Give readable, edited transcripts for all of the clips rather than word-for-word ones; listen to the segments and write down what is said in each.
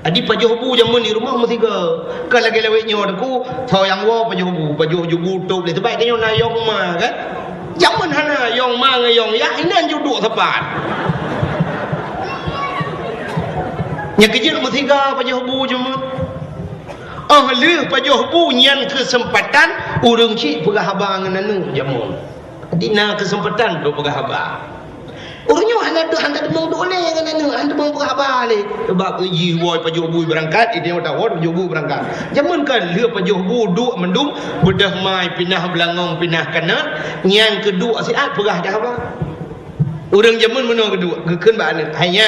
Adi pajohbu jamun di rumah mesti ke. Kan lagi lewat nyo aku, sayang wo pajohbu butuh le sebaik kanyo na yong ma kan. Jamun hana yong ma ngayong ya hinan juduk sepat. Nya kejil mesti ke pajohbu jamun. Leh pajohbu nyan kesempatan urang cik pegah abang nanu jamun. Adi na kesempatan do pegah abang. Orangnya handa demong dole kan handa demong apa le sebab jiwa pajohbu berangkat dia tahu pajohbu berangkat zaman kan leh pajohbu duk mendung bedah mai pindah belangong pindah kanan yang kedua siat perah dah apa orang zaman mana kedua gekeun ba hanya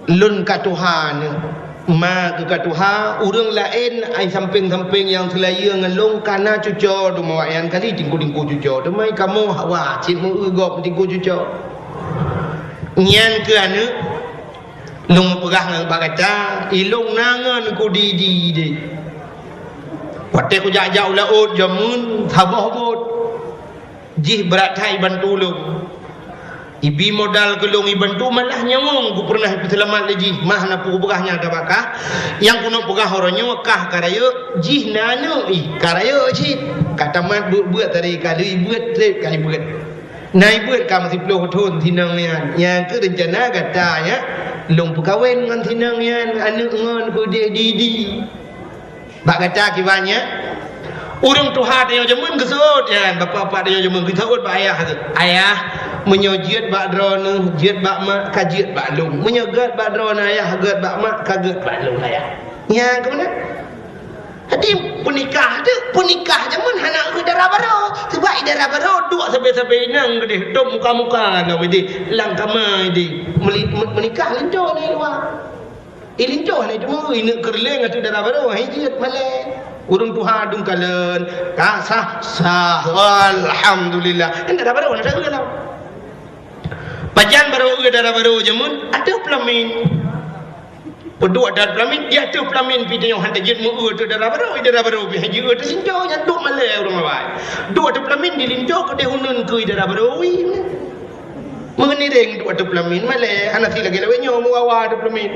lun ka Tuhan ma ke Tuhan urang lain ai samping-samping yang selaya ngelong kana cuco do mawayan kali tingku-tingku cuco do mai kamu hawa cik mu gop tingku cuco nyan ke anu long perah nang bagata ilong nangan ku di de wate ku jajau laut jamun sabah bot jih berat hai bantu lu ibi modal kelong ibantu malah nyamong ku pernah selamat leji mah na pu berahnya ada bakah yang kuno pegah horonyo kah karayo jih nanu karayo ji kata mat buat tadi kali buat trip kali buat nai buat kam 10 tahun tinang yang ke rencana kata ya long pegawai dengan tinang yan anu ngon ku di bak kata kiwanya urang Tuhan dia jamun gesut ya bapa-bapa dia jamun gesut ba ayah menyojiat bak drone jiat bak mak kajiat bak long menyogat bak drone ayah gat bak mak kagat bak long ayah nya ke mana hadi punikah jamun hana ke darah baru sebab darah baru duk sampai nang gede dom muka-muka na wedi lang kamai di menikah linjo ni luar linjo ni cuma ini kerleng atu darah baru hijiat male urang Tuhan dung kalen ka sah alhamdulillah darah baru na dah pajan baru darah baru jamun ada pelamin pedua ada pelamin dia tu pelamin video handa jid mu tu darah baru bi haji tu sinjo nya duk male urang awai dua tu pelamin di linjo ke de hunun ku darah baru mengeni deng dua tu pelamin male anak si lagi lawe nyo mu awa tu pelamin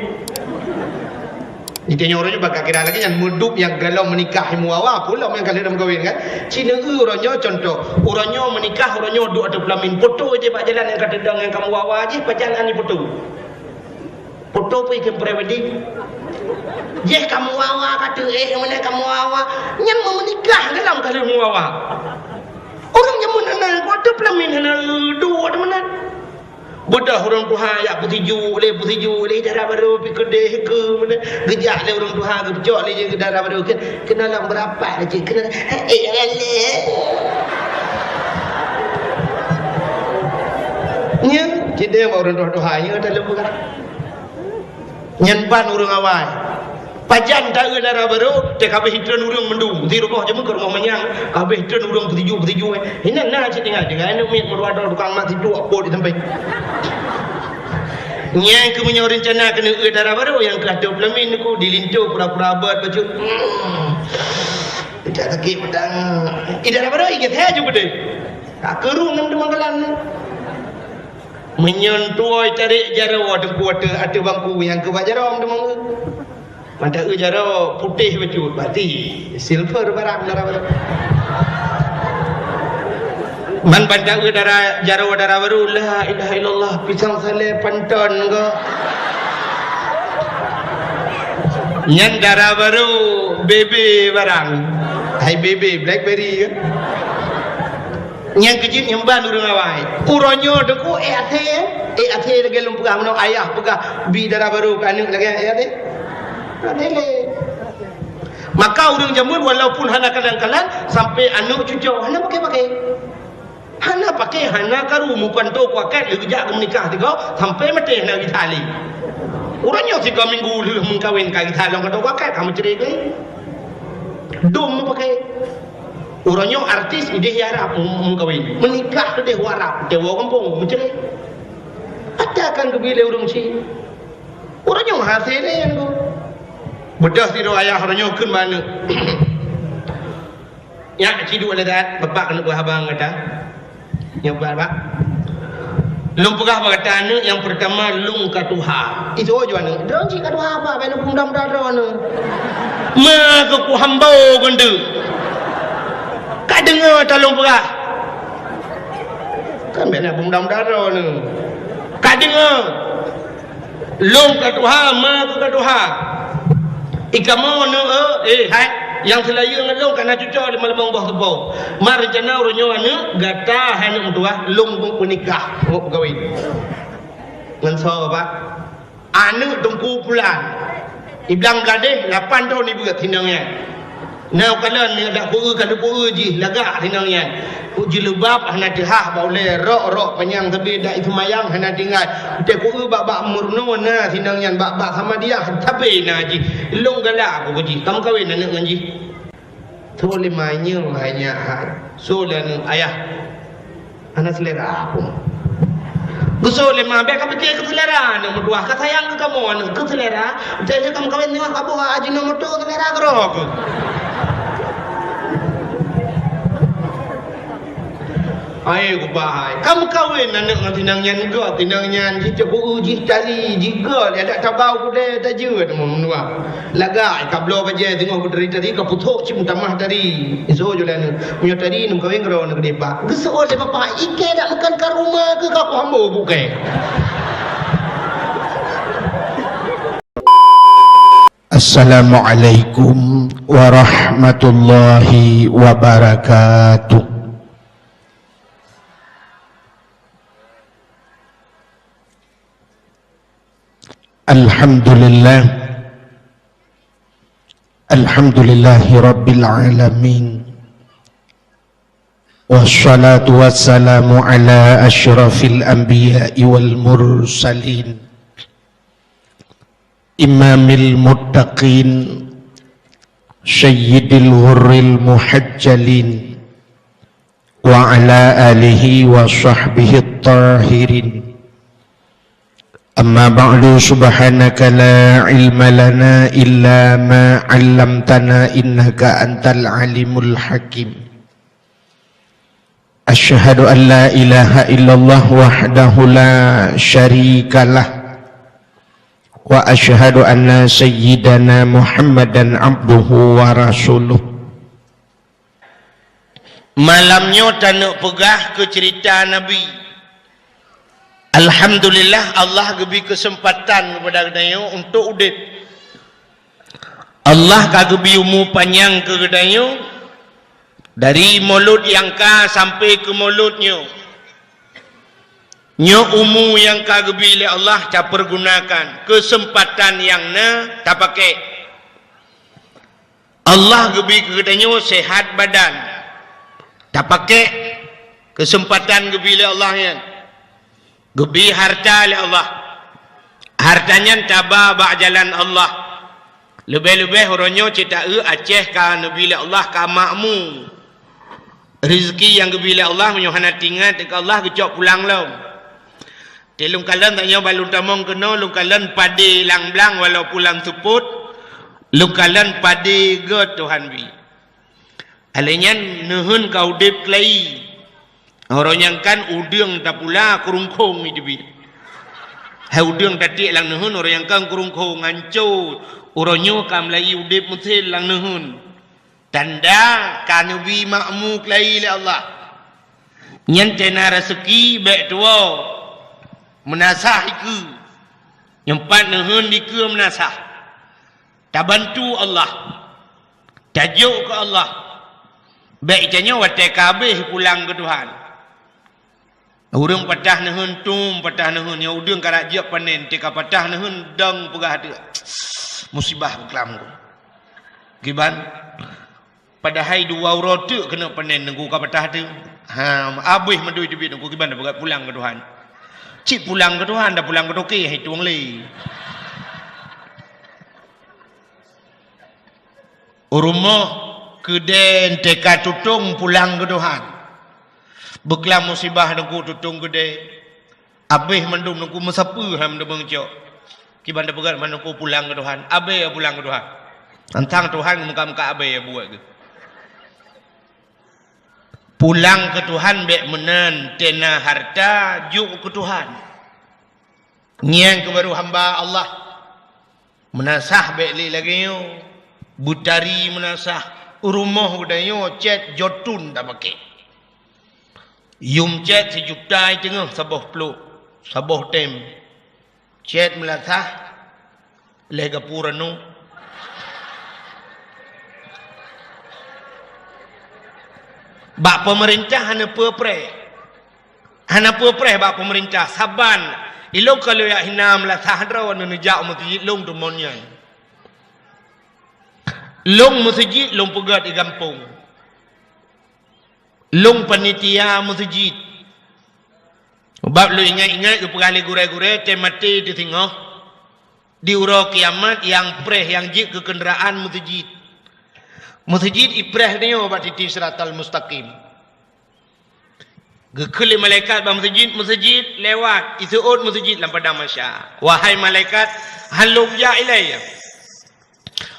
Itanya orangnya bakal kira lagi yang muduk yang galau menikah muawa pula yang kali dalam kahwin kan. Cina orangnya contoh orangnya menikah orangnya duk ada pelamin foto je pak jalan yang kata dang yang kamu wawa je pajangan ni foto. Foto pergi ke pre-wedding. Je kamu wawa kata mana kamu wawa yang mau menikah dalam kali muawa. Orangnya mana ada pelamin hana dua teman. Bodah orang Tuhan ya putiju le darah baru pi kedeh ke mana gejak le orang Tuhan ke pecok le je darah baru ke kenalan berapa je kenal le nya cede orang Tuhan nya dalam bukan nyanpan orang awal pajan tak darah baru te kabeh hidran urang mendung di rumah jamu ke rumah manyang kabeh hidran urang putiju hinan na cik tinggal dengan anu mit merwada tukang mak tidu apa di tempat yang ke punya rencana kena darah baru yang ke ada pelamin ku dilincu pura-pura abad baju tidak sakit pedang darah baru ingat saya juga deh tak kerung nam demanggalan menyentuh tarik jaro ada kuat ada bangku yang ke bajarom demang mata jaro putih baju berarti silver barang darah baru man pandang darah jaro darah baru la ilaha illallah pisang sale panton ke nyan darah baru bebe barang hai bebe blackberry ke nyan kejit nyemban urang awai uronyo deku ate lagi lum pegah menong ayah pegah bi darah baru kan lagi ate adele maka urang jamun walaupun hana kadang-kadang sampai anu cucu hana pakai hana pakai hana karu mukan to kuakat lejak menikah tiga sampai mati hana ditali orangnya 3 minggu lu mengkawin kali tali kata kuakat kamu cerai ke dom pakai orangnya artis ide harap mengkawin menikah tu dia harap dewa kampung mencerai ada kan kebile urang si orangnya hasilnya yang tu bedah tidur ayah orangnya kun mana ya cidu ada bapak kena buah abang kata nyoba pak Lung pegah berkata anu yang pertama lung katuha. Itu aja anu. Drong cik katuha apa ben pundam daro anu. Ma ku hambau gendu. Ka dengar talung pegah. Kan ben pundam daro anu. Ka dengar. Lung katuha ma ku katuha. Ikamu anu hai yang selayu ngelong kana cucok di malam buah kebau. Mar rencana uronyo anu gata hanu tua lung menikah mau kawin. Ngan so apa? Anu tungku pulang. Iblang beladeh 8 tahun ibu kat tinangnya. Nau kalian ni ada puru kada puru ji lagak tinangnya. Uji lubab hana dihah boleh rok penyang tapi dak itu mayang hana tinggal. Te puru bak murno na tinangnya bak sama dia tapi na ji. Long galak aku ji. Kamu kawin anak ngan ji. Tu limanya hanya so dan ayah. Anak selera aku. Gusto lima be ka pati ka selera no modua ka sayang ka mo no ka selera. Jadi kamu kawin ni ka bo aji no moto selera grok. Ai ku bahai. Kamu kawin anak ngan tinangnya go tinangnya ji cebu uji cari jiga ada tabau ku de ta je no menua. Laga ka blo ba je tengok ku dari tadi ka puthok cim tamah dari. Iso jo lan punya tadi num kawin gro no gede pak. Geso le papa ike dak makan ka rumah ke ka hambo buke. Assalamualaikum warahmatullahi wabarakatuh. Alhamdulillah. Alhamdulillahi rabbil alamin. Wassalatu wassalamu ala asyrafil anbiya'i wal mursalin. Imamil muttaqin. Sayyidil hurril muhajjalin. Wa ala alihi wa sahbihi tahirin. Amma ba'du subhanaka la ilma lana illa ma 'allamtana innaka antal alimul hakim. Asyhadu an la ilaha illallah wahdahu la syarikalah wa asyhadu anna sayyidana Muhammadan abduhu wa rasuluh. Malamnya tanuk pegah ke cerita Nabi. Alhamdulillah Allah beri kesempatan kepada kita untuk udip. Allah beri umur panjang ke kita dari maulud yang ka sampai ke mauludnya. Nya umur yang ka beri oleh Allah tak pergunakan kesempatan yang na tak pakai. Allah beri ke kita sehat badan. Tak pakai kesempatan beri oleh Allah yang gebi harta oleh Allah. Hartanya tabah bak jalan Allah. Lebih-lebih orangnya cerita Aceh ka Nabi Allah ka makmu. Rezeki yang gebi Allah menyuhana tinggal dekat Allah kecok pulang laum. Telung kalan tanya balun tamong kena lung kalan padi lang blang walau pulang tuput. Lung kalan padi ge Tuhan bi. Alenya nuhun kau dip klai. Orang yang kan udang tak pula kurungkong ni jebi. Hai udang tadi lang nuhun orang yang kan kurungkong ngancur. Orangnya kam lagi udip mutil lang nuhun. Tanda kanubi makmu kelai le Allah. Nyantena rezeki baik tua menasah iku. Nyempat nuhun diku menasah. Tak bantu Allah. Tajuk ke Allah. Baik janya watai kabeh pulang ke Tuhan. Urang patah nehun tum patah nehun ya udang karak jiap panen tika patah nehun dang pegah dia musibah kelam ku giban padahal dua rotu kena panen nengku ka patah tu abih mandui jebit nengku giban dah pulang ke Tuhan cik pulang ke Tuhan dah pulang ke toke hai tuang le rumah keden teka tutung pulang ke Tuhan. Beklam musibah nunggu tutung gede. Abih mandum nunggu mesapu ham de bengcok. Kiban de begat manunggu pulang ke Tuhan. Abih pulang ke Tuhan. Antang Tuhan muka-muka abih buat ke. pulang ke Tuhan bek menan tena harta juk ke Tuhan nyang ke baru hamba Allah menasah bek li lagi yo butari menasah rumah udah yo cet jotun tak pakai yum cet sejuta tengah sabah peluk sabah tem cet melasah lega puranu bak pemerintah hana pepre bak pemerintah saban ilong kalau ya hinam la sahra wan nejak masjid long tu monnya long masjid long pegat di kampung long panitia masjid bab lu ingat-ingat ke perali gure-gure temati di tengah di uro kiamat yang preh yang jik ke kenderaan masjid masjid ipreh ni obat titi siratal mustaqim. Gekeli malaikat ba masjid lewat isuut masjid lam padang masya. Wahai malaikat halung ya ilayya.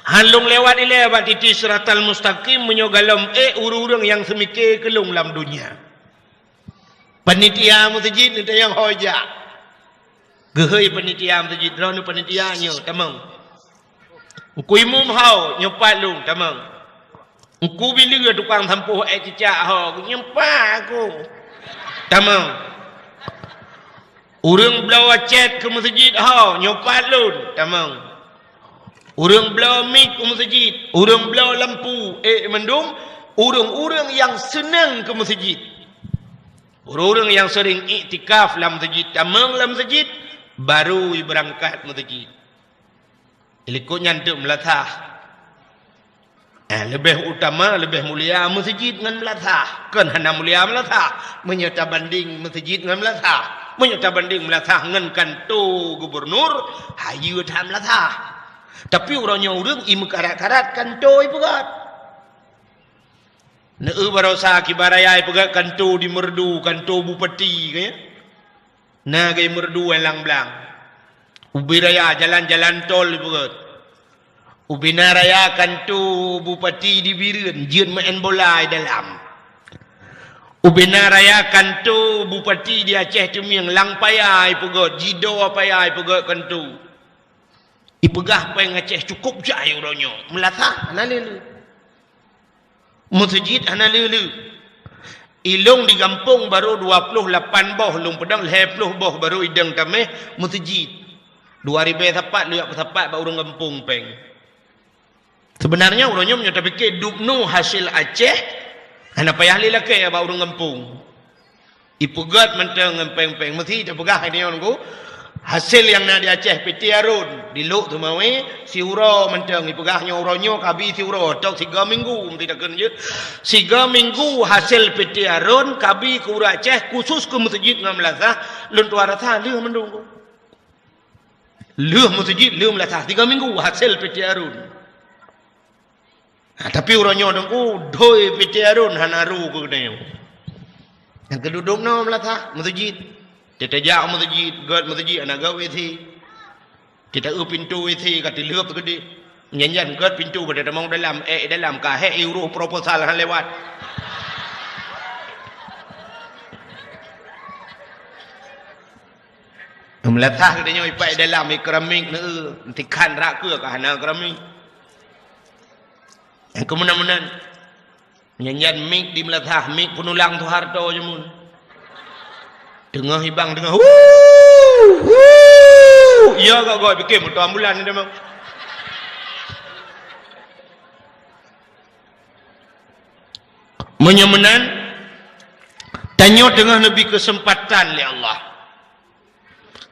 Halung lewat ilayya obat titi siratal mustaqim menyogalam urang-urang yang semikir kelung dalam dunia. Panitia masjid ni yang hoja. Gehoi panitia masjid ronu panitianya tamang. Kuimum hau nyopat lung tamang. Aku bila ke tukang sampuh cicak aku nyempak aku tamang urang blawa chat ke masjid nyopat lun tamang urang blawa mic ke masjid urang blawa lampu mendung urang-urang yang senang ke masjid urang-urang yang sering iktikaf dalam masjid tamang dalam masjid baru berangkat masjid ilikut nyantuk melatah lebih utama, lebih mulia masjid dengan melatah. Kan hanya mulia melatah. Menyata banding masjid dengan melatah. Menyata banding melatah dengan kantor gubernur. Hayu tak melatah. Tapi orangnya orang imu karat-karat kantor ipegat. Neu barosa kibaraya ipegat kantor di merdu, kantor bupati kaya. Nah gaya merdu yang belang. Ubiraya jalan-jalan tol ipegat. Ubina raya kantu bupati di Biren jin main bola dalam. Ubina raya kantu bupati di Aceh Temiang lang payai pegot jido payai pegot kantu. Ipegah pay Aceh cukup jai uronyo melatah analelu. Masjid analelu. Ilung di kampung baru 28 boh lung pedang 20 boh baru idang tameh masjid. 2000 sapat liak sapat ba urang kampung peng. Sebenarnya orangnya menyata fikir dupnu hasil Aceh hana payah lila ke ba urang kampung. Ipugat mentang ngempeng-peng mesti terpegah ini orangku hasil yang na di Aceh pitiarun di luk tu mawe si uro mentang ipegahnya orangnya kabi si uro tok 3 minggu mesti takkan je 3 minggu hasil pitiarun kabi ke ura Aceh khusus ke masjid ngam lazah lun tuara tha leuh mendung leuh masjid leuh lazah 3 minggu hasil pitiarun. Tapi orangnya dongku doi pitiarun hanaru ke kena yang keduduk no melatah masjid tetajak masjid god masjid anak gawe thi kita pintu thi kati leup tu gede nyanyian god pintu pada damang dalam dalam ka euro proposal han lewat melatah katanya ipai dalam keramik tikan rak ke hana keramik. Yang kemudian nyanyian mik di melatah mik penulang tu harta jemun tengah hibang tengah ya gak bikin motor ambulan ni demang menyemenan tanya tengah lebih kesempatan li Allah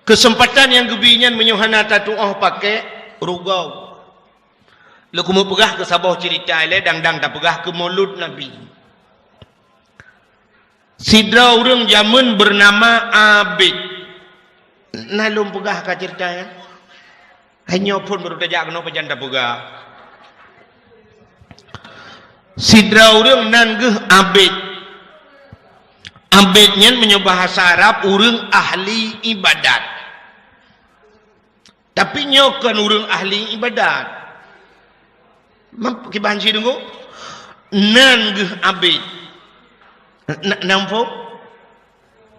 kesempatan yang gebinyan menyuhana tatuah pakai rugau. Laku mau pegah ke sabah cerita ile dang tak pegah ke maulud Nabi. Sidra orang zaman bernama Abid. Nalum pegah ka cerita ya. Hanya pun baru tajak kena pejanda pegah. Sidra orang nanggeh Abid. Abidnya menyebah bahasa Arab orang ahli ibadat. Tapi nyokan orang ahli ibadat. Kibanci dulu nan geh abid nampung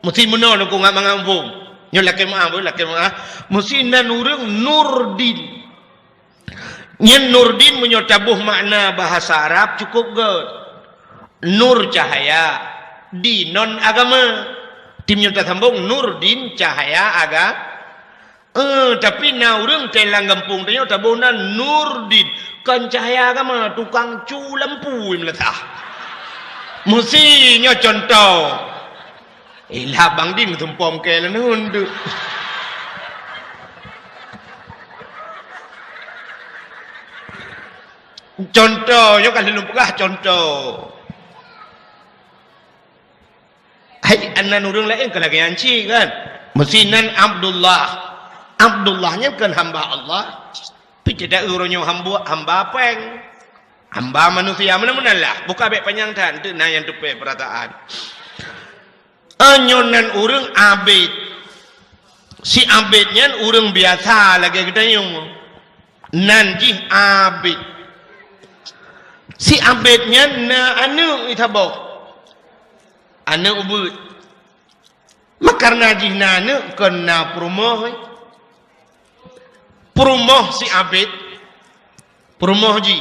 mesti menon aku ngak mangampung nyo laki maaf mesti nan urang Nurdin nyen Nurdin menyotabuh makna bahasa Arab cukup god nur cahaya di non agama timnya sambung Nurdin cahaya agama tapi na urang telang gampung tanya tabuh na Nurdin kan cahaya agama tukang cu lampu meletah mesti nyo contoh ilah bang din tumpom ke lan hundu contoh yo kan lumpah contoh hai anan urang lain kan lagi anci kan mesinan Abdullahnya kan hamba Allah tapi tidak urunyo hamba peng hamba manusia mana-mana lah buka baik panjang tan tu nah yang tupe perataan anyonan urang abid si abidnya urang biasa lagi kita yung nanti abid si abidnya na anu itabo anu ubud makarna jihna anu kena perumoh si abid perumoh ji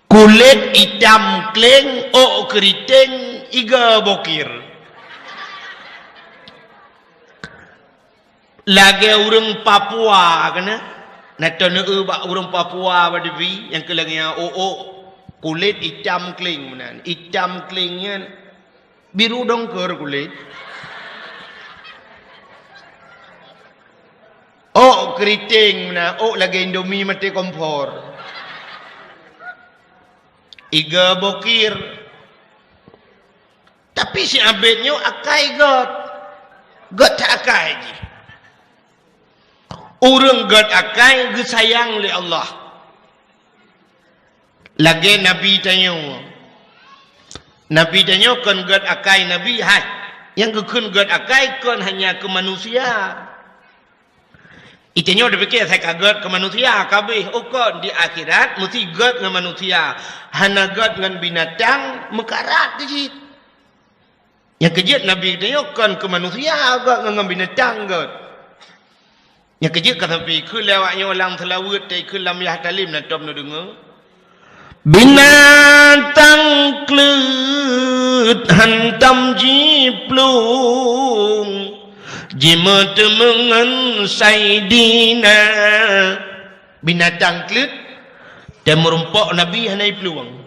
kulit hitam kleng keriting iga bokir lagi urang Papua kena natana bak urang Papua badivi yang kelangnya kulit hitam kling menan hitam klingnya biru dongker kulit keriting menan lagi Indomie mati kompor iga bokir tapi si abidnya akai god tak akai je urang god akai ge sayang li Allah lagi Nabi tanya kan god akai Nabi hai yang gekun god akai kan hanya ke manusia itanya udah fikir saya kaget ke manusia kabeh kan di akhirat mesti god dengan manusia hana god dengan binatang mekarat kejit yang kejit Nabi tanya kan ke manusia god dengan binatang god yang kejut kata pi ku lewatnya orang selawat tai ku lam yah talim na tom na dengar binatang klut hantam jiplung jimat mengan saidina binatang klut dan merumpok Nabi hanai peluang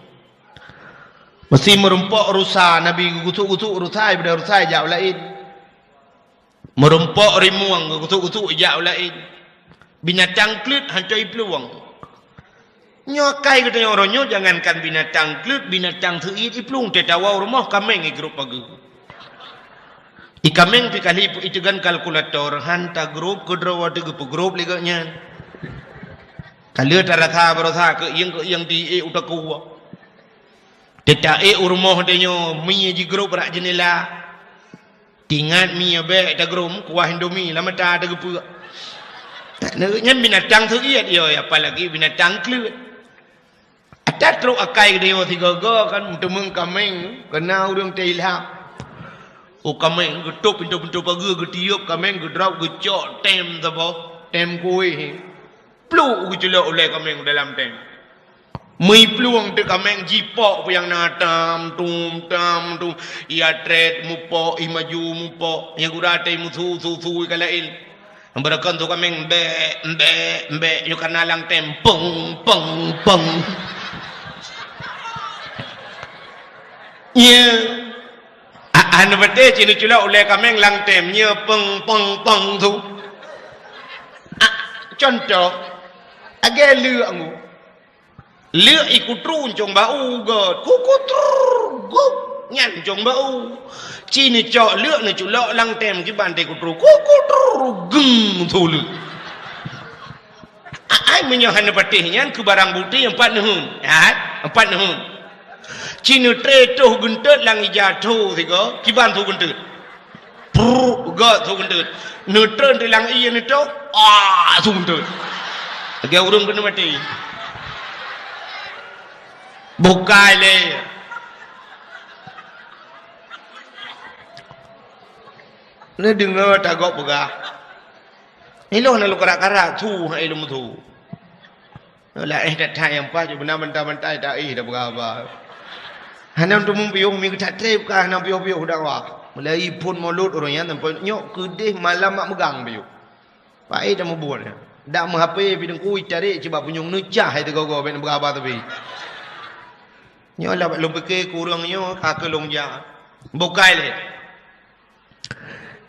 mesti merumpok rusa Nabi gutuk-gutuk rusai pada rusai jauh lain merumpok rimuang gutuk-gutuk ijak lain binatang klut hancai peluang nyokai katanya orangnya jangankan binatang klut binatang seit iplung tetawa rumah kameng grup pagi ikameng pikali itu kan kalkulator hanta grup kedrawa de grup liganya kalau tarata berosa ke yang di udah kuwa tetae rumah denyo mi ji grup rak jenela tingat mi be ta grum kuah Indomie lama ta ada gepu nyen binatang tu iat yo apalagi binatang klut ada teruk akai dia tiga kan temeng kameng kena urang teilhap kameng getuk pintu-pintu pagi getiup kameng gedrap gecok tem sabo tem kuih pluk gejelok oleh kameng dalam tem mui peluang tu kameng jipok yang natam tum ia tret mupo imaju mupo yang gurate musu kalain berakan tu kameng be yo kanalang tem peng ya anu bete cini cula oleh kameng lang tem nya peng tu contoh agak lu angu lựa ikutru chong bau god kukutru guk nyan chong bau chi ni cho lựa ni chu lo lang tem cái bàn tay kutru kukutru geng thu lựa ai menyohan patih nyan ke barang bukti empat nehun chi ni tre tu guntet lang ija thu thì có cái bàn thu guntet god thu guntet nu tren di lang iya ni to thu guntet cái urung kena mati bukai le Ni dengar tagok pegah. Iloh na lu karak-karak tu hai lu tu. Lah dak thai yang pa je benar mentah-mentah dak dah berapa. Hanam tu mumpiung mi tak trip ka hanam piu-piu dak wa. Mulai pun mulut orang yang tempat nyok kedih malam mak megang piu. Pai dah mebun. Dak me HP bidang kui cari cuba punyung necah hai tu gogo ben berapa tapi. Nyok lah lu fikir kurang nyok ka long ja. Bukai le.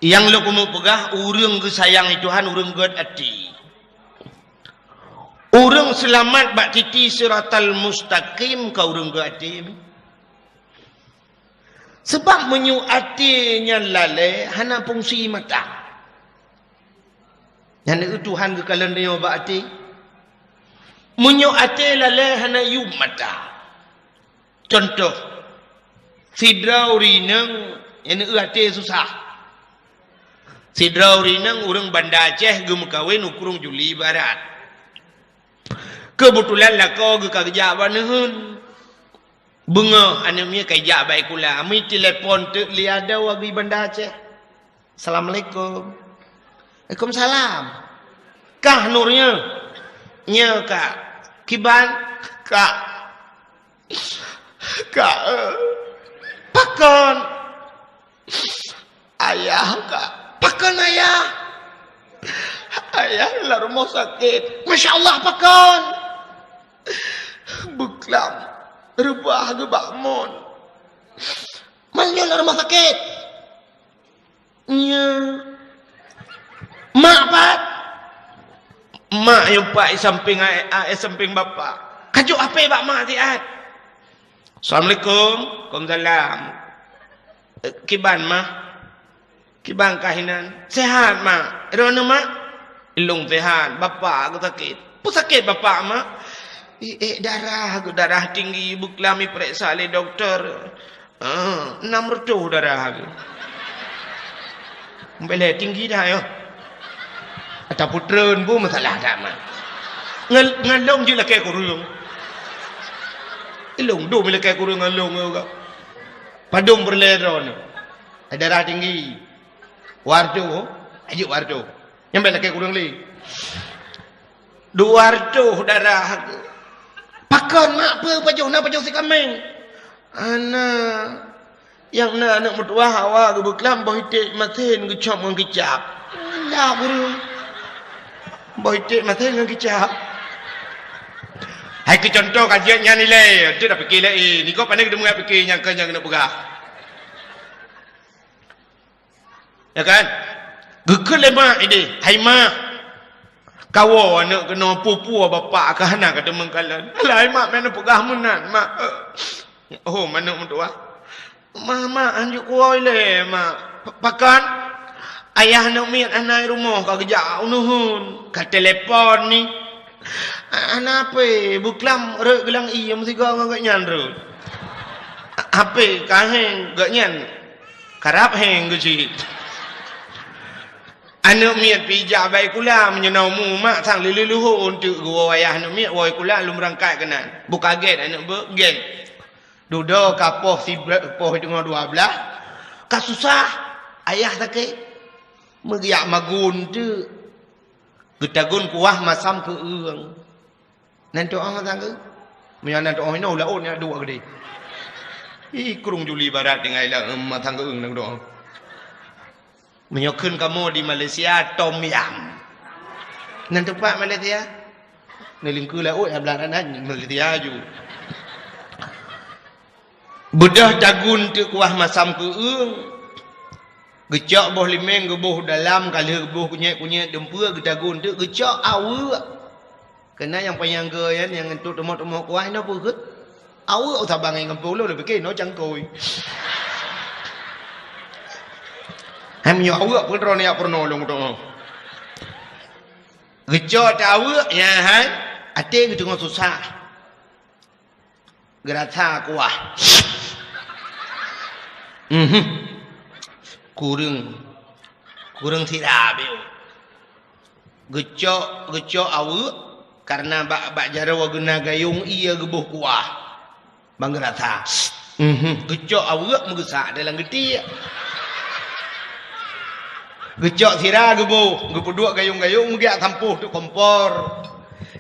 Yang lu kumu pegah urang ke sayang Tuhan urang god ati. Urang selamat bak titi siratal mustaqim ka urang god ati. Sebab menyu atinya lalai hana fungsi mata. Yang Tuhan ke kalian dia bak ati. Menyu ati lalai hana yu mata. Contoh sidrau rinang yang ati susah. Sidrau rinang urang Banda Aceh gem kawin ukurung Juli Barat. Kebetulan lah kau ke kerja baneun. Bunga anaknya kerja baik kula. Ami telefon tu liada wagi Banda Aceh. Assalamualaikum. Waalaikumsalam. Kah nurnya? Nya kak. Kiban kak. Kak. Pakon. Ayah kak. Pakon ayah. Ayah lah rumah sakit. Masya Allah pakon. Beklam. Rebah ke bakmun. Mana lah rumah sakit? Nya. Mak pat. Mak yang pak samping samping bapak. Kajuk apa bak mak tiat? Assalamualaikum. Waalaikumsalam. Kiban mah. Kibang kahinan. Sehat mak. Rona mak? Ilung sehat. Bapak aku sakit. Apa sakit bapak mak? Darah aku darah tinggi. Buklami periksa oleh doktor. 6 retuh darah aku. Boleh tinggi dah yo. Atau puteren pun masalah dah mak. Ngalong je lah kaya kurung. Ilung dum lah kaya kurung ngalong yo. Padung berleron. Darah tinggi. Wardo, ayo wardo. Yang bela kayak kurang li. 200 darah. Pakon mak apa pajuh na pajuh si kameng. Anak yang na anak mertua hawa ke beklam bohitik maten ke cop ngan kicap. Lah buru. Bohitik maten ngan kicap. Hai ke contoh kajian yang nilai, dia dah fikir lai. Ni kau pandai kita mengat fikir yang kena berah. Ya kan? Gekul lemak ini. Hai mak. Kawo anak kena pupu bapak ke anak kata mengkalan. Alah mak mana pegah menan mak. Oh mana mentua? Mak anjuk kuoi le mak. Pakan ayah nak miat anak rumah kau kerja nuhun. Ka telefon ni. Anak apa? Buklam rek gelang iya mesti kau ngak nyan rek. Apa kaheng gak nyan? Karap heng gejit. Anak miat pijak baik kula menyenaumu mak sang liluhu untuk gua ayah anak miat woi kula lu merangkai kenan. Buka gate anak bergen. Duduk kapoh si poh dengan 12. Kasusah ayah sakit. Megiak magun tu. Getagun kuah masam ke eung. Nanti orang tangga. Menyana doa ini ulah on ya dua gede. Kurung Juli Barat dengan ilang matang ke eung nang doa. Menyokun kamu di Malaysia Tom Yam. Nanti tempat Malaysia. Nelingku lah ya belaran Malaysia ju. Bedah dagun tu kuah masam ke eung. Gecak boh limeng ke boh dalam kali boh kunyit dempua gedagun tu gecak awu. Kena yang panyangga yang untuk temu-temu kuah ni apa ke? Awu sabang yang kampung lu fikir no cangkoi. Hamnya awak pun rona ya pernah long tu. Gecok awak ya hai. Ate gitu ngau susah. Gerata kuah. Kurang tidak biu. Gecok awak karena bak jarawa guna gayung iya gebuh kuah. Bang gerata. Gecok awak mengesak dalam geti. Gecok sirah gebu, gepuduk gayung-gayung mungkin tampuh tu kompor.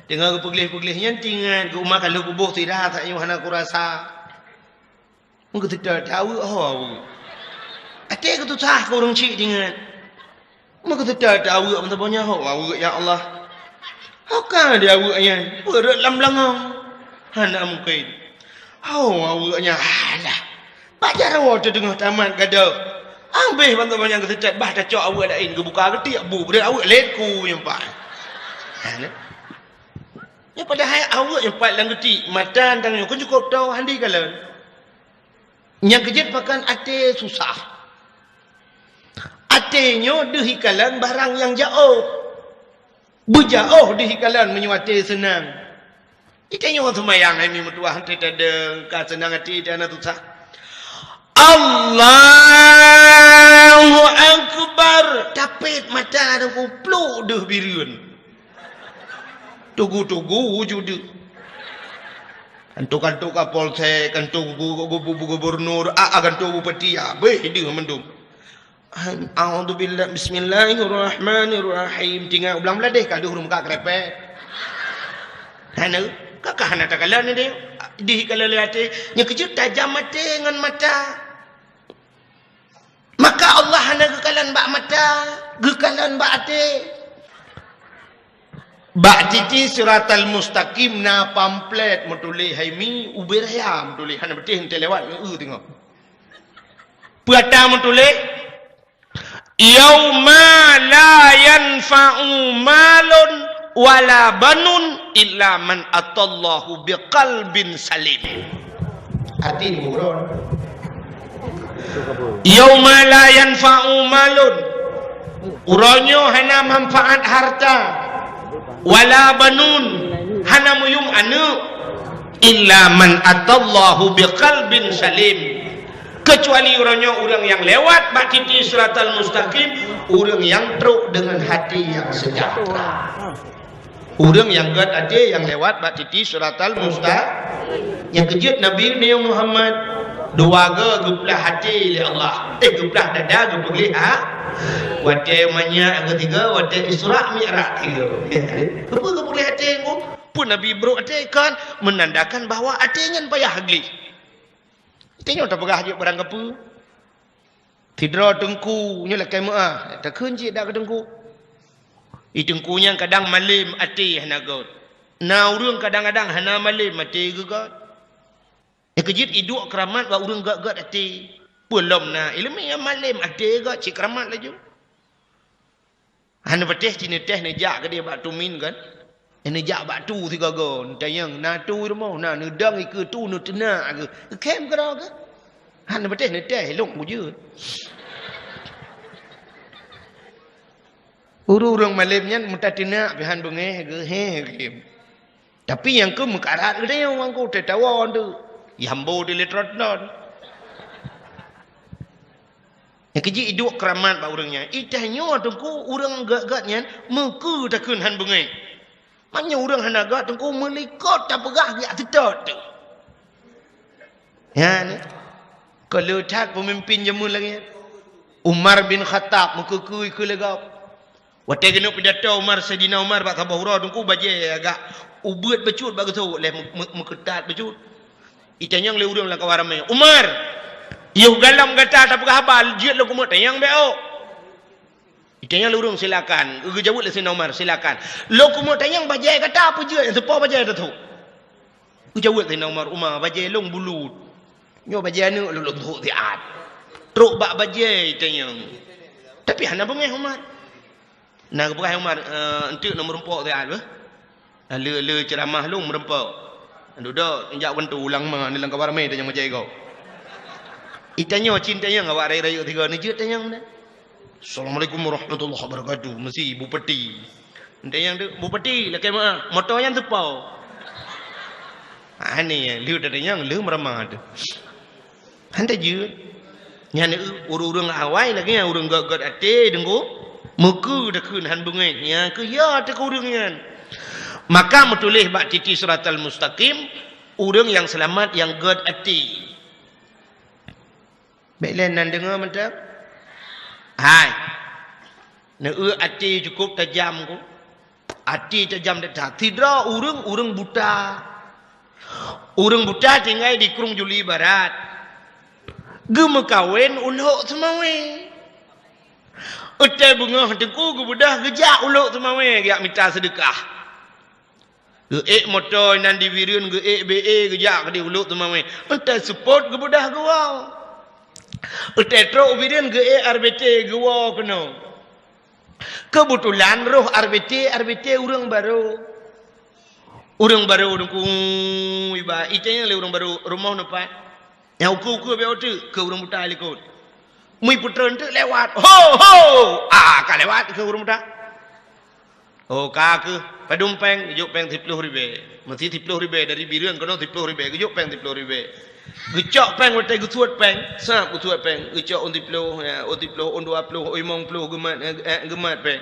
Dengan gepeglis-peglisnya tinggal ke rumah kalau kubuh sirah tak hana aku rasa. Mungkin tidak tahu Atik tu sah kau orang cik dengan. Mungkin tidak tahu apa banyak ya Allah. Hokah dia awaknya berat lam langau. Hana mungkin. Awaknya alah. Bajar awak tu tengah tamat kada. Ambih bantu banyak ketecat bah dah cok awak lain ke buka ketik abu pada awak letku yang pak. Ya pada hai awak yang pak lang ketik matan tang kau cukup tahu handi kalan. Yang kejut makan ate susah. Atenyo dihikalan barang yang jauh. Bujauh dihikalan menyuati senang. Itanyo semayang ini metuah tidak ada ka senang hati dan susah. Allahu Akbar. Tapit mata ada kupluk dah biriun. Tugu-tugu wujud. Kantuk-kantuk kapolsek, kantuk gubernur, kantuk bupati, abih dia mendung. A'udzubillah, bismillahirrahmanirrahim. Tinggal ulang beladih kalau huruf kak krepek. Hana, kakak hana takalan ni dia. Di kalau lihat nya kejut tajam mata dengan mata. Maka Allah hana gekalan bak mata, gekalan bak ate. Bak titi siratal mustaqim na pamflet mutuli haimi ubir hayam mutuli hana betih ente lewat tengok. Puata mutuli yauma la yanfa'u malun wala banun illa man atallahu biqalbin salim. Hati ni buron. Yauma la yanfa'u malun. Uronyo hana manfaat harta. Wala banun hana muyum anu illa man atallahu biqalbin salim. Kecuali orangnya orang yang lewat bak titi siratal mustaqim, orang yang teruk dengan hati yang sejahtera. Orang yang gad ada yang lewat bak titi siratal mustaqim. Yang kejut Nabi Muhammad dua guplah hati li Allah. Guplah dada guplah wate manya ketiga wate Isra Mi'raj tiga. Apa guplah hati ngo? Pun Nabi bro hati kan menandakan bahawa hatinya payah hagli. Tengok tak pegah je barang apa. Tidra tengku nya lakai maah. Tak kunci dak ke tengku. Tengkunya kadang malim ati hana god. Na urang kadang-kadang hana malim ati gegat. Kejit iduk keramat ba urang gak-gak ati. Pelom na ilmi yang malim ati gak cik keramat laju. Hana betih cina teh nejak ke dia bak tumin kan. Nejak bak tu si gagon. Tayang na tu rumah na nedang ke tu nu tenak ke. Kem ke dah ke. Hana betih ne teh long je. Urang malimnya muta tenak pihan bengeh ke he ke. Tapi yang ke mekarat ke dia orang ko tetawon tu. Yambo di letrot non. Yang keji iduk keramat ba urangnya. Itahnya tungku urang gak-gatnya meku takun han bengeh. Maknya orang hanaga tengku melikot tak pegah dia tetap tu. Ya ni. Kalau tak pemimpin jamun lagi. Umar bin Khattab mukukui ke legap. Waktu kena pidato Umar Sayyidina Umar bak Sabah Hura tengku baje agak ubut becut bak tu leh meketat becut. Itanya le urang la kawaramai. Umar. Yo galam kata tak pegah habal jiat lu kumut tayang beo. Itanya lurung silakan. Jawab Sayyidina Umar silakan. Lo kumut tayang bajai kata apa je yang sepa bajai tu. Jawab Sayyidina Umar bajai long bulut. Nyo bajai ni lu tu tiat. Truk bak bajai tayang. Tapi hana bengeh Umar. Nah bengeh Umar entuk nombor empok tiat bah. Le ceramah long merempok. Duduk injak wentu ulang mah ni lang kabar mai tayang bajai kau. Itanya cintanya awak raya-raya tiga ni je tayang ni. Assalamualaikum warahmatullahi wabarakatuh. Mesti bupati. Entah yang tu bupati lakai mak motor yang tepau. Ni liu dah yang liu meramah tu. Hantar je. Yang urang awai lagi yang urang gak ate dengku. Muka dah kun han bungai. Ya ke ya tak urang yang. Maka metulih bak titi siratal mustaqim urang yang selamat yang gad ate. Baiklah nan dengar mentang. Hai. hati cukup tajam ku. Hati tajam dah. Tidak urang buta. Urang buta tinggal di Krung Juli Barat. Gema kawin uluk semawe. Utai bunga tengku gebudah gejak uluk semawe giak minta sedekah. Geek motor nan di Wirun geek BE gejak ke di uluk semawe. Utai support gebudah gua. Utai tro Wirun geek RBT gua kena. Kebetulan roh RBT urang baru. Urang baru dengku iba itanya le urang baru rumah nampak. Yang uku be otu ke urang buta likut. Mui putra ente lewat. Ho ho. Ka lewat ke urang buta. Oh ka ke padum peng juk peng 10.000. Mesti 10.000 dari Birun kono 10.000 juk peng 10.000. Gecok peng utai gusuat peng. Sap gusuat peng. Gecok on 10, on 20, on 20, oi mong 10 gemat peng.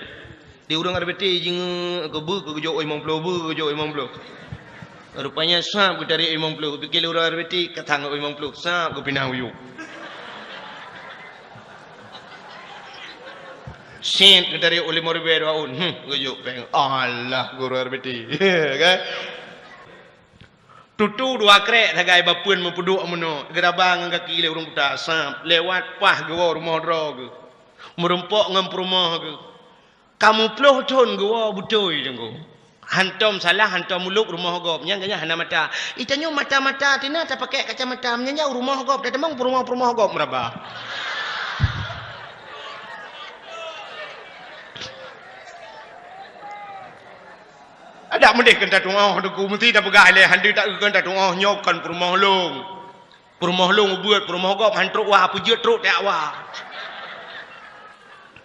Di urang RBT jing ke bu ke gejok oi mong 10 bu gejok oi mong 10. Rupanya sap ke dari oi mong 10. Pikir urang RBT katang oi mong 10. Sap ke pinang uyu. Sen ke dari oleh morbe raun. Gejok peng. Allah guru RBT. Kan? Tutu dua krek tagai bapun mempuduk amono gerabang kaki le urang buta sap lewat pah gewa rumah drog merempok ngam rumah ke kamu ploh ton gewa butoi jenggo hantom salah hantom muluk rumah gop nya ganya hana mata itanyo mata-mata tina tak pakai kacamata nya rumah gop dah demang rumah gop meraba ada mendek kenta tungau deku mesti dah pegang le handi tak kenta tungau nyokan perumah long buat perumah gop hantruk wah pujut truk tak wah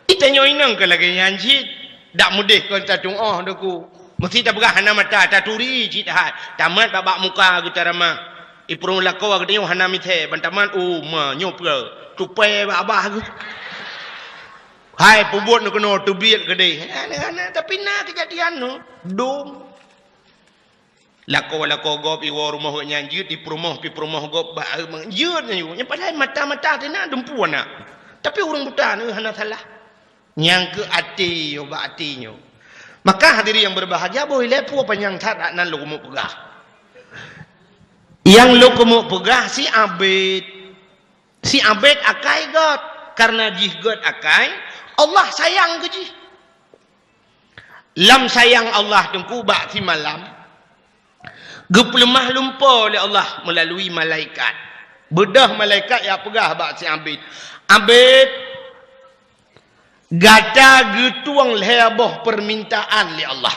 kita nyoinang ke lagi nyanji dak mendek kenta tungau deku mesti dah pegang hana mata taturi cit hat tamat babak muka getarama ipurung lakau agdeu hana mithe bantaman ma nyopre tupai abah hai pubut nu kena tubiat gede. Tapi nak kejadian nu dom. Lako gop iwo rumah nyanjut di perumah gop ba menjut nya padahal mata-mata tina dempuan nak. Tapi urang buta nu hana salah. Nyang ke ati yo ba atinyo. Maka hadiri yang berbahagia boleh lepo panjang tak nan lu mu pegah. Yang lu mu pegah si abid. Si abid akai got karena jih got akai Allah sayang ke ji. Lam sayang Allah tengku bak si malam. Geplemah lumpur oleh Allah melalui malaikat. Bedah malaikat yang pegah bak si abid. Abid gata getuang leheboh permintaan li Allah.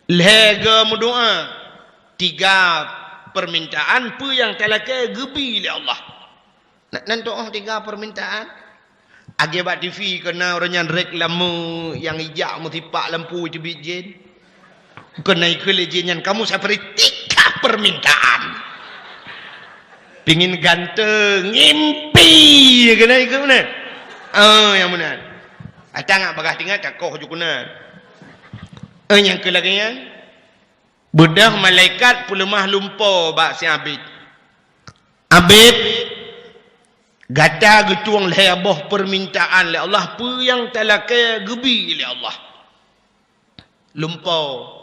Lehega mendoa. 3 permintaan pu yang telaka gebi li Allah. Nak doa 3 permintaan. Akibat TV kena orangnya reklamu yang hijau mesti pak lampu itu bijin. Kena ikut kamu seperti 3 permintaan. Pingin ganteng, ngimpi kena ikut mana? Yang mana? Ada ngak bagah tinggal tak kau jukuna. Yang kelagian bedah malaikat pulemah lumpur bak si abid. Abid gata getuang leheboh permintaan le Allah pu yang telaka gebi le Allah. Lumpau.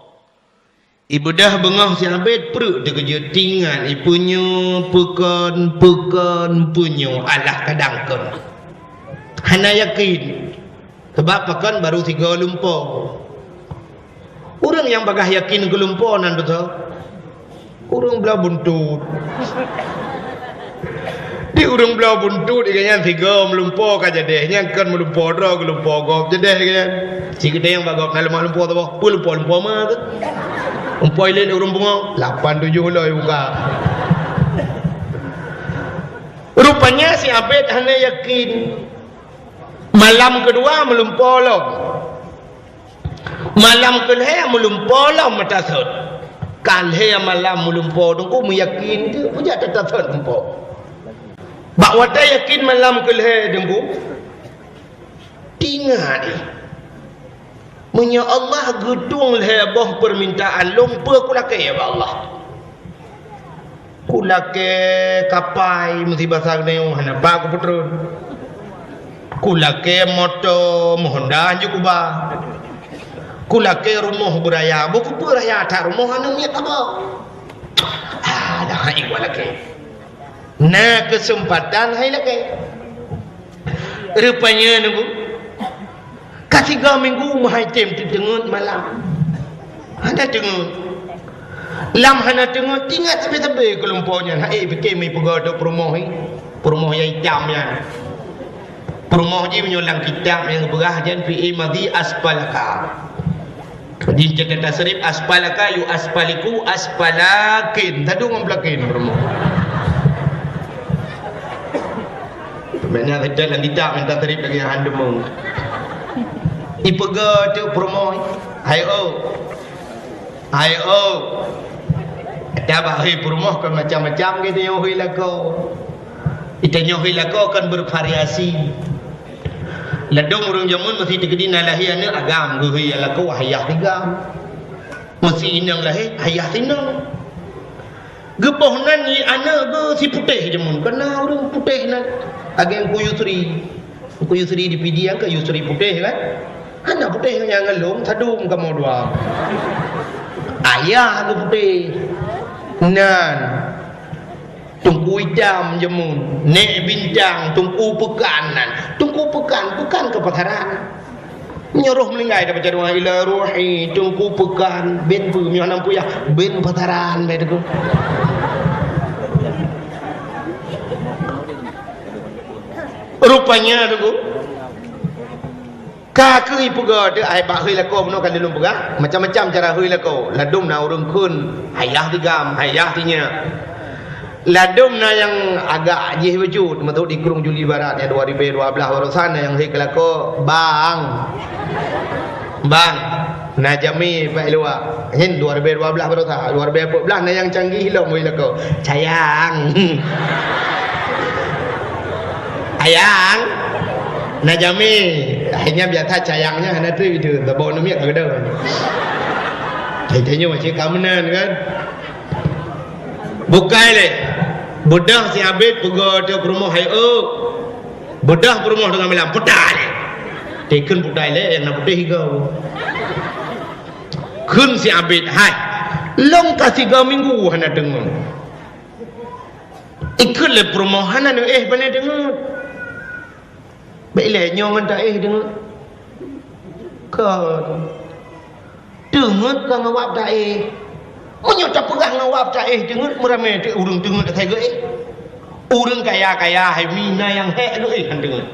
Ibu dah bengah si abid perut dia kerja tingan ipunya pekan punya alah kadangkan. Hana yakin. Sebab pekan baru 3 lumpau. Orang yang bagah yakin ke lumpau nan betul. Orang belah buntut. Di urang belah buntut ikannya 3 melumpur ka jadeh nyangkan melumpur ro ke lumpur gop jadeh kan si gede yang bagok na lemah lumpur tu bah lumpur mah tu lumpur ile urang bunga 8 7 loi buka rupanya si abid hanya yakin malam kedua melumpur lo malam kedua melumpur lo mata sot kalhe malam melumpur tu ku meyakin tu punya tetap sot lumpur. Bak wata yakin malam kelhe dengku. Tinggal ni. Munya Allah gedung leheboh permintaan lumpur kulake ya Allah. Kulake kapai mesti bahasa neu hana ba ku putrun. kulake motor Honda juga kulake rumah beraya buku beraya tak rumah anu ni apa dah hai walake na kesempatan hai lake rupanya nunggu kasih 3 minggu mahai tem tengut malam ada tengut lam hana tengut tinggal sampai kelompoknya hai fikir mai pegodo rumah yang hitam ya rumah je menyulang kitab yang berah jan fi madhi asfalaka di Jakarta Serif asfalaka yu asfaliku asfalakin tadu ngomplakin rumah maknanya dalam kitab minta terip lagi handemung ipega tu rumah hayo ada bahaya rumah kan macam-macam gitu nyohi lako itu nyohi lako kan bervariasi ladong urang jamun mesti digedina lahiana agam geui lako hayah tigam mesti inang lahir hayah tinang gepohnan ni ana ge si putih jamun kena urang putih nan ageng kuyusri di pidi yang ke yusri putih kan ana putih yang ngelung sadum kamu dua ayah ge putih nan tungku hitam jemun nek bintang tungku pekanan bukan kepataran nyuruh melinggai dapat jaduang ila ruhi tungku pekan ben pemio nam puyah ben pataran begitu rupanya tu kakui pega de ai ba hei lako meno kan dilum pega macam-macam cara hei lako ladum na urang kun hayah tigam hayah tinya ladum na yang agak jih wujud metu di Kurung Juli Barat yang 2012 baru sana yang hei kelako bang na jami pak luar hin 2012 baru ta 2014 na yang canggih lo hei lako sayang ayang na jami akhirnya biasa sayangnya hana tu itu tak bawa namiak ke dah tanya macam kamenan kan bukai le bedah si abid pega tu rumah hayo bedah rumah dengan malam putai le teken putai le yang nak putih higau kun si abid hai long kasih 3 minggu hana dengar ikut le perumahan anu bana dengar baiklah nyongan tak dengar kan dengar kan ngawap tak menyo tak pegang ngawap tak dengar meramai tu urang dengar tak saya urang kaya hai mina yang hek lu kan dengar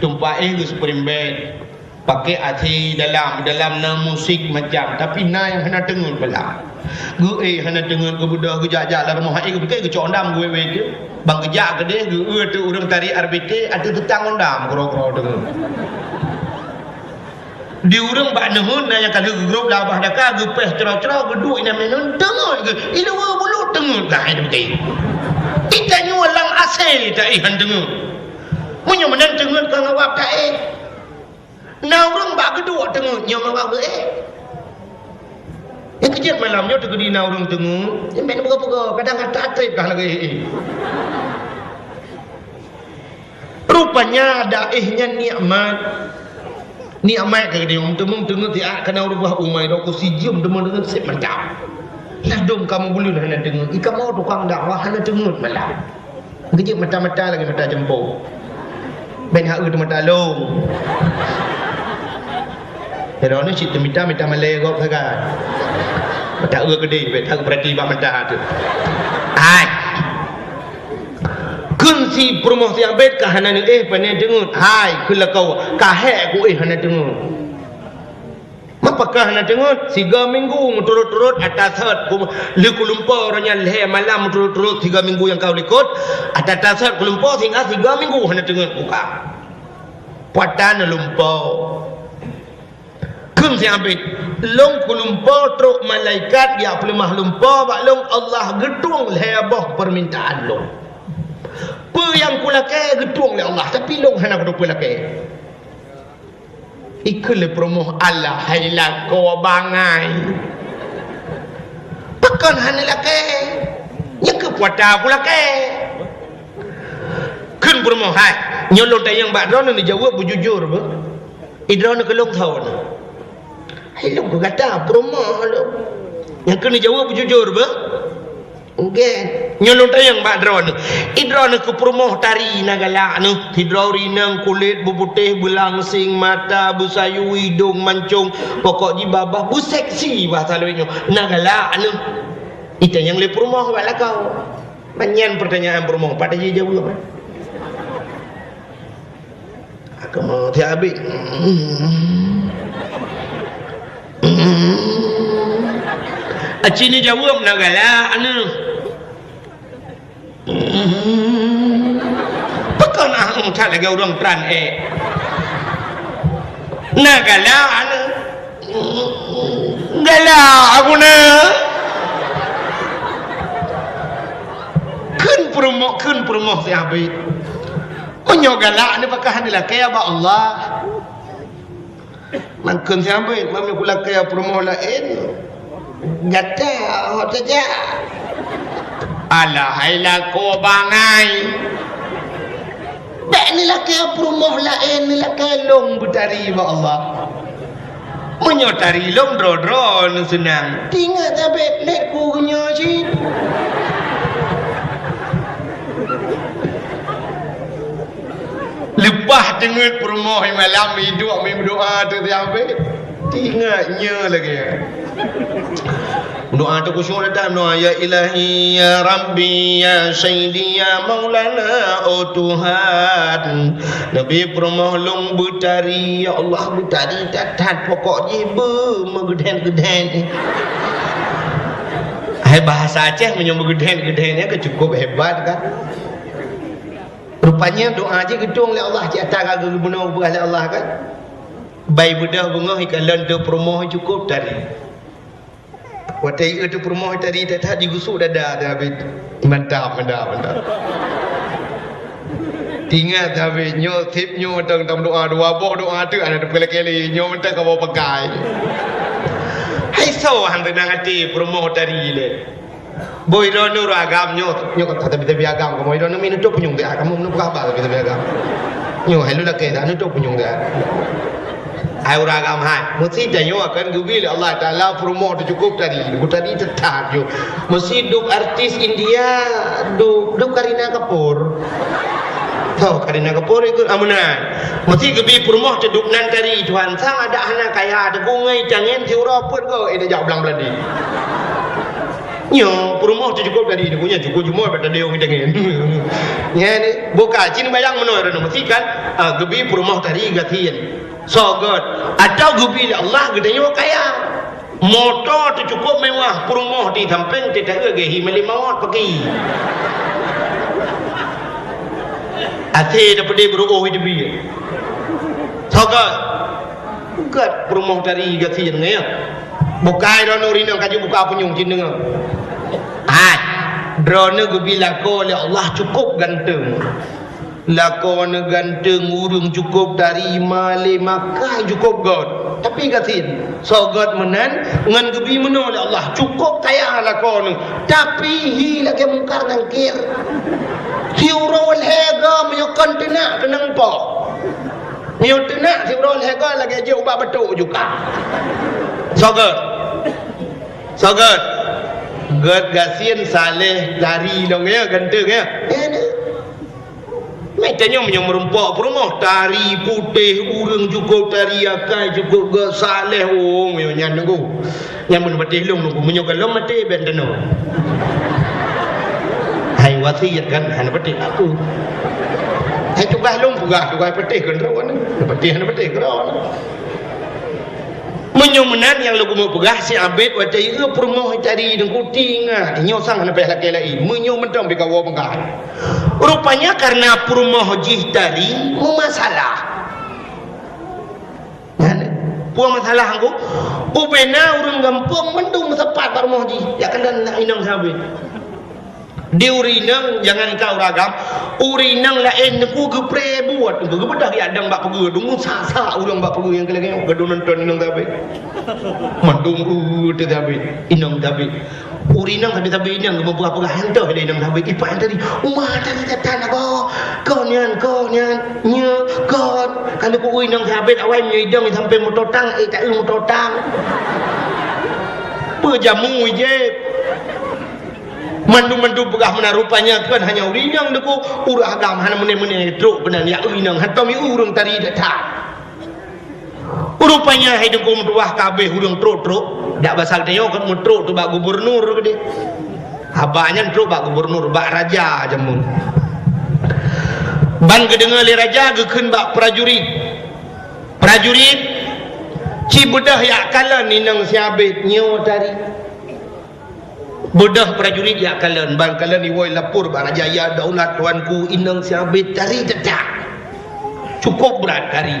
tumpak gus perimbet pakai hati dalam na musik macam tapi na yang hana dengar pula gue hana dengar ke budak ke jajak lah rumah ke pakai ke condam gue tu bang kejak ke dia gue tu urang tarik RBT ada tetang ondam kro-kro dengar di urang bak nehun na yang kalau grup lah bah daka gepeh cerah-cerah geduk ina menun dengar ke ila bulu dengar dah itu betul kita nyulang asal tak han dengar munyo menan dengar ka ngawap tak na urang bak geduk dengar nyo ngawap yang kejap malamnya tu di na urang dengar yang men pega-pega kadang tak trip kah lagi rupanya daihnya nikmat ke dia umum dengar tiak kena rubah umai dok sijum dengar sip mantap ladum kamu boleh hana dengar ika mau tukang dakwah hana dengar malam kejap mata-mata lagi mata jempol ben hak tu mata long pero ni cik mita malai gop saga mata gede bet hak berarti bak mata tu ai kun si promoh si abet ka hana ni pane dengut hai kula kau ka he ku hana dengut mapakah hana dengut 3 minggu turut-turut atas hat liku lumpur nya le malam turut-turut 3 minggu yang kau likut atas hat lumpur hingga 3 minggu hana dengut buka patan lumpur kun si abet long lumpur truk malaikat ya pelemah lumpur bak long Allah gedung lebah permintaan long apa yang kulakai gedung oleh Allah tapi long hana kudu kulakai ikut le promoh Allah hailah kau bangai pakan hana lakai yang ke puata kulakai kun promoh hai nyolong tayang bakron ni jawab bujujur apa idron ke long tahun hello ko kata promo lo yang kena jawab bujujur apa okey nyolong tayang bakron idron ke promo tari nagala nu hidrori nang kulit buputih belangsing mata busayu hidung mancung pokok di babah bu seksi bahasa lainnya nagala nu itu yang le promo bala kau banyak pertanyaan promo pada dia jawab apa aku mau tiabik acini jawab nagala anu pekan aku tak lagi orang peran nagala anu gala aku na kun promo tiabik menyogala ni pakah adalah kaya ba Allah mangkun sampai mami pula kaya promo lain gata hot saja ala haila ko bangai dak ni lah kaya promo lain ni lah kaya long butari ba Allah menyotari long dro senang tinggal sampai lek ku nya si lepas dengar promo malam hidup ambil berdoa tu sampai ingatnya lagi doa tu khusyuk datang doa ya ilahi ya rabbi ya sayyidi ya maulana oh Tuhan Nabi promo long butari ya Allah butari tatat pokok jiba megeden hai bahasa Aceh menyebut geden-gedennya cukup hebat kan rupanya doa aja gedung oleh Allah di atas kagak gubernur oleh Allah kan bayi budak bunga ikan landa promo cukup tadi watai itu promo tadi tak digusuk dada tapi mantap tinggal tapi nyo tip nyo tentang doa doa tu ada kali nyo mentang kau pakai hai so hang tenang hati promo tadi le boy rono agam nyo kata kita agam boy rono minum tu punyung dia kamu minum apa kita agam nyo hello lah kita anu tu punyung dia ai agam hai mesti janyo akan gubil Allah Taala promo tu cukup tadi tetap yo mesti duk artis India duk Karina Kapoor tahu Karina Kapoor ikut amunan mesti gebi promo tu duk nan tadi tuan sang ada anak kaya ada bungai jangan tiura pun ko ida jauh belang beladi nyo promo tu cukup dari dia punya cukup cuma pada dia orang dengan ya ni buka cini bayang menor mesti kan gebi promo tadi gatian so good atau gebi Allah gedenya kaya motor tu cukup mewah promo di samping tidak gehi melimawat pergi ati dapat dia beruh hidup dia so good promo tadi gatian ya bukai rono rino kaju buka punyung cini drone gubi lako oleh Allah cukup ganteng lakon ganteng urung cukup dari male makai cukup god tapi gatin so god menan ngan gubi meno oleh Allah cukup kaya lakon tapi hi lagi mungkar ngangkir hiurol hega meyo kontina kenang po meyo tenak hiurol hega lagi je ubah betul juga so god God gasien saleh dari dong ya ganteng ya Metanya menyumpah perumah tari putih urang cukup tari akai cukup ke saleh yang nyandu yang menepati long nunggu menyogalom mati bendeno hai wasiat kan han peti aku hai tugas long tugas peti kan rawan peti han peti kan menyumenan yang lagu mau pegah si abet wajah itu permoh cari dan kuting inyo sang na peh laki lai menyo mentang bikawa pegah rupanya karena permoh jih tadi masalah puang masalah aku upena urang gampung mendung sepat permoh jih ya kan dan inang sabe di urinang jangan kau ragam urinang lain ku geprebu buat tu bedah ya adang bak pergi dung sa ulang bak pergi yang keleng gedung nonton inang tapi mandung tu tapi inang tapi urinang tapi inang beberapa hantar ada inang tapi ipan tadi umah tadi datang kau nyan nya kau kalau ku inang tapi awai nyidang sampai motor tang tak motor tang berjamu je mandu begah mana rupanya kan hanya urinang deku urah agam hana mene truk benar ya urinang hatam urung tari datang rupanya hidup ku mduah kabeh urung truk dak basal teo kan truk tu bak gubernur gede abanya truk bak gubernur bak raja jamun ban gedenga le raja gekeun bak prajurit ci bedah ya kalan ninang siabet nyo tari bedah prajurit ya kalian bang kalian iwoi lapor bang raja ya daulat tuanku inang siabit cari dedak cukup berat hari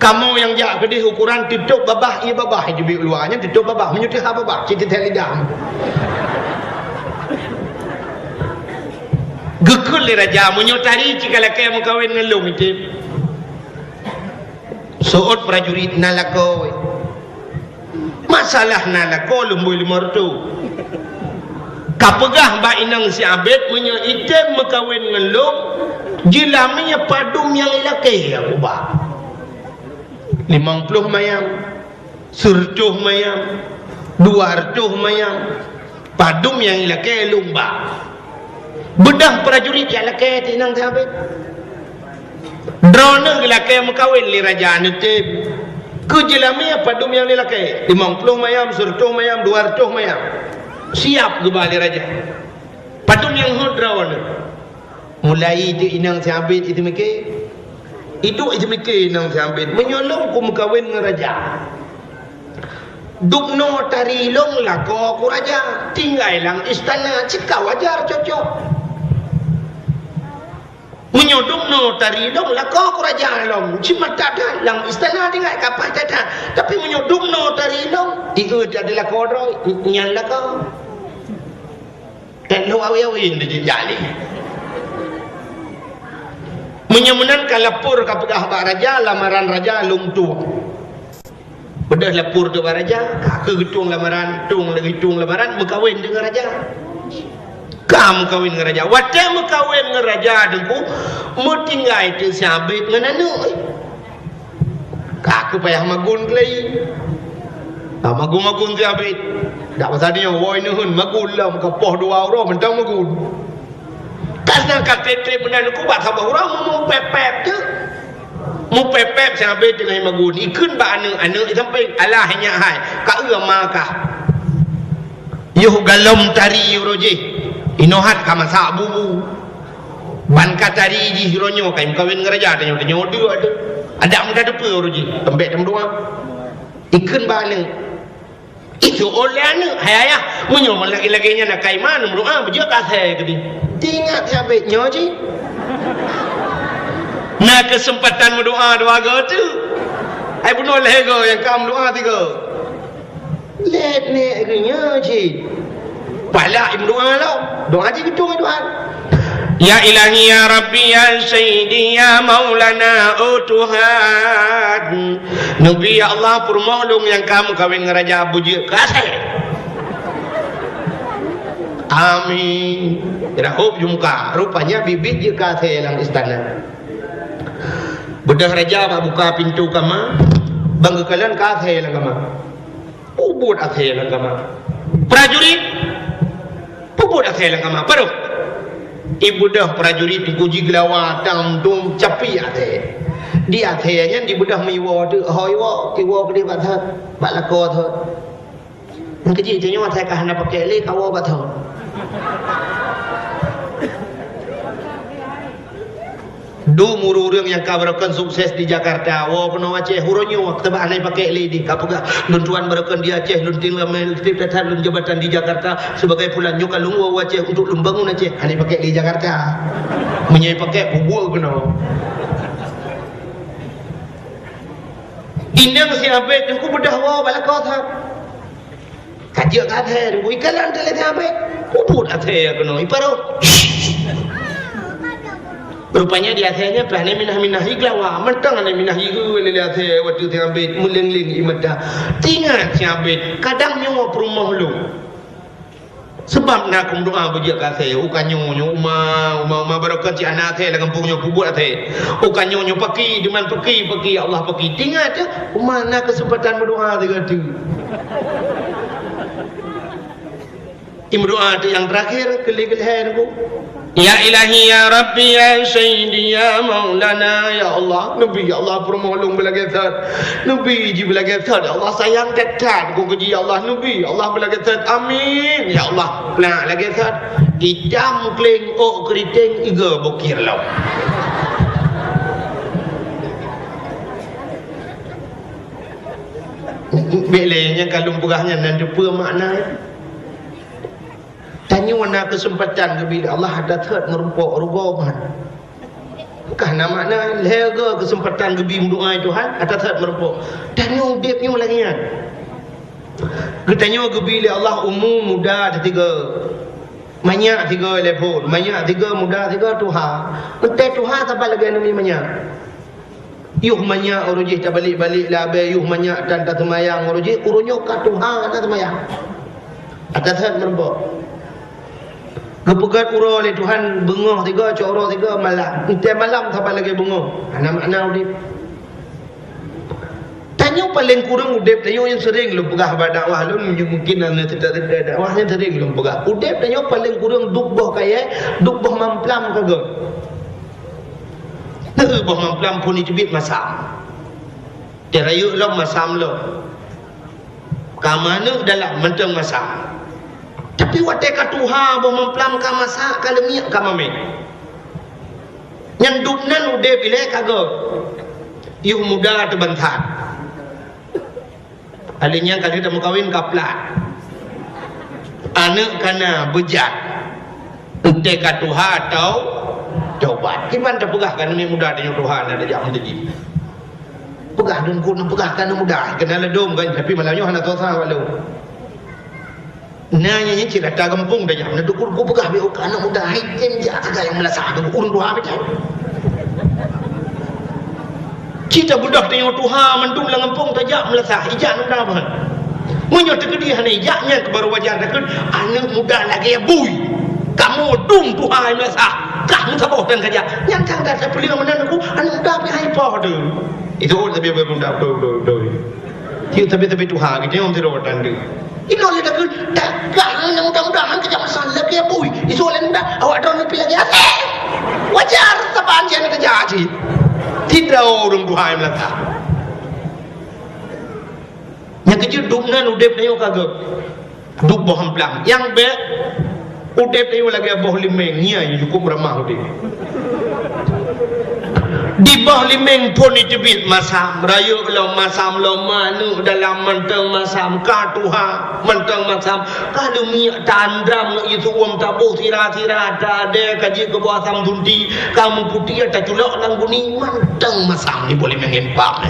kamu yang jak gede ukuran tutup babah ia babah jadi luarnya tutup babah menyutih babah cerita telidam gekul le raja menyutari jika laki yang kawin ngelung itu soot prajurit nalako masalah nalako lumbui limortu kapegah ba inang si abet punya item mekawin ngelung jilaminya padum yang laki aku ba 50 mayam surcuh mayam 200 mayam padum yang laki lumba bedah prajurit yang laki tinang si abet drone laki mekawin li raja nutip kejilaminya padum yang laki 50 mayam surcuh mayam 200 mayam siap kembali raja padum yang hudrawan mulai itu inang siabit itu mikir inang siabit menyolong ku mekawin dengan raja dukno tari long lako ku raja tinggal lang istana cika wajar cocok menyodukno tari long lako ku raja long cuma tak ada lang istana tinggal kapal tak tapi menyodukno tari long itu adalah kodro nyan lako dan lu awin di jali menyemenangkan lapor kepada Pak Raja lamaran Raja lung tu bedah lapor ke Pak Raja ke getung lamaran mekawin dengan Raja kamu kawin dengan Raja wadah mekawin dengan Raja dengku mau tinggal itu siabit dengan anu kaku payah magun kelai magun siabit tak pasal dia woi nuhun magun lah kapoh 2 orang mentang magun karena kata benar aku buat sabah orang mau pepep je mau pepep siabit dengan magun ikun ba anu sampai Allah hanya hai ka makah yuh galom tari roje inohat ka masak bubu ban katari di hironyo kai kawin ngeraja tanya dia ada muda depe roje tembek tem doang ikun ba anu itu oleh anu hayah menyo lagi-laginya nak kai mana berdoa berjak kasih ke dia ingat siabitnya je nah kesempatan berdoa 2 tu ai bunuh lego yang kam doa 3 let ne agaknya je pala im doa lah doa je gitu doa ya ilahi ya rabbi ya sayyidi ya maulana Tuhan nabi ya Allah purmolong yang kamu kawin ngeraja bujuk kasih amin tidak hop jumka rupanya bibit je kasih dalam istana bedah raja buka pintu kama bangga kalian kasih dalam kama ubud kasih dalam kama prajurit ubud kasih dalam kama baru ibu dah prajurit dikuji gelawa tam tum capi ate di atenya di budah miwo tu hoiwo tiwo gede bathat balako tho yang kecil cenyo ate ka hana pakai le kawo batho du mururung yang kabarakan sukses di Jakarta wo peno Aceh huronyo waktu ba anai pakai le di kapuga luntuan barakan di Aceh lunting lamel titatan lun jabatan di Jakarta sebagai pulan nyoka lungwo Aceh untuk lumbangun Aceh anai pakai di Jakarta menyai pakai bubul peno inang siabet ku bedah wo balako tha kajak kathe ku ikalan tele siabet ubud athe kono iparo Rupanya di akhirnya pelani minah iglawa mentang ane minah igu wele athe waktu tengah bet muleng-leng imada tingat siabet kadang nyawa perumah lu sebab nak kum doa bejak kathe ukan nyonyo uma barakat ci anak athe dalam kampungnya kubur athe ukan nyonyo paki diman paki Allah paki tingat mana kesempatan berdoa tu imdoa yang terakhir keli-kelihan ku ya ilahi ya rabbi ya sayyidi ya maulana ya Allah nabi ya Allah permolong belagathat nabi ji belagathat Allah sayang dekat ku ji ya Allah nabi Allah belagathat amin ya Allah pelak lagathat idam kleng o keriting iga bokir law belenya kalau pegahnya nan depa makna tanya mana kesempatan bila Allah ada third merumpuk rugoman karena makna lega kesempatan gebi doa Tuhan ada third merumpuk tanya udipnya lagi kan ketanya gebi Allah umum muda ada tiga banyak tiga level banyak tiga muda tiga Tuhan entah Tuhan tak lagi nama banyak yuh banyak urujih tak balik-balik lah yuh banyak dan tak temayang urujih urunyok ka Tuhan tak temayang ada third merumpuk kepegat uro oleh Tuhan bengah tiga coro tiga malam entah malam tak lagi bengah anak makna udip tanya paling kurang udip tanya yang sering lu pegah dakwah lu mungkin anda tidak dakwahnya sering lu pegah udip tanya paling kurang dukbah kaya dukbah mamplam kagak dukbah mamplam pun dicubit masam dia rayu lu masam lu kamanu dalam menteng masam tapi wateka Tuhan boh memplam ka masak ka lemiak ka mame yang dupnan udah bila kagak yuh muda terbentar alinya kali dah kawin kaplat anak kana bejat ente ka Tuhan atau coba gimana dah pegah kan ni muda dengan Tuhan ada jam tadi pegah dan kun pegah kan muda kena ledom kan tapi malamnya hana tosa walau nanya ni cik datang kampung dah jam dukul ku pegah be anak muda haitem ja agak yang melasak tu urun doa betul kita budak tengok Tuhan mendung lang kampung tajak melasak ijak muda apa munyo tegedi hana ijaknya ke baru wajar dekat anak muda lagi bui kamu dung Tuhan melasak kamu saboh dan kerja yang kang dah pelih menan aku anak muda pe hai po tu itu tapi muda do tapi Tuhan kita om tiro tanda ini oleh dah dagang yang mudah-mudahan kerja masalah lagi ya boy itu oleh mudah awak dah lebih lagi wajar tapaan yang terjadi tidak orang Tuhan melata yang kecil duknan udep na yung kagak duk boham pelang yang be udep na yung lagi boh limeng niya yung cukup ramah udep di bawah limeng pun dicebit masam rayu lo masam lo manu dalam menteng masam ka Tuhan menteng masam kalau minyak tandram no itu tabuh tira-tira ada kaji ke bawah sam dunti kamu putih ada culok nang kuning menteng masam ni boleh mengempang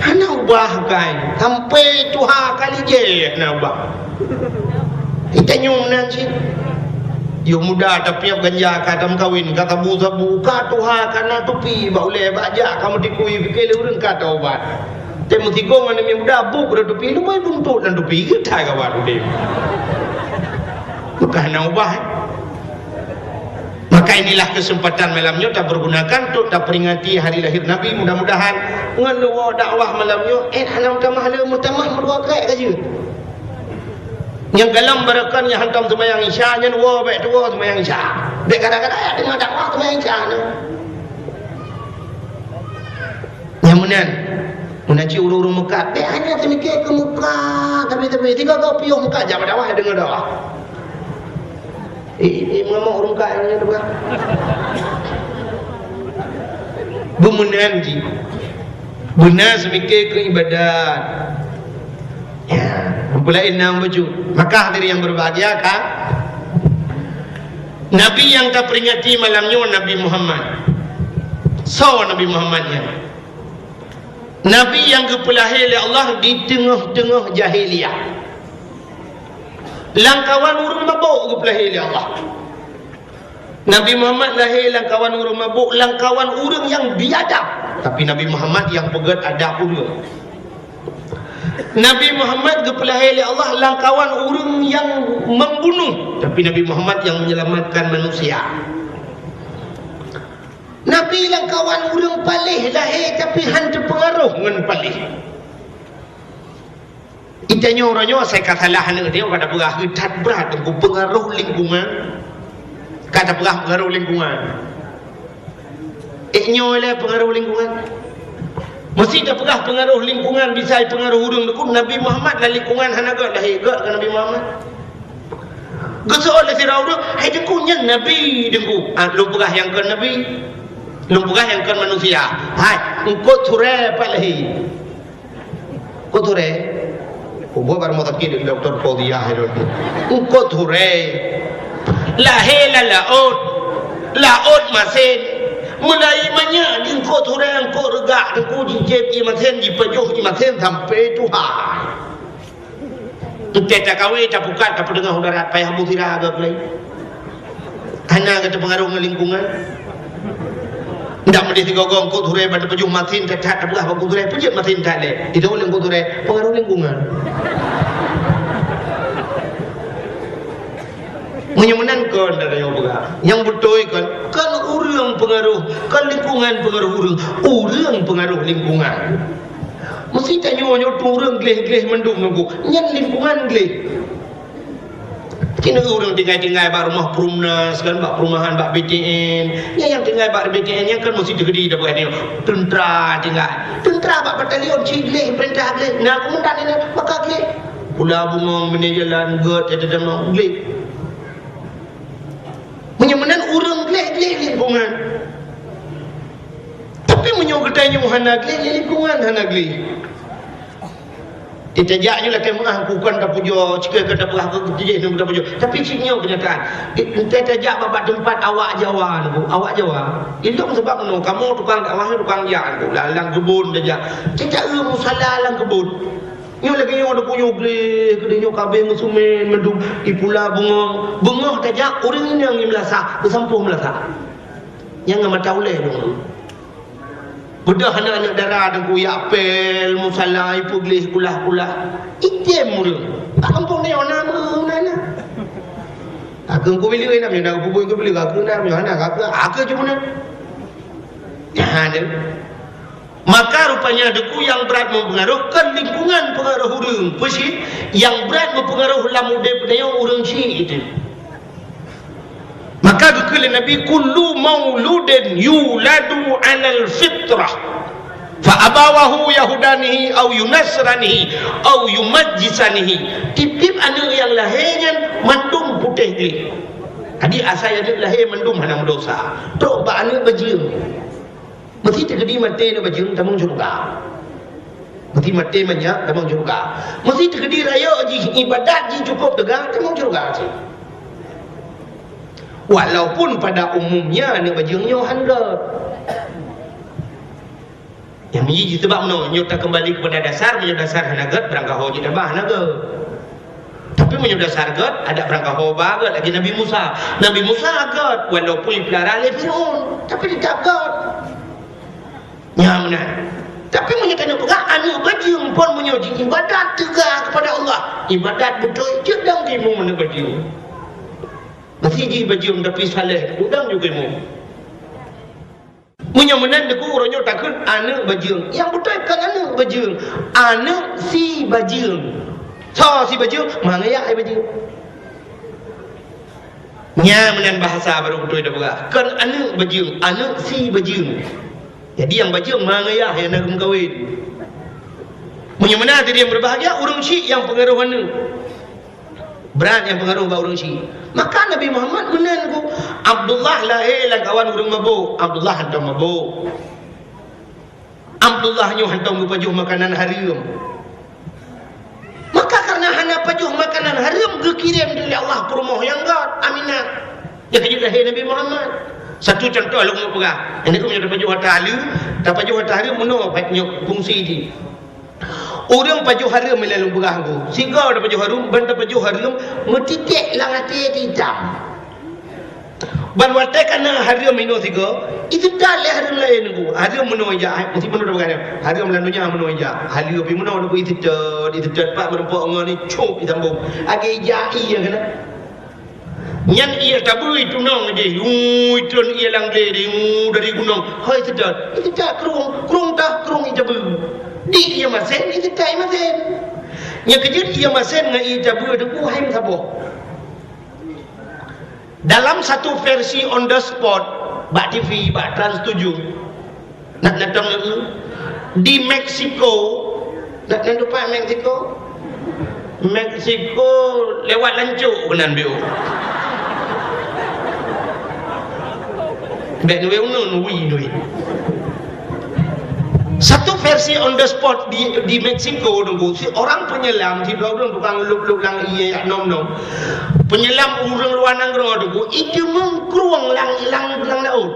hana ubah kan sampai Tuhan kali je hana ubah kita nyum nanti yo muda tapi yang ganja kadam kawin kata bu ka Tuhan kana tupi ba oleh bajak kamu dikui fikir urang kata obat temu tigong ane muda bu ber tupi lu mai buntut dan tupi kita kawan udah bukan ubah maka inilah kesempatan malamnya tak bergunakan untuk tak peringati hari lahir Nabi mudah-mudahan ngeluwa dakwah malamnya halam tamah mutamah merua kayak kaje yang dalam barakan yang hantam semayang isya nya dua baik dua semayang isya dek kadang-kadang ya dengar dakwah semayang isya yang menaci urung-urung Mekah dek hanya semikir ke muka tapi tiga kau piuh muka jam dakwah dengar dakwah ngomong urung Mekah yang tu bumunanji benar semikir ke ibadat ya mempelai enam baju maka hadirin yang berbahagia kan Nabi yang tak peringati malamnya Nabi Muhammad Nabi Muhammadnya Nabi yang kepelahir oleh Allah di tengah-tengah jahiliyah langkawan urun mabuk kepelahir oleh Allah Nabi Muhammad lahir langkawan orang mabuk, langkawan orang yang biadab. Tapi Nabi Muhammad yang pegat adab orang. Nabi Muhammad dipelahir oleh Allah langkawan orang yang membunuh. Tapi Nabi Muhammad yang menyelamatkan manusia. Nabi langkawan orang palih lahir tapi hanya pengaruh dengan palih. Itanya orangnya saya kata lah dia kata berah getat berat dengan pengaruh lingkungan. Kata berah pengaruh lingkungan. Nyolah pengaruh lingkungan. Mesti dah pegah pengaruh lingkungan bisa pengaruh hurung deku Nabi Muhammad lah lingkungan hanaga dah hegat ke Nabi Muhammad. Gesoal sirau tu hai deku nyen Nabi deku. Lu pegah yang ke Nabi. Lu pegah yang ke manusia. Hai engkau ture palahi. Kau ture. Kau baru mau takdir Dr. Fauziah itu. Engkau ture. Lahir laut masin. Mulai banyak engkau turun engkau regak engkau jijib imasen dipejuh imasen sampai Tuhan. Entah tak kawin tak bukan tak pendengar udarat payah mutira agak lain. Hanya kata pengaruh lingkungan. Tidak mesti digogong engkau turun pada pejuh masin tak tak bukan engkau turun pejuh masin tak le. Itu oleh engkau turun pengaruh lingkungan. Menyemenangkan dari yang bergerak yang betul kan orang pengaruh kan lingkungan pengaruh orang pengaruh lingkungan mesti tak nyonya orang geleh-geleh mendung nunggu yang lingkungan geleh kini orang tinggal bak rumah perumnas kan bak perumahan bak BTN yang tinggal bak BTN yang kan mesti tergedi dah buat ni tentera bak batalion cigleh perintah geleh nak komandan ini maka geleh pula bungong menejalan god ada dalam geleh menyemenan orang geleh-geleh lingkungan. Tapi menyogotanya hana geleh lingkungan hana geleh. Ditajak lah ke mengah bukan tak pujo jika kata berah ke tijih tak pujo. Tapi ciknya kenyataan. Ditajak bapak tempat awak Jawa tu. Awak Jawa. Itu sebab no kamu tukang dakwah tukang jalan tu. Lalang kebun saja. Tidak musala lang kebun. Nyo lagi nyo ada punya geleh, kedai kabeh musumen mendung ipula bengong tajak orang ini yang melasa, bersampuh melasa. Yang enggak tahu leh dong. Bedah anak-anak darah dan kuya apel, musala ipu geleh kulah. Item mulu. Kampung ni orang mana? Aku ko beli nak nak bubuy ko beli aku nak aku cuma nak. Ya ada. Maka rupanya deku yang berat mempengaruhkan lingkungan pengaruh orang pesi yang berat mempengaruh lamude pedayang orang si itu. Maka dekul Nabi kullu mauludin yuladu 'alal fitrah fa abawahu yahudanihi au yunasranihi au yumajjisanihi. Tip-tip anak yang lahirnya mandum putih ni. Tadi asal anak lahir mandum hana dosa. Tok ba anak bajing. Mesti terjadi mati nak bajing tamang juga. Mesti mati banyak tamang juga. Mesti terjadi raya ibadat cukup tegang tamang juga sih. Walaupun pada umumnya nak bajingnya handal. Yang menjadi sebab nyota kembali kepada dasar hanagat berangkah hoji tabah naga. Tapi menyudasar God ada berangkah hoba God lagi Nabi Musa God walaupun pelara oleh Fir'aun tapi tidak God. Nyamna. Tapi menyatakan pegah anu bajing pun menyuji ibadat tegak kepada Allah. Ibadat betul jedang timu mana bajing. Masih ji bajing tapi saleh udang juga mu. Menyamanan deku orangnya takut anak bajing. Yang betul kan anak bajing. Anak si bajing. So si bajing mangaya ai bajing. Nyamanan bahasa baru betul dah pegah. Kan anak bajing, anak si bajing. Jadi yang bajing mangayah yang nak kahwin. Menyamana tadi yang berbahagia orang Syiah yang pengaruh mana? Berat yang pengaruh bau orang Syiah. Maka Nabi Muhammad menanku Abdullah lahir lah kawan orang mabuk. Abdullah hantam mabuk. Abdullah nyu hantam pajuh makanan haram. Maka karena hanya pajuh makanan haram kekirim dari Allah ke rumah yang God Aminah. Dia kejut lahir Nabi Muhammad. Satu contoh lu mau pegang. Ini aku punya pajuh harta haram menurut fungsi ni. Orang pajuh haram melalu pegang aku. Sehingga ada pajuh haram, benda pajuh haram metitik lang hati hitam. ban wate kana harium ino tigo itu dale harium lain ku harium menoja mesti meno bukan harium lanunya menoja harium pi meno ku itu pak merempok ngoni cup ditambung age jai yang kana nyan ia tabu itu nong je itun ia lang dari gunung hoi itu dah kerung itu di ia masen itu tai masen nya kejut ia masen ngai tabu itu ku haim sabo dalam satu versi on the spot Mbak TV, Mbak Trans 7 nak datang di Meksiko nak lupa Meksiko lewat lancuk kenan biu Mbak Nwe unun wui satu versi on the spot di Meksiko nunggu si orang penyelam si dua tukang lup lang iya nom penyelam urang luar nangro nunggu itu mengkruang lang laut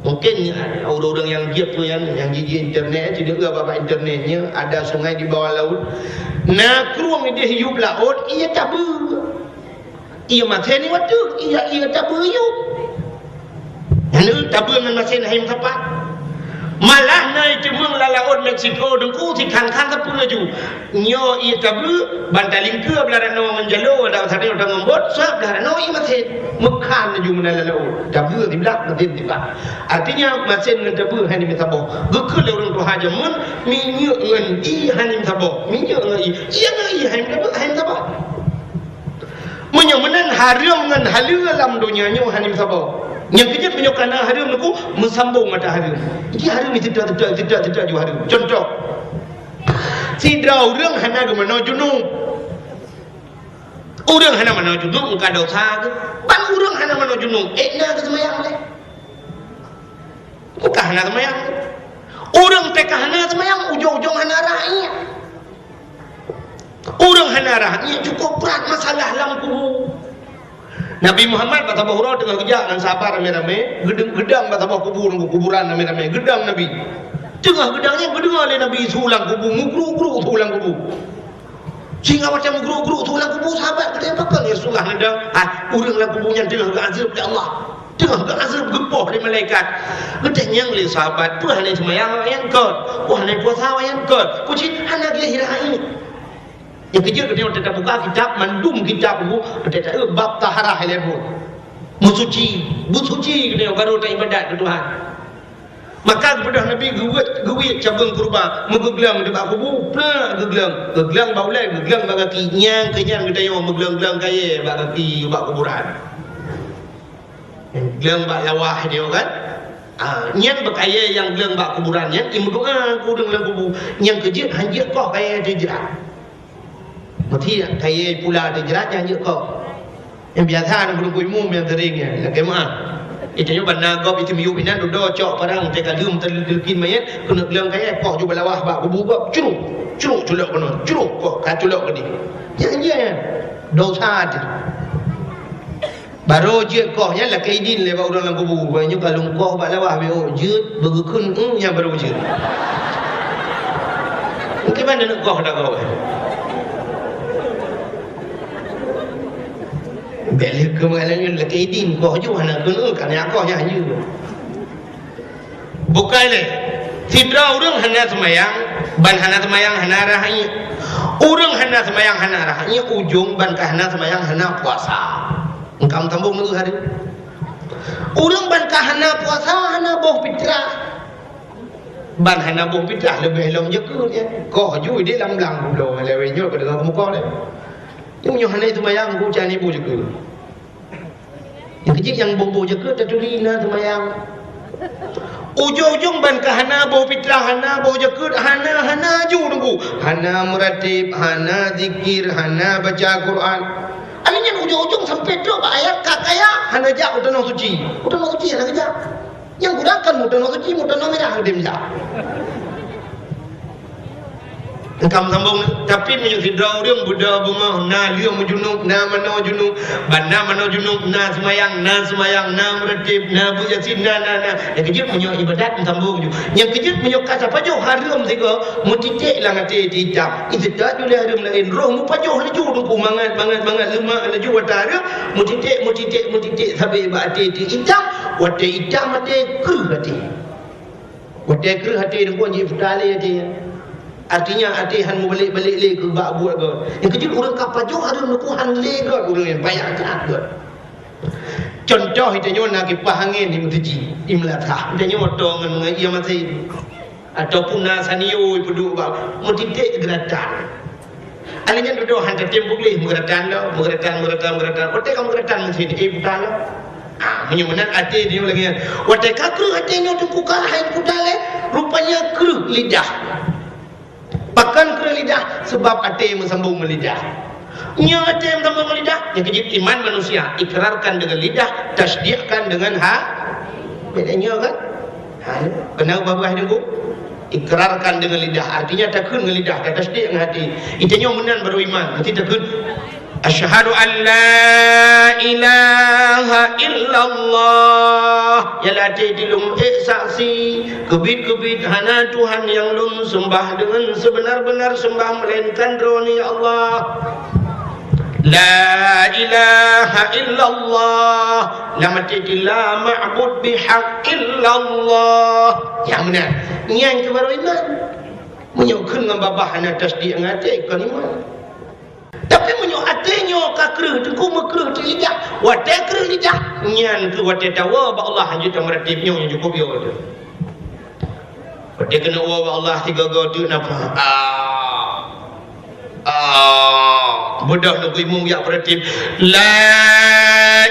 mungkin orang yang giat tu yang gigi internet jadi apa internetnya ada sungai di bawah laut nah kruang dia hidup laut ia tabu ia mateni waktu ia tabu hidup lalu tabu dengan masin haim tepat malah naik cemeng lalaut Meksiko dengku si kang-kang sepuluh ju nyo iya tabu bantaling ke belaran no menjalo ada tadi udah ngombot sab belaran no iya masin mekan ju menalaut tabu di belak nanti tiba artinya masin dengan tabu hani misabo gekul orang tu haja mun minyu ngan i hani misabo minyu ngan iya ngan i hani misabo menyomenan harium ngan halu alam dunia nyo hani misabo yang kejut menyokana harium nuku mesambung mata harium iki harium ni tidak ju harium contoh sidra urang hana ke mano junung urang hana mano junung ka dosa ke ban urang hana mano junung ekna ke semayang le ka hana semayang urang teh ka hana semayang ujung-ujung hana ra'i urang hana ra'i cukup berat masalah lam kubur Nabi Muhammad kata bahura dengan kejak dan sabar rame-rame gedang kata bah kuburan rame-rame gedang Nabi tengah gedangnya kedengar oleh Nabi sulang kubur mugru sulang kubur sehingga macam mugru sulang kubur sahabat kata apa kan ya sulah gedang uranglah kuburnya tengah azab oleh Allah tengah azab gempah oleh malaikat gedang oleh sahabat tu hanya semayang yang kot hanya puasa yang kot pucit hanya dia hirai yang kecil ketika kita buka kitab mandum kitab bu kita bab taharah lebu bersuci ketika baru tak ibadat ke Tuhan maka kepada Nabi guwit cabang kurba megeglang di bak kubu geglang baulai geglang bak kaki nyang kenyang kita yang meglang kaya bak kaki bak kuburan geglang bak lawah dia kan nyang berkaya yang geglang bak kuburan yang imdoa kurang dalam kubu yang kecil hanya kau kaya dia Mati kaya pula ada jeratnya je kau. Yang biasa nak belum kuimu yang teringnya. Lagi mah. Itu yang benar kau itu miu ina dodo cok parang teka lium terlikin mayat kena gelang kaya kau cuba lawah bak kubu bak curuk culok kono curuk kau kaculok ke dia. Yang dosa dia. Baru je kau nya lah kaidin le bak orang lang kubu. Banyak kalau kau bak lawah beo je bergekun yang baru je. Mungkin mana nak kau dah kau. Balik kemalannya lagi idin kau juga nak kena kan yang kau yang hanya bukan le tidra orang hana semayang ban hana semayang hana rahanya orang hana semayang hana rahanya ujung ban hana semayang hana puasa engkau tambung itu hari orang ban hana puasa hana boh fitrah ban hana boh fitrah lebih long jekurnya kau juga dia lam-lam dulu lewenya ke dalam muka le yang hana itu mayang ku cani bu juga. Yang kecil yang bobo juga tatulina tu mayang. Ujung-ujung ban ke hana bo fitrah hana bo juga hana ju nunggu. Hana muratib, hana zikir, hana baca Quran. Akhirnya ujung-ujung sampai tu ayat kakaya hana jak utanong suci hana jak. Yang gunakan utanong suci utanong merah dia minta. Engkau sambung tapi menyudrau dia Buddha bunga na liu junub na mano junub bana mano junub na semayang na meretib na bujasin na yang kejut menyo ibadat sambung ju yang kejut menyo kata pajoh harum tiga mutitik lang ate titam itu dak jule harum lain roh mu pajoh laju ku mangat lema laju watara mutitik sampai ba ate hitam wate hitam ate keruh ate wate keruh ate dengko ji putale ate artinya atihan mu balik-balik le ke bak buat ke yang kejut orang kapajoh harum ku han le ke orang yang banyak kat ke contoh itanya nak kipas angin di mutiji di melatah itanya motor dengan ia masih ataupun nasanio peduk bak mutitik geratan alanya duduk hantar tembok le geratan otak kamu geratan mesti di bukan menyumenan ati dia lagi otak kru atinya tu kuka hain kudale rupanya kru lidah pakan kru lidah sebab ati mesambung lidah nya ati mesambung lidah yang kejip iman manusia ikrarkan dengan lidah tasdiqkan dengan bedanya kan kenal babah dengku ikrarkan dengan lidah artinya takun dengan lidah tasdiq dengan hati itanya menan baru iman nanti takun asyhadu an la ilaha illallah ya latih dilum saksi kebit hana Tuhan yang lum sembah dengan sebenar-benar sembah melainkan roni Allah la ilaha illallah la matidillah ma'bud bihaq illallah yang benar yang itu baru iman menyokun dengan babah hana tasdiq ngate kan iman tapi menyo atenyo ka kreuh tu ku mekreuh tu lidah wate kreuh lidah nyan tu wate tawa ba Allah hanya ta meratib nyo cukup yo tu wate kena wa Allah tiga go tu napa budak nak imum ya meratib la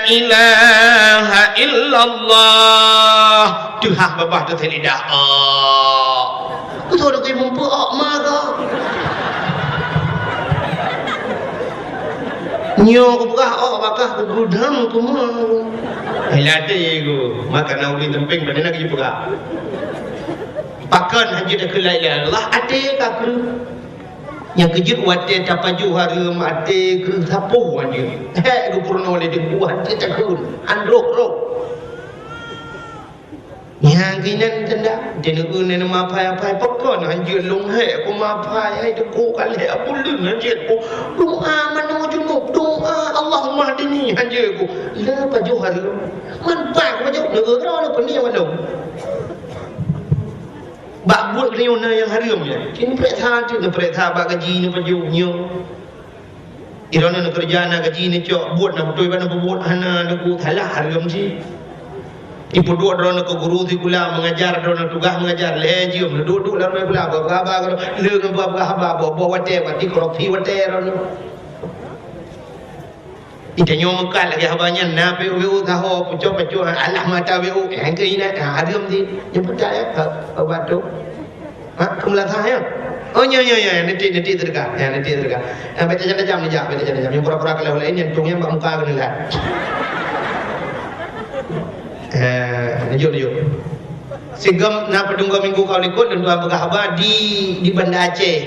ilaha illallah tu hak babah tu lidah tu nak imum pu marah nyo ko buka bakah ko gudang ko mo hilate go maka na uli tempeng pada nak buka pakan haji dak la ilaha illallah ate ka kru yang kejut wate tapaju harum ate kru sapu anje he go purno le de buat ate takun androk yang kinan tanda jenuku nena mapai pakon anjir long he ko mapai hai de ko kale apulun anjir ko doa manu junub doa Allahumma hadini anjir ko le paju harum man pak paju negara le pening walong bak buat kena yang harum ya kini pretha tu pretha bak gaji ni paju nyo irona nak kerja nak gaji ni cok buat nak betul nak buat hana nak salah harum si ibu dua drone ke guru di kula mengajar drone tugas mengajar lejium duduk dalam kula baba le ke baba bawa wate wati kopi wate drone itanya mekal lagi habanya na PU tahu pucuk Allah mata PU yang ke ina harum di yang percaya obat tu kumla saya oh nya nanti terdekat nanti terdekat baca jam ni jap baca jam yang pura-pura kalau lain yang tungnya muka kena lihat Njuk Sigam na pedungga minggu kau likut dan dua berkahaba di Banda Aceh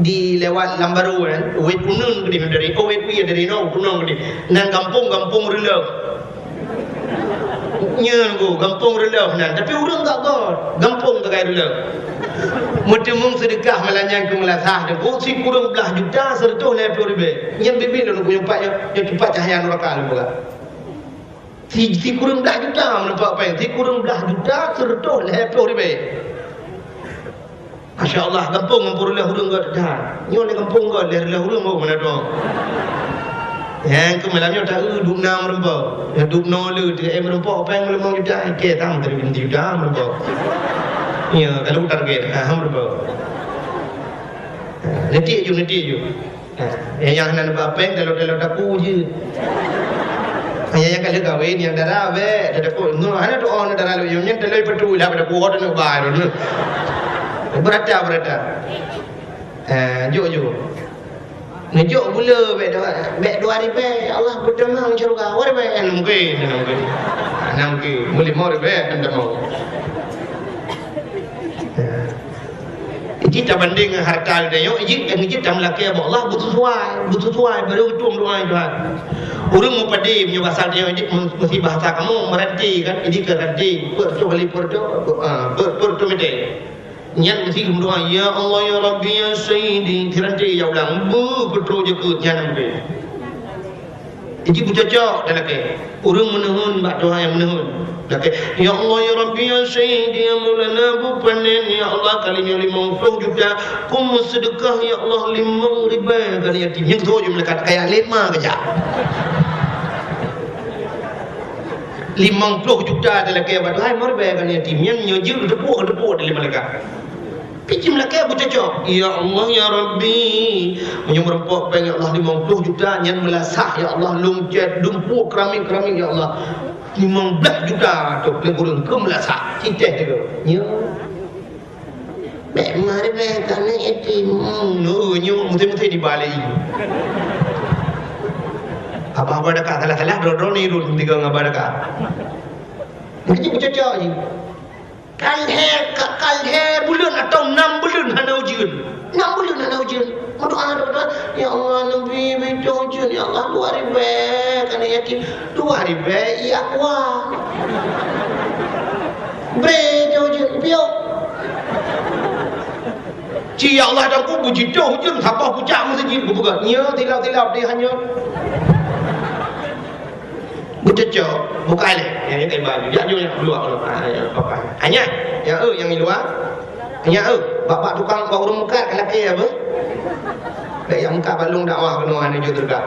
di lewat Lambaru kan wet punun gede dari wet pi dari no punun gede nan kampung relau nyen go kampung relau nan tapi urang tak god kampung tak kaya relau mutemung sedekah melanyang ke melasah de go si kurang belah juta serta le ribe nyen bibin lu punya pak yang cepat cahaya neraka lu si kurang dah juta menampak apa yang si kurang dah juta serta lepo ribe masya-Allah kampung le hurung god dah nyo le kampung god le hurung mau mana dong yang ke malamnya tak duk na merempo ya duk no le dia merempo apa yang mau juta ke tam dari binti juta merempo ya kalau target merempo nanti ju yang nak apa yang kalau daku je yang kali kawin yang darah we ada ko no ana to on darah lu yang telai petu lah pada ko hodan baru nu berata jo njo bula be 2000 Allah berdengar syurga war be mungkin boleh mau be anda mau Kita banding dengan harta dia, kita tak melaki Allah butuh tuai, baru tuang doa itu. Orang mau padi punya bahasa dia, mesti bahasa kamu merati kan, ini kerati, pertu nyan mesti berdoa, ya Allah ya Rabbi ya Sayyidi, tiranti ya ulang, betul je ke nyan be. Jadi bucacak dah laki. Orang menuhun bak doa yang menuhun. Laki, ya Allah ya Rabbi ya Sayyidi ya Maulana bu panen ya Allah kalinya 50 juta, kum sedekah ya Allah 5 ribu kali yatim. Yang tu je melekat kayak 5 kejap. 50 juta adalah kaya batu hai mar bayar kali yatim yang nyojil tepuk dari malaikat. Picim lah kaya bucacok. Ya Allah ya Rabbi, menyemrempok pengen Allah 50 juta yang melasah ya Allah lumcat dumpuk keramik ya Allah 15 juta tu pengurung ke melasah ciceh tu. Ya. Mek mari bayar kali yatim. Nyo mesti dibalik. Apa dekat salah dodol ni rul tiga ngapa dekat. Mesti bercocok je. Kalhe bulan atau 6 bulan hana ujian. 6 bulan hana ujian. Doa ya Allah nabi betul ujian ya Allah 2 ribu kan yakin 2 ribu ya wah. Betul ujian piau. Ci ya Allah dah ku puji doh ujian siapa pucak mesti buka. Ya tilap dia hanya bucacok buka le yang kayak baju ya yang keluar apa hanya yang yang luar hanya bapak tukang bau muka kalau kaya apa baik yang muka balung dakwah penuhan itu juga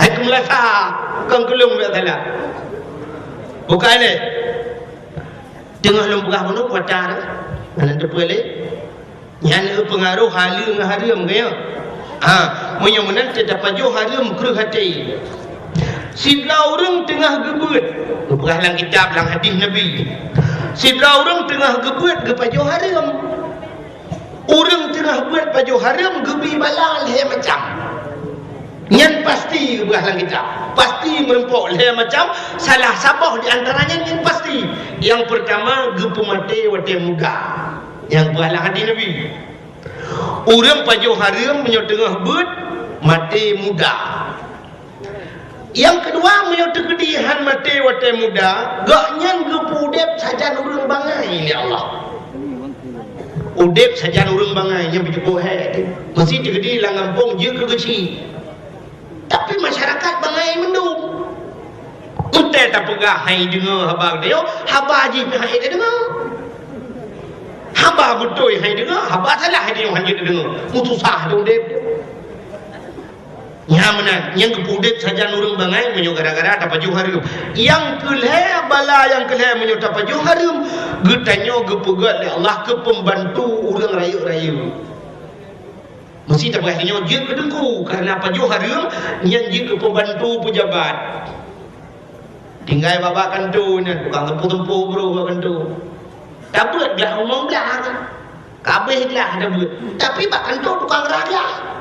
aku melasa kang kelung tak salah buka le tengah lembah penuh pacar mana tu boleh yang pengaruh halu dengan haram kaya menyemenan terdapat jauh haram keruh hati. Sidra orang tengah gebut bukan dalam kitab dalam hadis Nabi. Sidra orang tengah gebut ke pajuh haram. Orang tengah buat pajuh haram gebi balal he macam. Nyan pasti bukan dalam kitab. Pasti merempok le macam salah sabah di antaranya yang pasti. Yang pertama gepu mati wate muga. Yang bukan dalam hadis Nabi. Orang pajuh haram menyok tengah but mati muda. Yang kedua menyatu kedihan mati wate muda gak nyan gepudep saja urang bangai ya Allah udep saja urang bangai yang berjumpa hai masih digedi lang kampung je ke kecil tapi masyarakat bangai mendung utai tak pegah hai dengar haba dia haba ji hai dia dengar haba betul hai dengar haba salah dia hanya dengar mutusah dia udep Nyamana yang kepudek saja nurung bangai menyo gara-gara dapat juharum. Yang keleh bala yang keleh menyo dapat juharum getanyo gepegat le Allah ke pembantu urang rayu-rayu. Mesti dapat nyo je kedengku karena apa juharum yang je ke pembantu pejabat. Tinggal babak kantu ni bukan tempu-tempu bro babak kantu. Tak buat lah ngomong belah. Kabeh lah ada buat. Tapi bak kantu tukang raga.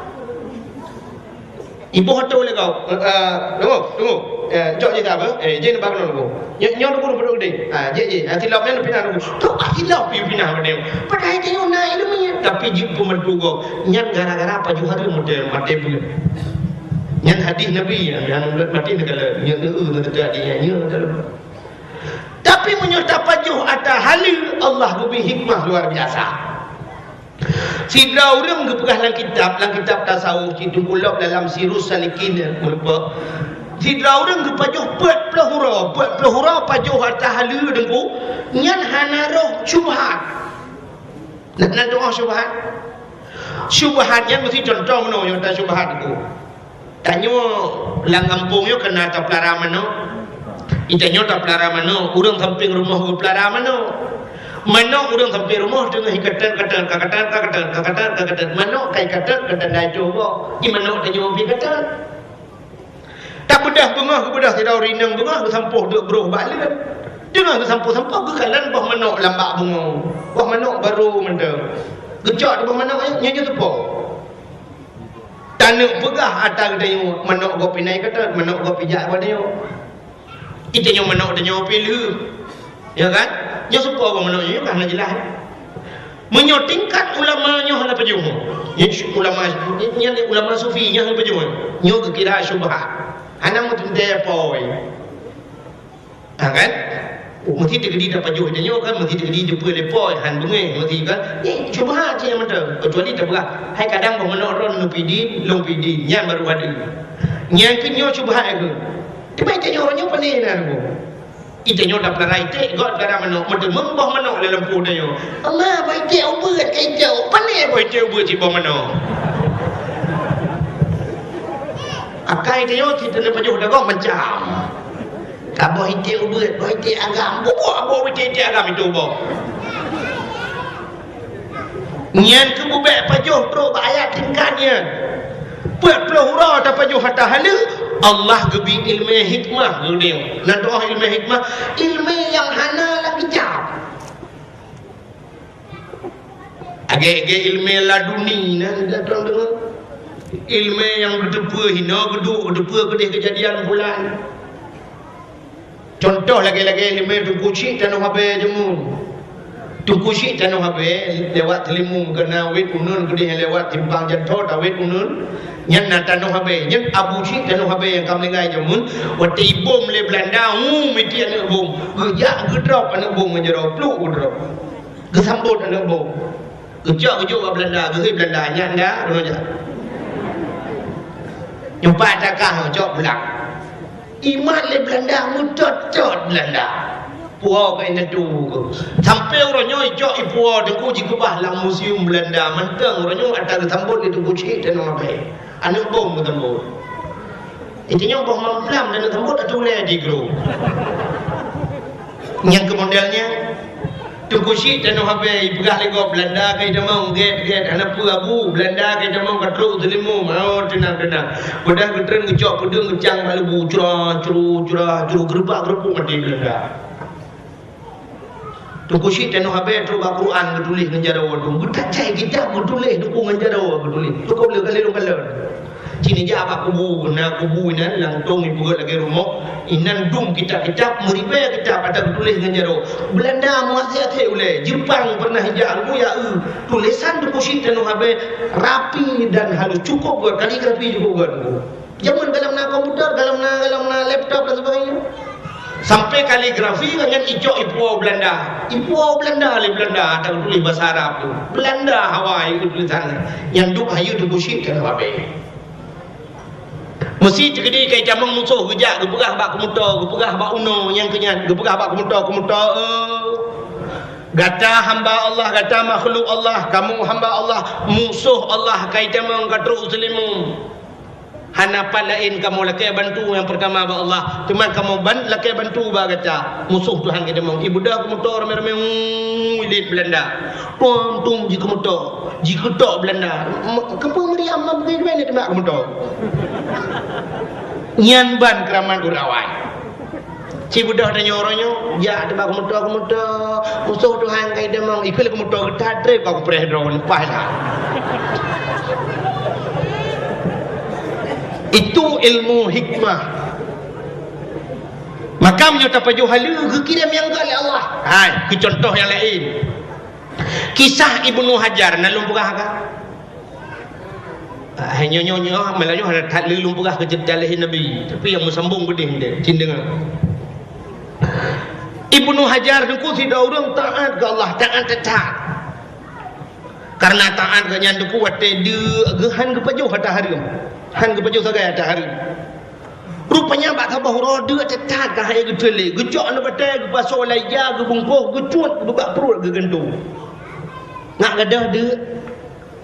Ibu hotel le kau. Tunggu. Jok je apa? Je nak bangun dulu. Nyo dulu dulu deh. Je. Silap ni pindah dulu. Tu silap pindah pada dia. Padahal dia nak ilmu tapi je pembantu kau. Nyan gara-gara apa juhar model mati pun. Nyan hadis Nabi yang mati negala. Nyan ada dia dalam. Tapi menyerta pajuh atas halil Allah lebih hikmah luar biasa. Sidra orang kepegah dalam kitab tasawuf itu pula dalam Sirus Salikin lupa. Sidra orang kepajuh 40 huruf pajuh atas halu dengku nyan hanaroh syubhat. Nak doa syubhat. Syubhat yang mesti contoh meno yang tak syubhat itu. Tanyo lang kampung yo kena tak pelara mano. Itanyo tak pelara mano, urang samping rumah ke pelara mano. Mana orang sampai rumah dengan hikatan mana kai katan dah coba di mana tanya pergi katan tak bedah bengah bedah tidak rinang bengah sampuh duk beruh balik dengan sampuh-sampuh ke kalan bah mana lambak bunga bah mana baru menda gejak di bah mana nyanyi sepo tanuk pegah atas dia mana go pinai katan mana go pijak pada dia kita mana tanya pilih ya kan. Dia suka orang menolak kan jelas. menyo tingkat ulama nyo hala pajuh ulama sufi nya hala pajuh nyo kira syubhat anak mutun te poi kan mesti digedi dapat pajuh nyo kan mesti digedi jumpa lepoi han bunge mesti kan syubhat je mata kecuali tak berah hai kadang menokron long pidi nya baru ada nya kinyo syubhat ke tiba nyo nyo panena ko ite nyo dak larai te god kada manok mete memboh manok le lempu dah yo Allah bai te ubeut kai jauh pane bai te ubeut ci boh manok akai te yo kita ne pajuh dah kau mencam ka boh ite ubeut bai te agam boh ite agam itu boh nyen ke bubek pajuh pro ayat tingkatnya buat pelura ta pajuh hatta halu Allah gebi ilmu hikmah dia. Nak doa ilmu hikmah, ilmu yang hana lagi jauh. Agak ilmu laduni nan datang dengan ilmu yang berdepa hina berdepa kedih kejadian bulan. Contoh lagi ilmu tu kucing tanah habis jemu. Tu kucing tanah habis lewat telimu kena wet unun kedih lewat timpang jantor wet unun. Yang nak tanah habis, yang Abu Syik tanah habis yang kami lengai jamun, waktu bom le Belanda, mesti anak bom, gejak gedrop anak bom menjerap, peluk gedrop, kesambut anak bom, gejak Belanda, gejak Belanda, yang dah, mana? Jumpa takah, jawab belak, iman le Belanda, mutot Belanda. Puau ke ina tu sampai orang nyoi jok ipuau deku jika bahlang museum Belanda mentang orang nyoi ada tambut itu kucing dan apa anak bom ke tambut intinya bom mamplam dan tambut ada boleh di grup yang ke modelnya tu kucing dan apa ibgah lego Belanda ke demang get anak abu Belanda ke demang katru telimu mau tenang bedah getren ngejok pedeng ngecang malu curah gerbak mati Belanda Tuku syik dan habis tu Al-Quran bertulis dengan jarawa tu. Berkacai kitab bertulis dukung dengan jarawa bertulis. Tu kau boleh kali. Cini je apa kubu inan lantung ibu lagi rumah. Inan dum kitab-kitab meribah kitab ada bertulis dengan jarawa. Belanda muasiat oleh Jepang pernah hijau ya tulisan tuku syik dan habis rapi dan halus cukup buat kaligrafi juga buat. Jangan dalam komputer, dalam laptop dan sebagainya. Sampai kaligrafi dengan ijok ipuau Belanda le Belanda ada tulis bahasa Arab tu Belanda Hawaii tulisan yang duk hayu tu busyik kan wabe mesti terjadi kai jamang musuh gejak gepegah bak kemuta gepegah bak uno yang kenyan gepegah bak kemuta gata hamba Allah gata makhluk Allah kamu hamba Allah musuh Allah kai jamang katru muslimu hanapan lain kamu lakai bantu yang pertama ba Allah cuman kamu lakai bantu ba kata musuh Tuhan kita mau ibu dah kemutor rame-rame wilit Belanda tung jika kemutor jika tok Belanda kepung Meriam bagaimana tembak kemutor nyan ban keraman urawai si budak dan nyoronyo ya tembak kemutor musuh Tuhan kita mau ikut kemutor ketadre kau prehron pahlah itu ilmu hikmah maka menyata pajuh halu kekirim yang oleh Allah ke contoh yang lain kisah Ibnu Hajar na lumpugah ka hanya nyonya melanyo ada tak lumpugah ke jalahin Nabi tapi yang musambung gede dia cindengan Ibnu Hajar deku tidak orang taat ke Allah taat karena taat ke nyanduku wate de gehan ke pajuh hata hari han ke pajuh sagai ada hari rupanya bak sabah roda tetat ka hai gedele gejok na batai ke paso laya ke bungkuh gecut buka perut ke gendung nak gadah de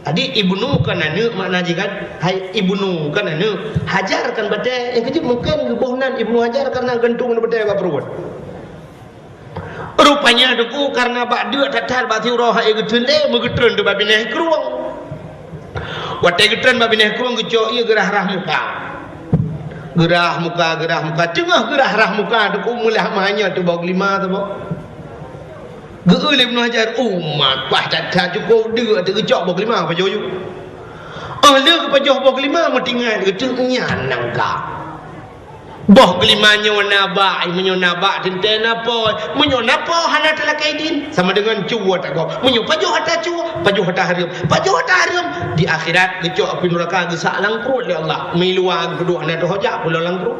adik Ibnu kana ne makna jikan hai Ibnu kana ne Hajar kan batai yang kecil mungkin gebohnan Ibnu Hajar karena gendung na batai ke perut rupanya deku karena bak de tetat bak siurah hai gedele megetren de babineh keruang watai getran babineh kurang gejok ia gerah muka tengah gerah rah muka tu mulai hamanya tu bawa kelima tu bawa geul Ibnu Hajar umat pah tak cukup dia tu gejok bawa kelima apa jojo dia ke pajoh bawa kelima metingan getu nyanang ka Boh kelimanya wanaba, menyonaba tenten apa, menyonapa hana telakaidin sama dengan cuwa tak kau, menyopajo hata cuwa, pajo hata harum di akhirat kecok api neraka gesak langkrut ya Allah, miluang kedua hana tu hojak pula langkrut.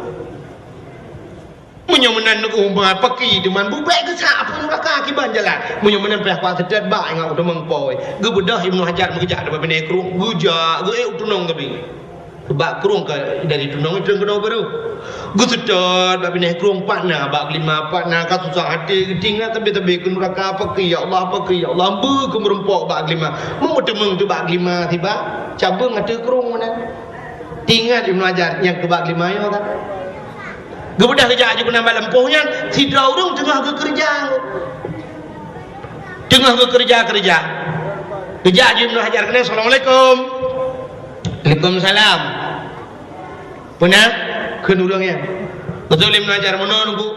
Menyomenan aku pakai dengan bubai gesak api neraka akibat jalan, menyomenan pihak kuat terjadi bah yang aku mengpoi, gebedah Ibnu Hajar mengejar dapat benekru, gujak, gue tunong tapi. Bak kerung ke dari tunong itu kena baru. Gusudot bak bineh kerung partner bak lima partner ka susah hati tinggal tapi ke neraka apa ke ya Allah ambu ke merempok bak lima. Mau temeng tu bak lima tiba cabang ada kerung mana. Tinggal Ibnu Hajar yang ke bak lima ya kan. Gebedah kerja aja kena lempohnya tidak urung tengah ke kerja. Tengah ke kerja. Kerja aja Ibnu Hajar kena Assalamualaikum. Waalaikumsalam. Benar? Kenurangnya. Betul Ibnu Hajar menunggu.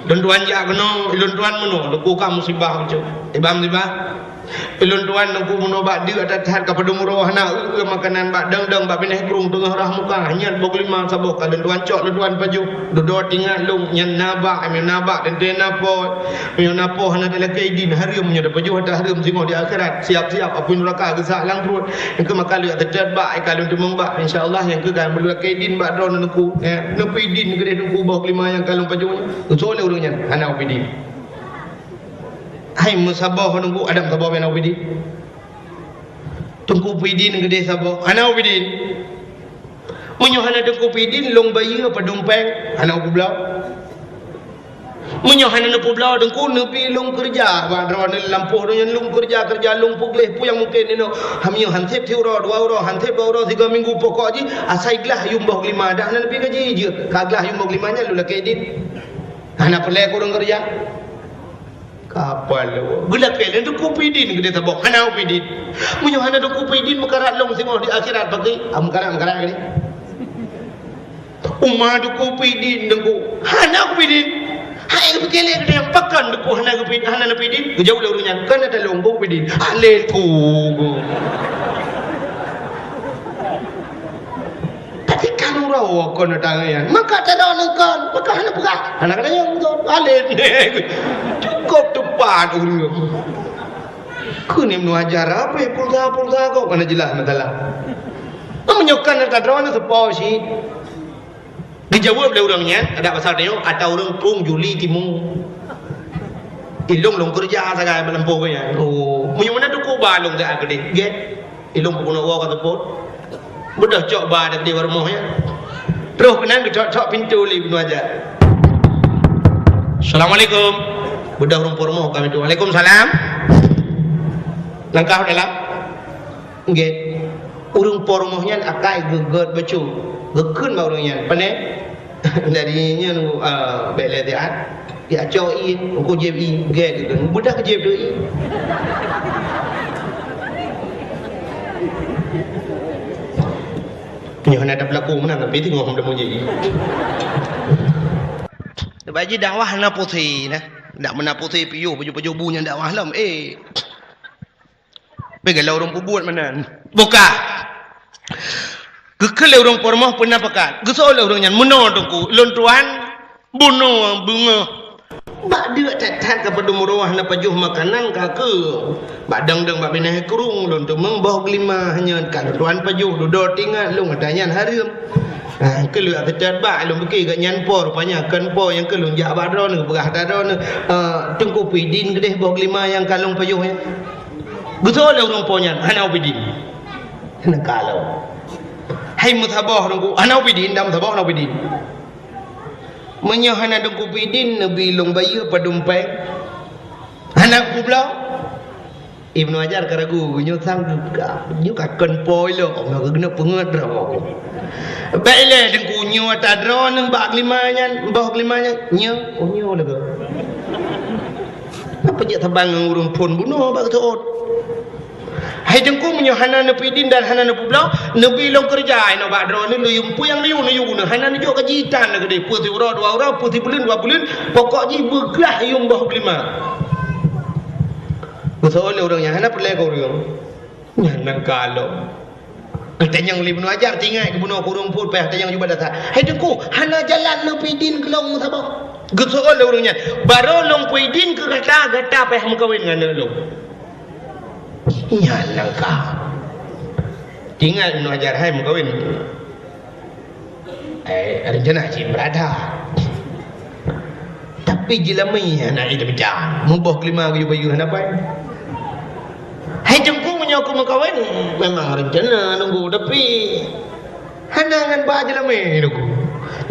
Dan tuan jak kena, ilun tuan menunggu. Ku kamu musibah macam. Ibam sibah. Ilun tuan nunggu menubak dia atas hat kepada murah nak makanan bak dang bak bineh kerung tengah rah muka hanya 25 sabuh kalau tuan cok tuan baju duduk tinggal lung nyan nabak dan tenapa menapa hana telakaidin harum nya dapat baju atas harum singoh di akhirat siap-siap apa neraka gesak langkrut yang ke makal ya terjad bak kalau tu mengbak insyaallah yang ke kan telakaidin bak drone nunggu nepidin gede nunggu bawah 5 yang kalau baju soleh urangnya hana upidin. Hai musabah nunggu Adam sabah mana upidin. Tunggu upidin gede sabah. Ana upidin. Munyo hana tunggu upidin long bayi apa dompeng hana upublau. Munyo hana upublau tunggu nepi long kerja. Badron lampuh dengan long kerja long pugleh pu yang mungkin ini. Hamio hansep 2 euro 3 minggu pokok ji asai gelah yumbah 5 dah hana nepi gaji je. Kaglah yumbah 5 nya lu lakaidin. Hana pelai kurang kerja. Kapal gula kelen tu kupidin gede tabok hana upidin munyo hana tu kupidin mekarat long singoh di akhirat bagi mekarat gini umma tu kupidin dengku hana kupidin hai bekele gede yang pakan deku hana kupidin jauh laurunnya kan ada long kupidin alelku tapi kan rawa kon tangan maka tak kan maka hana buka hana kada yang tu alet cukup tepat urang. Kun Ibnu Hajar apa pulsa kau mana jelas masalah. Menyokan dekat drone sepau si. Dijawab oleh orangnya ada pasal dia ada orang pung Juli Timur. Ilung long kerja sagai melempuh nya. Oh, mana tu ku balung dak gede. Ge. Ilung pun wa kata pot. Budak cok ba dak di warmohnya. Terus kenan cok pintu Ibnu Hajar. Assalamualaikum. Budak orang pormo kami tu. Waalaikumsalam. Langkah dalam. Nggih. Urang pormohnya akai geget becu. Gekun ba urangnya. Pane darinya nu bele dia. Dia coi ku jebi ge gitu. Budak jeb deui. Punya ada berlaku mana tapi tengok hom dah jadi. Baji dakwah na putih nah. Tak mana putih piu baju bunya dakwah lam pegalau orang buat mana buka gekele orang pormoh pernah pakat gesol orang yang meno tungku lontuan bunuh bunga bak dia tak kepada murah na pajuh makanan ka ke bak dang bak bineh kerung lontu mengbah 5 hanya kan tuan pajuh duduk tinggal long adanyan harum. Kelu terjadi bak long beki gak nyanpo rupanya kan po yang kelu jak badron ke berah dadon tungku pidin gede bawah 5 yang kalung payuhnya betul orang ponya hana pidin hana kalau hai mutabah tungku hana pidin dam tabah hana pidin menyo hana tungku pidin nabi long bayu padumpeng hana kublau Ibnu Hajar karagu nyo sang juga kan po lo nak kena pengat ro baiklah dengku nyo ta dron nang bak 5 nya bawah 5 nya nyo lagu apa je tabang urung pun bunuh bak tuot hai dengku menyo hana nepidin dan hana nepublau nebi long kerja ino bak dron ni luyum pu yang liu na hana ni jo kajitan gede putih ura 2 ura putih bulan 2 bulan pokok ji beglah yung bawah 5 betul orang yang hana pelai kau orang yang kalau Tanyang Ibnu Hajar tinggal ke bunuh kurung pun payah tanyang juga datang. Hai dengku, hana jalan lu pidin kelong sabah. Gesoal le urangnya. Baru long pidin ke gata payah mengkawin dengan lu. Nyalang ka. Tinggal Ibnu Hajar hai mengkawin. Rencana cik berada. Tapi jelamai anak itu pecah. Mubah kelima ke bayu apa? Hai jengku menyoku mengkawin memang rencana nunggu tapi hanangan bah jelamai nunggu.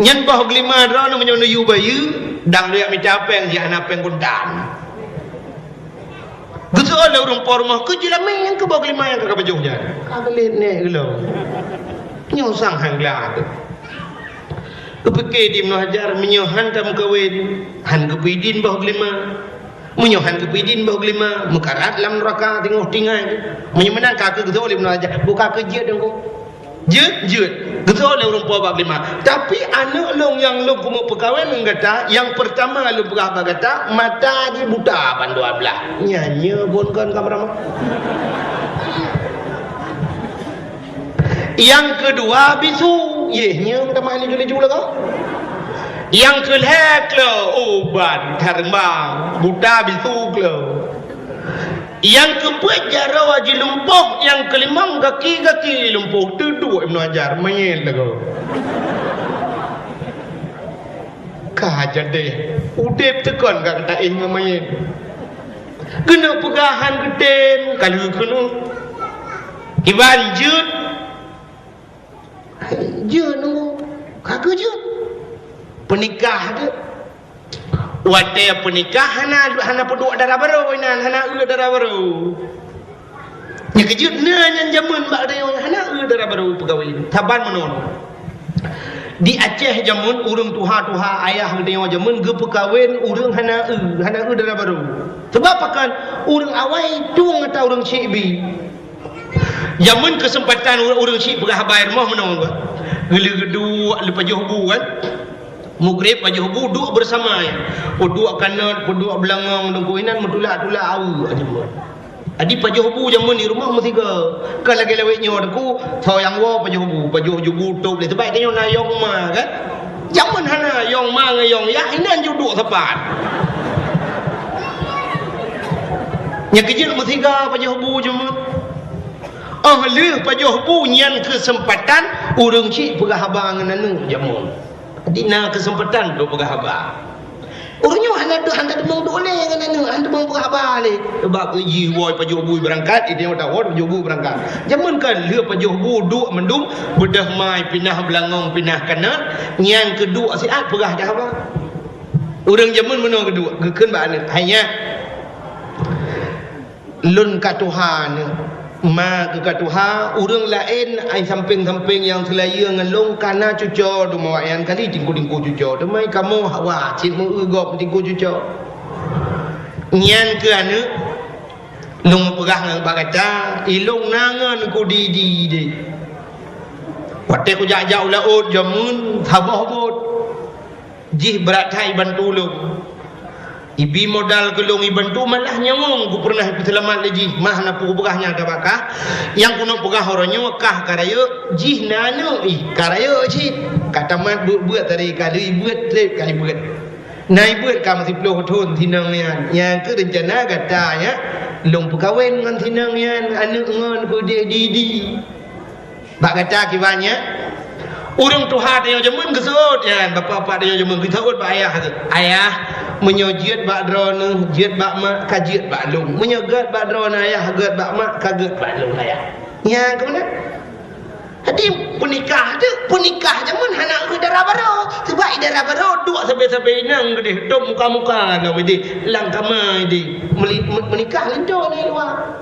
Nyan bah kelima drone menyono yu bayu dang liak micapeng si anak pengkuntan. Gesoal urang pormah ke jelamai yang ke bah kelima yang ke bajunya. Kagelit ne gelo. Nyosang hangla. Kepikir di Ibnu Hajar menyohan tam kawin han kepidin bah kelima menyohan kepidin bah kelima mekarat lam neraka tengok tinggal menyemenang kaki gezo oleh Ibnu Hajar buka kerja dengku jet gezo oleh orang tua bah kelima tapi anak long yang long kumu perkawin kata yang pertama lu berapa kata mata di buta pan 12 nyanyi pun kan kamera yang kedua bisu yehnya minta mahal ni juli kau. Yang kelak lo obat terbang buta bisu lo. Yang keempat jarawa ji lumpuh, yang kelima kaki lumpuh duduk Ibnu Hajar main lagu. Kah jadi udep tekan kata ing main. Kena pegahan geden kalau kena. Iban jut nunggu kagak je penikah ada wadah penikah hana peduk darah baru hana darah baru yang kejut yang zaman bak dia hana darah baru pegawai taban menon di Aceh zaman urang tuha ayah dia zaman ge pekawin urang hana darah baru sebab kan urang awai tuang atau urang cikbi zaman kesempatan orang syik pegah bayar mah menang gua. Gelu-gelu lepas juhubu kan. Maghrib pagi juhubu duduk bersama ya. Duduk kanan, duduk belakang dengku inan mentulak au aja buat. Adi pagi juhubu zaman ni rumah mesti ke. Kan lagi lewetnya dengku tau yang wa pagi juhubu tu boleh sebab dia nak yong ma kan. Zaman hana yong ma ngayong ya inan duduk sepat. Nya kejut mesti ke pagi juhubu zaman. Ahli pajuh punyan kesempatan urang cik pegah abang nanu jamun. Dina kesempatan do pegah abang. Urangnya handa demong do le nanu handa demong pegah abang le. Sebab ji woi pajuh bui berangkat dia dah woi pajuh bui berangkat. Jamun kan le pajuh bui duk mendung bedah mai pindah belangong pindah kanan yang kedua siat pegah dah abang. Urang jamun meno kedua gekeun ba hanya lun ka Tuhan ma kekatuha urang lain ai samping-samping yang selaya ngelong kana cuco do mawayan kali tingku-tingku cuco demai kamu hawa cik mu ugop tingku cuco nyan ke anu long pegah ngang bagata ilong nangan ku di de wate ku jauh laut jamun thabah bot jih berat hai bantu lu ibi modal gelung ibantu malah nyamong ku pernah selamat lagi mah na pu begahnya ada bakah yang kuno pegah horonyo kah karayo jih nanu karayo cik kata mat buat tadi kali buat lep kali buat nai buat kam 10 tahun tinang yang ke rencana katanya long pekawin ngan tinang yan anu ngon ku di bak kata kibannya urang tuha dia jamun gesot ya bapa dia jamun kita ut ba ayah menyojiat bak drone jiat bak mak kajiat bak long menyogat bak drone ayah gat bak mak kagat bak long ayah nya ke mana hadi penikah jamun hana ke darah baru sebab darah baru duk sampai nang gede dok muka-muka no bedi lang kamai di menikah linjo ni luar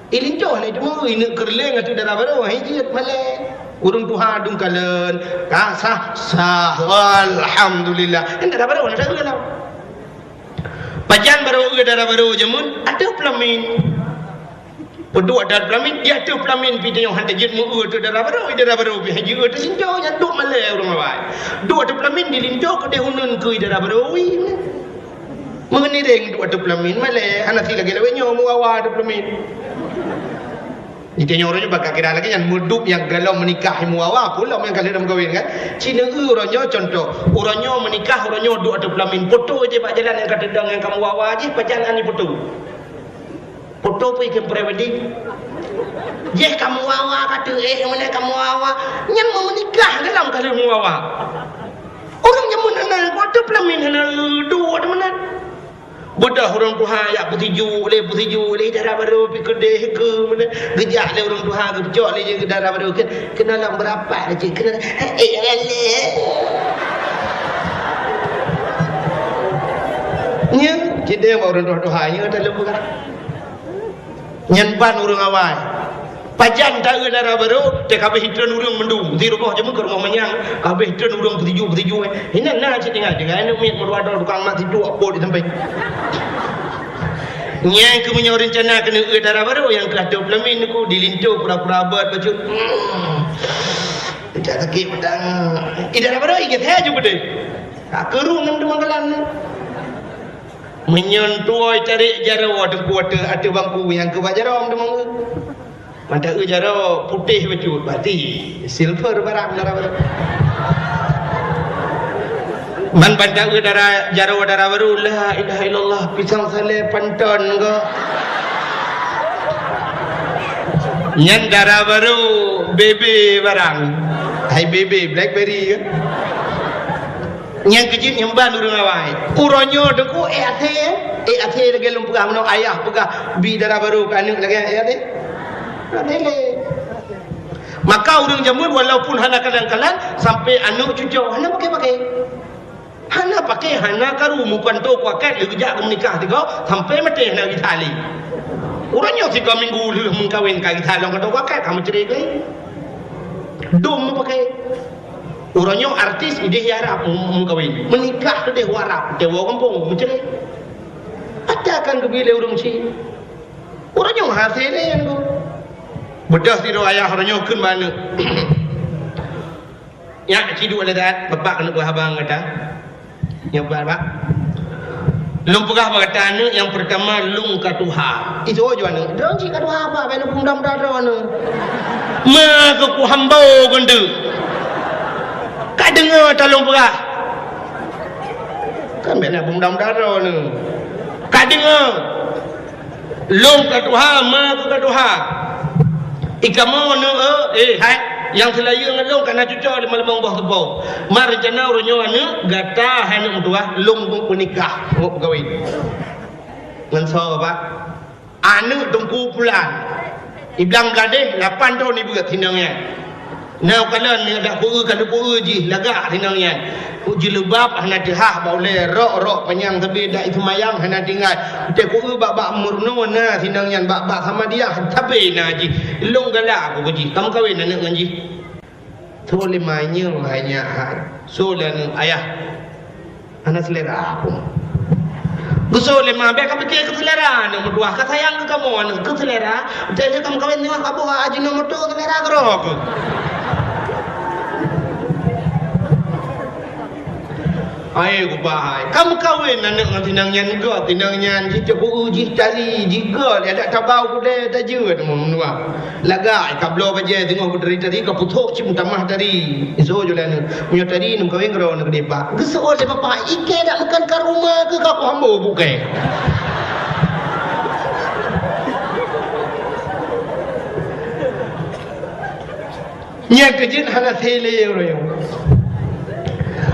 linjo ni cuma ini kerleng atu darah baru hijiat male urang tuha dung kalen sah alhamdulillah darah baru nak ulah pajan baru darah baru jamun ada pelamin Pedua ada pelamin dia tu pelamin pidai yang hantar jet mu tu darah baru bi haji tu sinjo nya duk malai urang awai dua tu pelamin dilinjo ke dia hunun ke darah baru mengenireng dua tu pelamin malai anak lagi lawenya mu awak tu pelamin Ditanya orangnya bakal kira lagi yang mudup yang galau menikah muawa pula yang kalian dalam kahwin kan. Cina orangnya contoh, orangnya menikah orangnya duk ada pelamin foto je pak jalan yang kata dang yang kamu wawa je pacaran ni foto. Foto pergi ke pre-wedding. Je kamu wawa kata mana kamu wawa yang mau menikah dalam kalian muawa. Orang yang mana kau ada pelamin dua ada mana? Bodoh orang Tuhan ya putiju le darah baru pi kedeh ke mana gejak le orang Tuhan ke pecok le je darah baru kena nak berapa aja kena nya kita orang Tuhan nya dalam bukan nyan ban orang awal pajan tak darah baru te kabeh hidran urang mendung di rumah je ke rumah manyang kabeh hidran urang putiju ini nak tinggal dengan anu miat merwada tukang mak tidur apa di tempat yang kemunya rencana kena darah baru yang kelas 20 ku dilintuh pura-pura abad baju tidak sakit pedang darah baru ingat saya juga deh kerung dengan teman-teman menyentuh cari jarawa ada kuota ada bangku yang ke jarawa teman-teman mata jarawa putih baju berarti silver barang darah baru man pandang darah jarawa darah baru la ilaha illallah pisang sale panton ko nyan darah baru bebe barang hai bebe blackberry kan yang kecil nyemban urang awai uronyo deku ate lagi lumpah mano ayah pegah bi darah baru kan lagi ate adele maka urang jamun walaupun hana kadang-kadang sampai anu cucu hana pakai hana pakai hana karu mukan to kuakat legejak menikah tiga sampai mati hana gitali orangnya 3 minggu lu mengkawin ka gitali long to kuakat kamu cerai ke dom pakai orangnya artis ide harap mengkawin menikah tu dia harap dewa kampung mencerai ada kan kebile urang si orangnya hasilnya yang tu bedah tidur ayah orangnya kun mana ya cidu ada dat bapak kena buah abang kata yang berapa? Lung pegah berkata yang pertama lung katuha. Itu aja anu. Dong cik katuha apa? Bena pundam darah anu. Ma ke ku hambau gende. Ka dengar ta lung pegah. Kan bena pundam darah anu. Ka dengar. Lung katuha ma ke katuha. Ikamo nu hai yang selaya ngelong kana cucuk di malam bawah tepau mar rencana uronyo anu gata hanu tua lung menikah ngop kawin ngan so apa anu tungku pulang iblang gadeh 8 tahun ibu kat tinangnya now kala ni ada puru kada puru ji lagak tinangnya uji lebab hana dihah baule rok panyang tapi dak itu mayang hana tinggal te ku bak murno na tinangnya bak sama dia tapi na ji long galak aku ji kamu kawin anak ngan ji tole mainnya hanya solan ayah anak selera aku gusto le mabe ka peke ke selera no dua ka sayang ke kamu anu ke selera jadi kamu kawin ni aku aji nomor 2 selera grok ayo bahai kamu kawin anak tinangnya go tinangnya ji coba uji cari jiga ada tabau kude taje menua laga kablo baje tengok dari tadi ka puthok cim tamah dari iso jolan punya tadi num kawin gro nak depa geso le papa ike dak makan ka rumah ke ka hambo buke nya kejin hana thele yo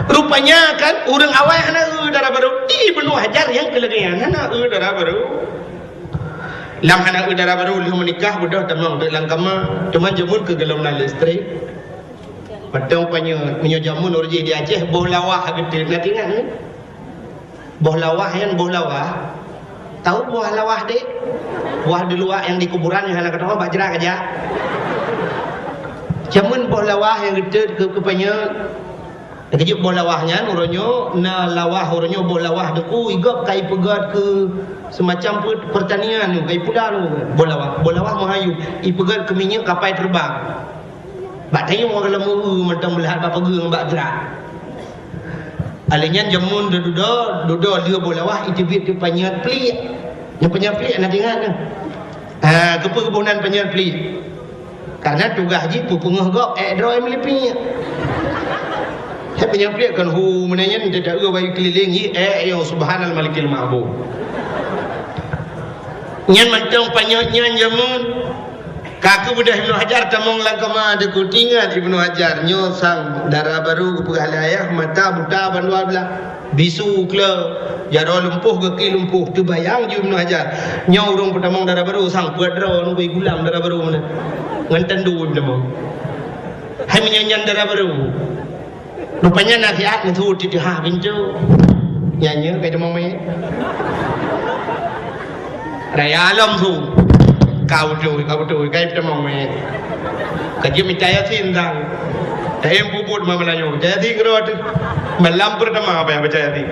rupanya kan orang awal hana darah baru di penuh hajar yang kelebihan hana darah baru lam hana darah baru lu menikah bodoh tamang dalam kama cuma jamun ke gelam na listrik padang punya jamun orji di Aceh boh lawah gede nak ingat ni boh lawah yang boh lawah tahu boh lawah dek buah di luar yang di kuburan yang hana kata orang bajra aja jamun boh lawah yang gede ke punya kejut boh lawahnya uronyo na lawah uronyo boh lawah deku igap kai pegat ke semacam pertanian tu kai pudar boh lawah mahayu i pegat ke minyak kapai terbang bak tayo mo kalau mentang melihat bapa geung bak dra alenyan jamun dudo dia boh lawah itu bit tu panyat pli yang panyat pli nak ingat ke kepunan panyat pli Karena tugas haji pupungah gok droi melipnya. Saya penyampaikan hu menanya tidak bayi keliling yo subhanal malikil ma'bud. Nyan mantong panyotnya jamun. Kaku budah Ibnu Hajar tamong langkama de kutingan Ibnu Hajar nyosang darah baru pegalayah mata buta bandua belah bisu kle jaro lumpuh ke lumpuh tu bayang ju Ibnu Hajar nyau urung petamong darah baru sang kuadro nu gulam darah baru mana nganten du petamong hai menyanyian darah baru rupanya nasihat ngetu di ha pintu nyanyi kayak demong me raya alam tu kau tu kayak demong me kerja mencaya sindang em bubut mamalanyo jadi kerot malam pertama apa yang percaya di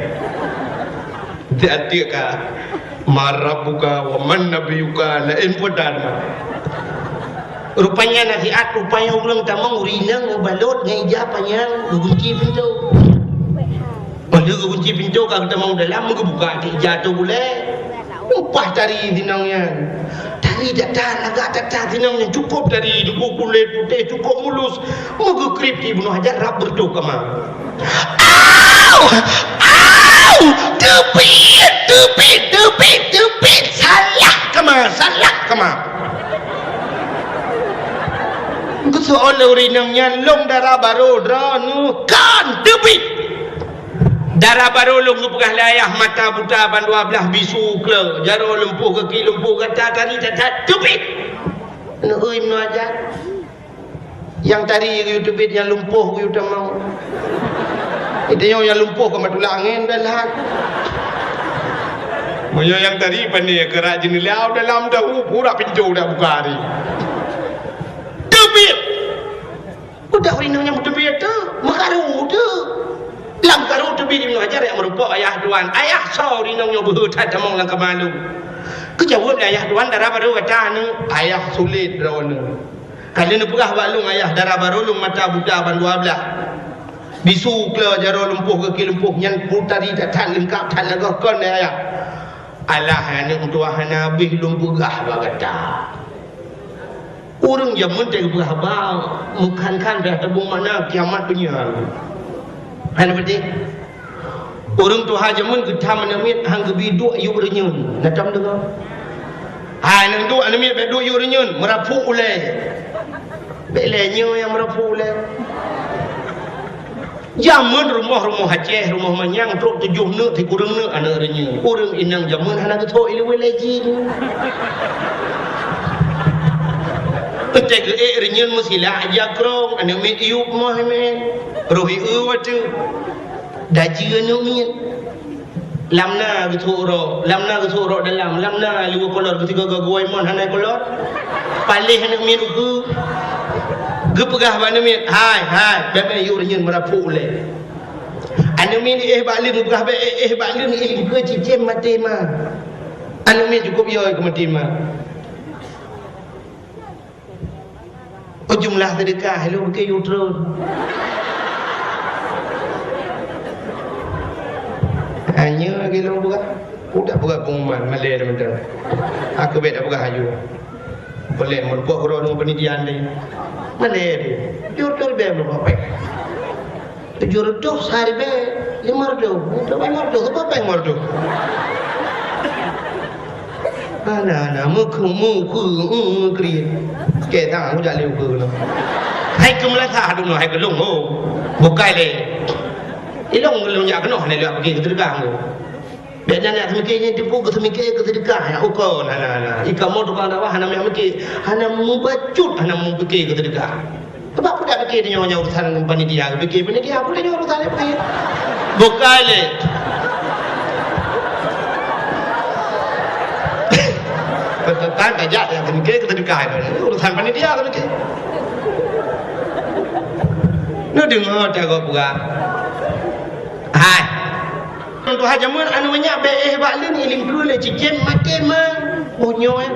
jadi ka marabuka wa man nabiyuka la in podan rupanya nasihat rupanya ulang tamang urinang balot ngai japanya gunci pintu kalau gunci pintu kalau tamang dalam buka jatuh boleh upah dari dinangnya dari data agak data dinangnya cukup dari duku kulit putih cukup mulus moga krip Ibnu Hajar rap berdoa kemang tepit salah kemang kesoal urinangnya long darah baru dranu kan tepit darah baru lung pegah layah mata buta bandua belah bisu kle jaro lumpuh kaki lumpuh kata tadi cacat tupit nuh Ibnu Hajar yang tadi YouTube yang lumpuh you tamau itu yang lumpuh ke matu angin dalam moyo yang tadi pandai kerak jenilau dalam dahu pura pinjau dah buka hari tupit udah urinanya tupit tu makaru tu lam karu tu bi Ibnu Hajar yang merupakan ayah duan ayah sauri nong yo berhutat tamong lang kemalu kejawab ayah duan darah baru kata nu ayah sulit rawon kali nu pegah balung ayah darah baru lung mata buta ban 12 bisu kle jaro lumpuh ke lumpuh nyan putari datan lengkap tan lagoh kon ayah alah ane tua nabi lum pegah bagata urang jamun teh pegah bang mukan kan dah tabung mana kiamat punya Hanya berarti orang tu haja mun kita menamit hang gebidu ayu renyun natam dengar nang tu anamit bedu ayu renyun merapu ulai belenyo yang merapu ulai jamun rumah Aceh rumah manyang truk 7 neuk ti kurang neuk ana renyun urang inang jamun hana keto ilwe lejin Pecah renyun musila aja krong anamit iup mah men rohi watu daji anumit lamna guturo dalam lamna liwa kolor ketiga gagoi mon hanai kolor palih anumit ku gepegah anumit hai bebe yu renyun merapu le anumit balin gepegah be balin iling ke cicem mati ma anumit cukup yo ke mati ma jumlah sedekah hello ke yutro hanya gelo buka udah buka pengumuman malai teman-teman aku bet buka hayu boleh merbuat orang dengan pendidikan ni malai yutro be berapa 700 sehari be 500 apa yang ana muku kriye ke thang aku dah leu ke hai kumlasa adu no hai ke long ho bukai le ilong ya keno ne le pergi ke tergang tu dia nanya semikirnya tipu ke semikir ke sedekah ya uko nah ikamu tu kan dah hana mikir hana mubacut hana mikir ke sedekah sebab aku dah fikir dia nyonya urusan panitia fikir panitia aku le urusan le fikir bukai le tentang kajak yang mungkin kita dikai urusan panitia kan mungkin nak dengar tak kau buka hai untuk hajaman anu banyak be balin iling kule cicem mati mah munyoy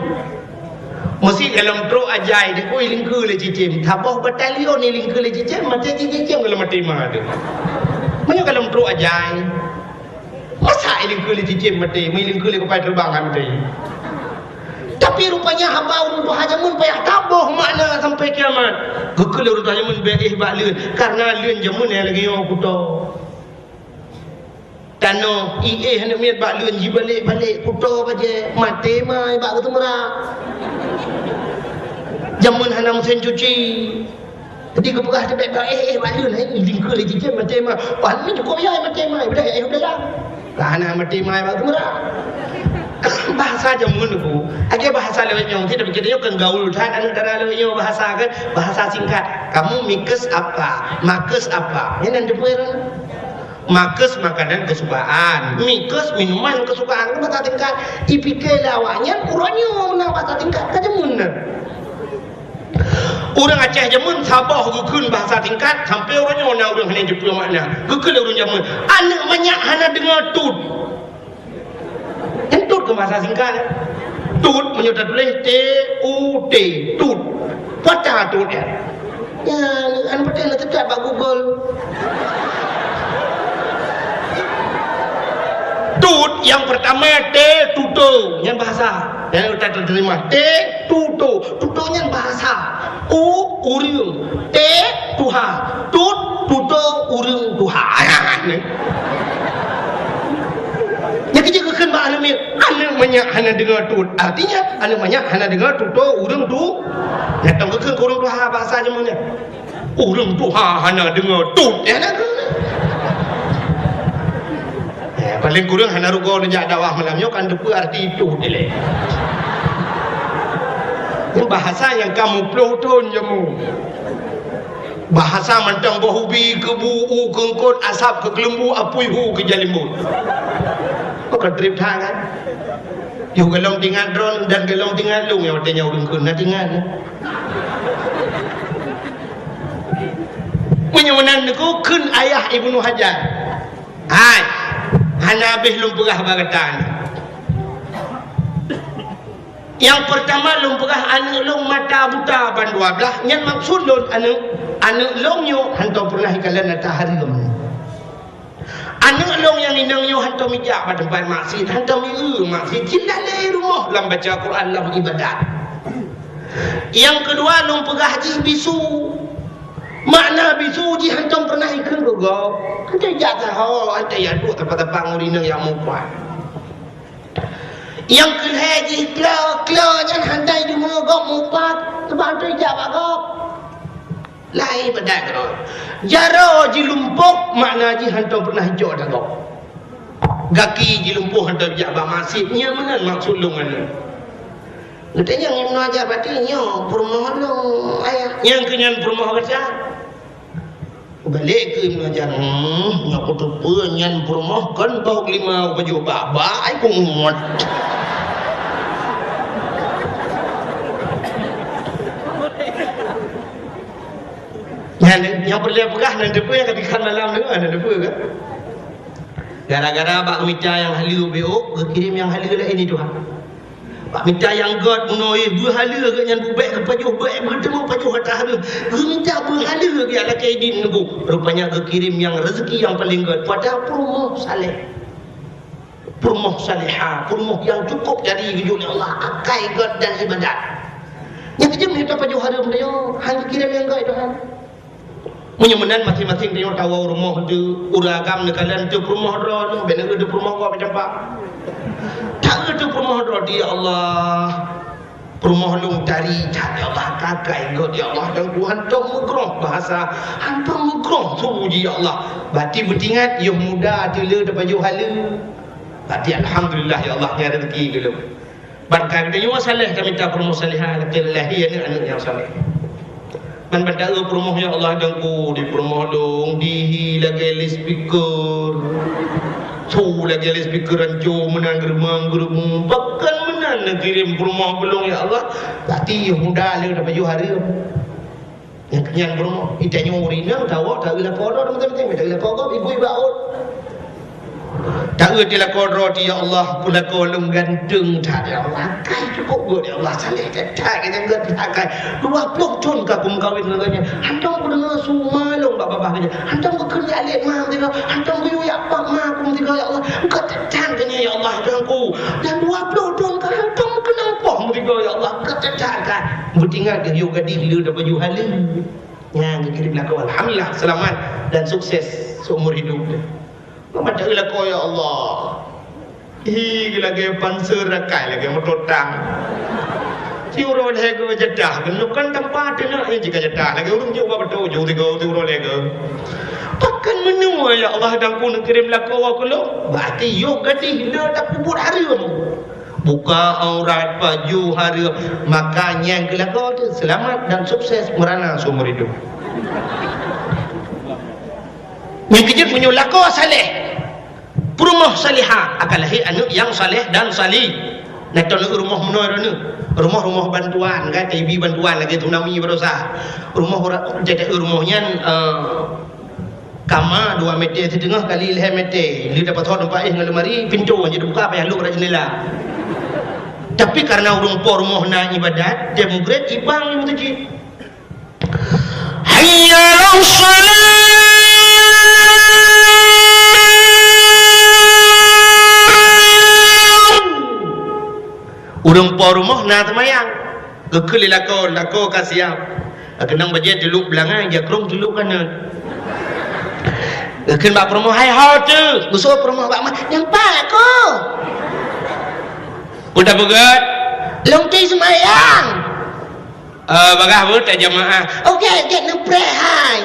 mesti dalam tro ajai de ko iling kule cicem thaboh batalion iling kule cicem mati cicem kalau mati mah tu munyo dalam tro ajai masa iling kule cicem mati iling kule ko pai terbang mati Tapi rupanya hamba urung Tuhan jamun payah tabuh makna sampai kiamat. Gekul urung Tuhan jamun beih bak leun karena leun jamun yang lagi yo kuto. Tano hendak miat bak leun ji balik kuto baje mate mai bak ketemu ra. Jamun hanam sen cuci. Jadi kepegah tebek bak bak leun lingkul le ji mate mai. Wan mi cukup ya mate mai udah udah. Karena mati mai bak ketemu ra. Bahasa jamun ku age bahasa lewat nyong tidak kita kan gaul than antara lewat nyong bahasa kan bahasa singkat kamu mikes apa makes apa ini nanti pueran makes makanan kesukaan mikes minuman kesukaan kan bahasa tingkat ipike lawanya uranyo na bahasa tingkat ka jamun orang Aceh jamun Sabah gukun bahasa tingkat sampai uranyo na urang hanya jepul makna gukun urang jamun anak banyak hana dengar tut tut ke bahasa singkat tut menyudah tulis T-U-T tut baca tut ya an betul nak cek bak Google tut yang pertama T tuto yang bahasa yang kita terima T tuto tutonya bahasa U urang T Tuhan tut tuto urang Tuhan jadi jika kan bak alamin anak banyak hana dengar tut artinya anak banyak hana dengar tuto urang tu datang ke urang Tuhan bahasa je mana urang Tuhan hana dengar tut ya nak paling kurang hana rugo nejak dakwah malamnya kan depa arti itu dileh ini bahasa yang kamu peloton jamu bahasa mantang bahubi ke buu kengkot asap ke kelembu apui hu ke jalimbut kok trip tangan yo gelong tinggal drone dan gelong tinggal lung yang artinya urang kun na tinggal menyunan niku kun ayah Ibnu Hajar hai hana habis lum pegah bagatan yang pertama lum pegah anu lung mata buta ban 12 nyen maksud lun anu long yo hanto pernah ikalan ta harim anu long yang inang yo hanto mijak pada tempat maksud hanto miu maksud cilale rumah lam baca Quran lam ibadat yang kedua lum pegah haji bisu makna bisu ji hanto pernah ikut go hanto jaga ho hanto ya tu tempat-tempat ngurinang yang mupat yang kelhaji klo jan handai di mogok mupat tempat tu jaga go lai badak ko jaro ji lumpuk makna ji hanto pernah hijau dah go gaki ji lumpuh hanto jaga masih nya mana maksud lungan katanya yang ajar batinya permohon ayah yang kenyan permohon kerja balik ke mengajar ngaku tepe nyan permoh kan bau 5 baju baba ai ku muat yang perlu pegah dan depa yang ketikan dalam tu ada depa ke gara-gara bak mita yang halu beok kirim yang halu lah ini Tuhan bak mita yang god munoi berhala ke nyan bubek ke pajuh baik bertemu pajuh kata halu minta berhala ke ala kaidin nubu rupanya ke kirim yang rezeki yang paling god pada permoh saleh permoh salihah permoh yang cukup dari hidul Allah akai god dan ibadat yang kejem kita pajuh harum dia hang kirim yang god Tuhan menyemenan masing-masing dia tahu rumah tu uragam ni kalian tu rumah ro benar tu rumah kau macam apa tak ada rumah ro dia Allah rumah lung dari ya Allah kakai god ya Allah dan Tuhan tu mukrong bahasa hampir mukrong suji ya Allah berarti bertingat yo muda tila dapat baju hala berarti alhamdulillah ya Allah ni rezeki dulu barangkali dia saleh kami minta rumah salihah Allah ya anak yang saleh man pada promoh ya Allah dangku di promoh dong di lagi speaker tu lagi speaker rancu menang geremang bahkan menang kirim promoh belum ya Allah berarti muda le dapat baju hari yang kenyan promoh itanya urina tahu tak gila kodor teman-teman tak gila kodor ibu baut tak gila kodor ya Allah pula kolong gantung tak ya Allah kai cukup god ya Allah saleh tak kena god pakai 20 ton kakum kawin neganya hantong bedengar sumalong bapa-bapa kerja hantong bekerja alik mah tiga hantong biu ya pak mah kum tiga ya Allah engkau tetan kena ya Allah jangku dan 20 ton ka hantong kena poh tiga juga ya Allah ketedakan bertinggal ke yoga di hilir dan baju halil yang kirim lah kau alhamdulillah selamat dan sukses seumur hidup dia mata lah kau ya Allah lagi panser rakai lagi metotang si urang lagi jadah kan tempat dia jika jadah lagi urang jauh betul jauh tiga urang lagi pakan menua ya Allah dan ku kirim lah kau aku lo berarti yoga di hilir tak kubur hari buka aurat baju hari makanya gelagau tu selamat dan sukses merana seumur hidup yang kejut punya lakau saleh rumah salihah akan lahir anak yang saleh dan salih nak tahu rumah menua ni rumah bantuan kan TV bantuan lagi tsunami berusaha rumah jadi rumahnya kama 2 meter setengah kali 5 meter dia dapat hot nampak ngalumari pintu je buka payah lu pada jendela tapi karena urung por rumah nak ibadat dia mugret ibang mutajid hayya al-salat urung por rumah nak temayang gekeli lako kasiap kenang bajet dulu belangan dia krong dulu kanan ken bak rumah hai hau tu usul rumah bak mah nampak aku udah begat long ti semayang bagah but jamaah okey get no pray hai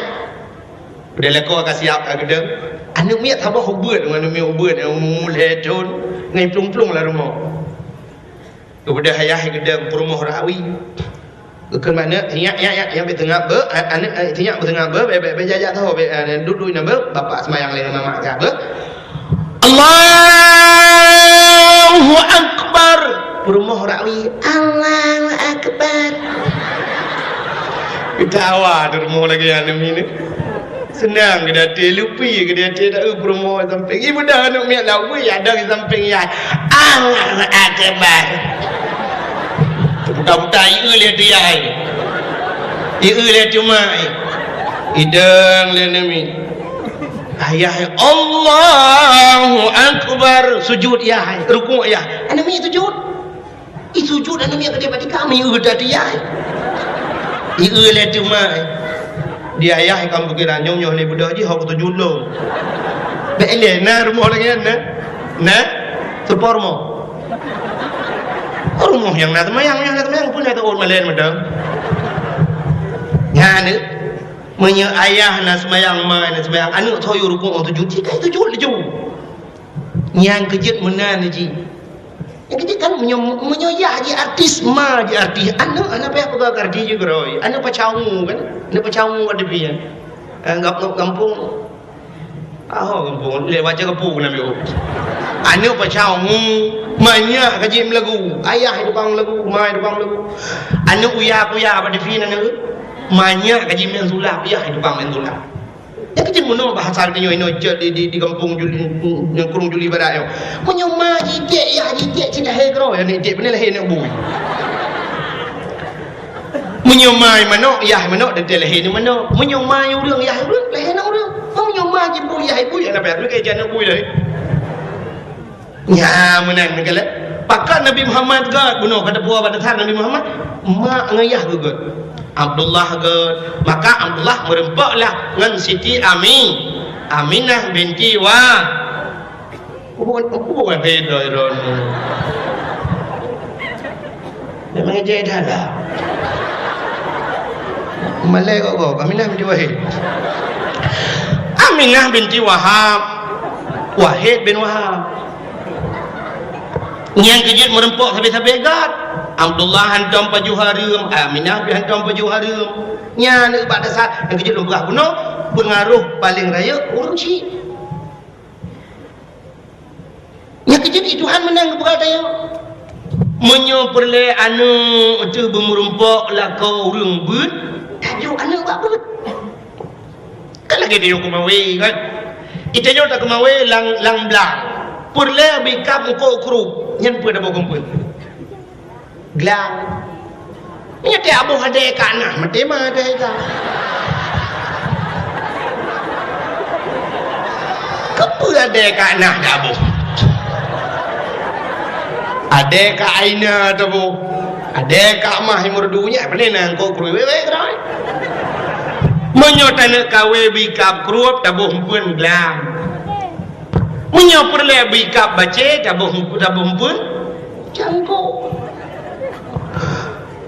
udah leko kasih siap gedeng anu miat apa hubut anu mi hubut mulai ton ngai plung-plung lah rumah udah hayah gedeng rumah rawi ke mana yang bertengah ber anak tinyak bertengah ber bejajak tahu duduk nak ber bapak semayang lain mama ka ber Allahu akbar rumah rawi Allahu akbar kita awak di rumah lagi anak ini senang ke dia lupi ke dia tak rumah samping ibu dah anak miak lawi ada di samping ya Allahu akbar buta-buta ieu lihat dia ieu lihat cuma idang lenemi ayah Allahu akbar sujud ya rukuk ya anami sujud sujud anami ke depan kami udah dia ieu lihat cuma dia ayah kamu kira nyonya ni budak je hak sujud lo be elena rumah lagi na sepormo rumah yang nak temayang pun ada orang malen madam ngane menye ayah nak semayang mai nak semayang anak toyo rukuk on tujuh jika itu jul yang kejut menan ji yang kejut kan menye ya ji artis ma ji artis anak payah pegang artis juga roi anak pacamu kan anak pacamu ada pian kampung kampung lewat je kampung nak ambil anak pacamu banyak kaji lagu ayah itu bang lagu mai itu bang lagu anu uya pada fin anu banyak kaji main sulap ayah itu bang main sulap ya kaji mono bahasa kenyo ino di kampung juli yang kurung juli badak yo monyo ma jidek ya jidek cina hegro ya ni dek benar lahir nak bui monyo mai mano ya mano de lahir ni mano monyo mai urang ya urang lahir nak urang monyo ma jibu ya ibu ya nak apa ke jana bui dah ya menan kala pakak Nabi Muhammad gad bunuh pada buah pada than Nabi Muhammad mak ngayah gugut Abdullah gad maka Abdullah merempaklah dengan Siti Aminah binti bukan beda iron memang jadi dah Malay kok Aminah binti Wahid Aminah binti Wahid bin Wahab yang kejut merempok sampai gad Abdullah hantam baju harum Aminah hantam baju harum nya ni pada saat yang kejut lumrah bunuh pengaruh paling raya urang ci yang kejut Tuhan menang kepada dia menyo perle anu tu bermerempok lakau urang but tajuk anu buat but kan lagi dia kumawe kan itajo tak kumawe lang blang perle bikap ko kru nyen pun ada kumpul gelang nya te abu hade kana mate ma ada ka kepu ada kana abu ada ka aina tu bu Ada kak mah yang merdunya apa ni nang kau kruwe keroi. Menyotan kawe bikap kruap tabuh pun belang. Menyo perle bikap bace tabuh pun jangko.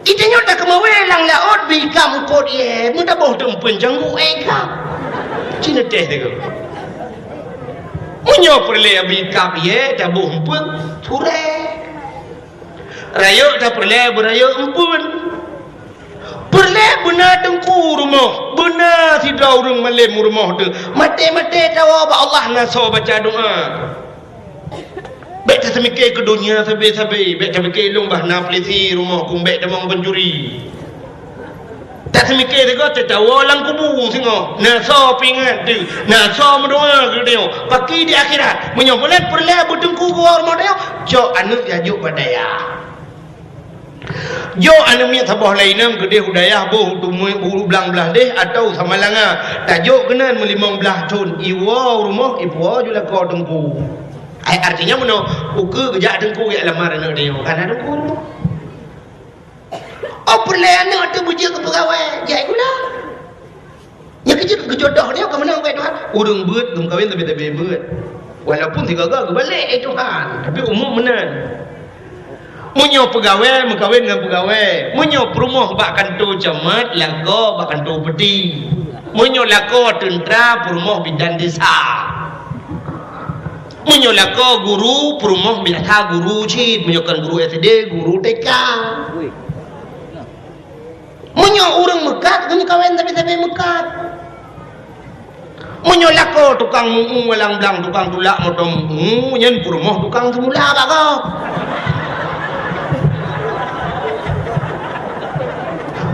Kita nyota kemawe lang laot bikap kod ye, mun tabuh tempun jangko eka. Cina teh tu. Menyo perle bikap ye tabuh pun ture. Rayo tak perle berayo empun. Perle benar dengku rumah. Benar tidak orang malam rumah tu. Mati-mati tahu apa Allah naso baca doa. Baik tak semikir ke dunia sampai-sampai. Baik tak semikir long bah naflisi rumah kung baik demang pencuri. Tak semikir tu tak tahu orang kubu singo. Naso pingat tu. Naso mendoa ke dia. Paki di akhirat. Menyobolan perle berdengku rumah dia. Jok anu jajuk badaya. Jo anu mi sabah lainam ke dia hudayah boh tu bulu belang belah deh atau samalanga tajuk kenan melimang belah tun iwa rumah ipo jula ko dengku ai artinya meno uke gejak dengku ya lamar anak dia kan dengku rumah apa le anak tu bujuk ke pegawai jai gula nya kejut kejodoh dia ke menang baik Tuhan urang beut dum kawin tapi beut walaupun tiga ke balik Tuhan tapi umum menan. Munyo pegawai mengkawin dengan pegawai. Munyo perumah bak kantor camat lako bak kantor peti. Munyo lako tentera perumah bidan desa. Munyo lako guru perumah biasa guru cid. Munyo kan guru SD, guru TK. Munyo orang mekat dengan kawin tapi mekat. Munyo lako tukang walang blang tukang tulak motong nyen perumah tukang semula bak kau.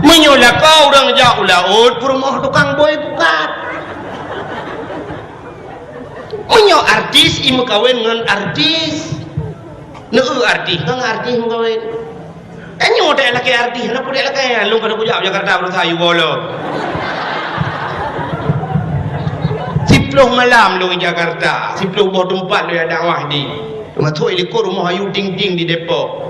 Menyolah kau orang jauh laut perumah tukang boy bukat. Menyo artis imu kawin dengan artis. Neu artis kan artis imu kawin. Enyo tak laki artis, nak pun laki lu pada kujak Jakarta berusaha bolo. Siploh malam lu di Jakarta, siploh bawa tempat lu ada dakwah di. Cuma tu ikut rumah Ayu Ting Ting di Depok.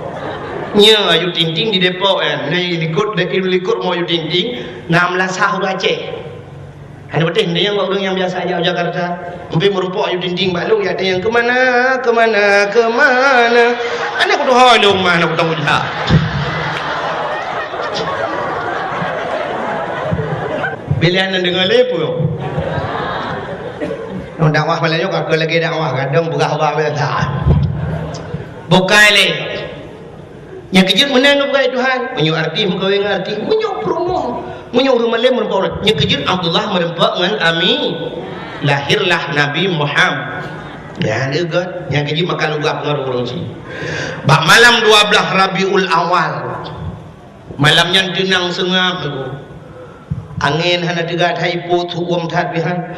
Nya Ayu Ting Ting di Depok kan. Nai ikut mau Ayu Ting Ting 16 tahun Aceh. Ada betul dia yang orang yang biasa aja Jakarta. Sampai merupakan Ayu Ting Ting balu ya ada yang kemana. Anak aku tu halu mana aku tahu dah. Pilihan dengar lepo. Dakwah malam juga ke lagi dakwah kadang berah-berah belah. Bukai le. Yang kejut menang kepada Tuhan. Menyu arti mengkawin arti. Menyu promo. Menyu rumah lain merupakan. Yang kejut Abdullah merempak dengan Ami. Lahirlah Nabi Muhammad. Ya, juga. Yang kejut makan ugah pengaruh orang si. Bak malam 12 Rabiul Awal. Malamnya tenang sengap. Angin hana dekat haipo tuum tat bihan.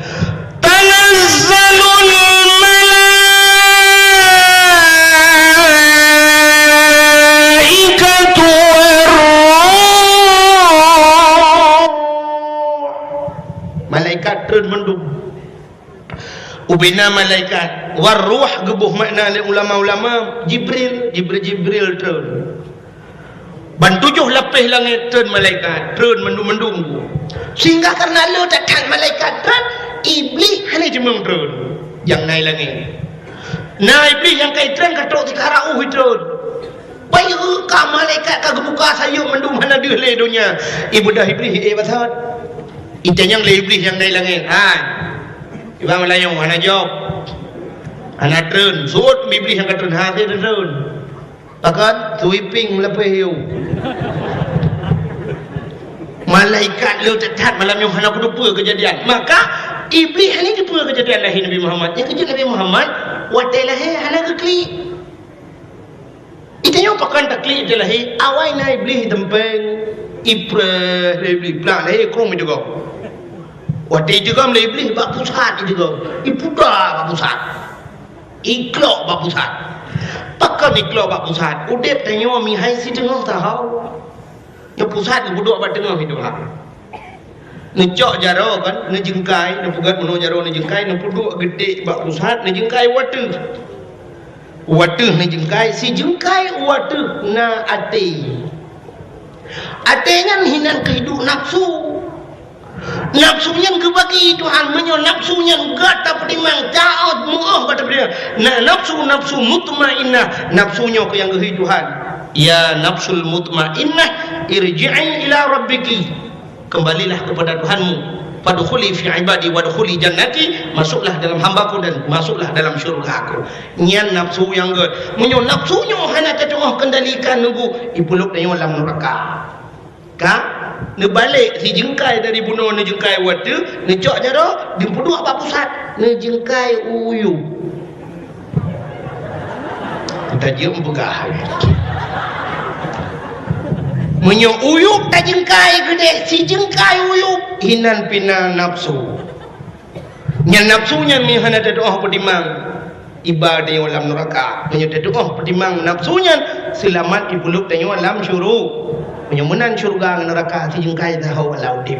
Tanazzalul malaikat turun mendung. Ubina malaikat waruh gebuh makna oleh ulama-ulama Jibril turun. Ban 7 lapis langit turun malaikat turun mendung. Sehingga karena lu datang malaikat turun, iblis hanya cuma turun yang naik langit. Nah iblis yang kait turun katok sekarang turun. Bayu ka malaikat ka gebuka sayuk mendung mana dia le dunia. Ibu dah iblis betul. Itu yang le iblis yang naik langit. Ibang melayong anak jawab. Anak turun, suut iblis yang turun hati turun. Pakat sweeping melepas hiu. Malaikat lu tetap malam yang hana kudupa kejadian. Maka iblis ini kudupa kejadian lahir Nabi Muhammad. Yang kejadian Nabi Muhammad watai lahir hana keklik. Itanya pakan taklik je lahir. Awai na iblis tempeng Ibrah iblis pelan lahir krum juga. Watai juga mula iblis bak pusat juga. Ipudah bak pusat. Iklok bak pusat. Pakan iklok bak pusat. Udep tanya mihai si tengah tahu. Yang pusat ni duduk kat tengah hidup hak. Ngecok jaro kan, ngejengkai, nepugat meno jaro ngejengkai, nepuduk gede bak pusat, ngejengkai watu. Watu ngejengkai, si jengkai watu na ati. Artinya hinan kehidup nafsu. Nafsunya kebagi Tuhan menyo nafsunya gata pedimang taat muah gata pedimang. Nah nafsu mutmainnah nafsunya ke yang kehi Tuhan. Ya nafsul mutmainnah irji'i ila rabbiki. Kembalilah kepada Tuhanmu. Fadkhuli fi ibadi wadkhuli jannati, masuklah dalam hambaku dan masuklah dalam syurgaku. Nyan nafsu yang ge menyo nafsunya hana tetengah kendalikan nunggu ipuluk dalam neraka. Ka ne balik si jengkai dari bunuh ne jengkai watu ne cok jaro dimpuduk apa pusat ne jengkai uyu kita jem begah menyo uyu ta jengkai gede si jengkai uyu hinan pina nafsu nya nafsunya mi hana doa pedimang ibadah yang alam neraka menyo doa pedimang nafsunya selamat dipuluk tanyo alam syuruk penyemunan syurga neraka si jengkai tahu laudib.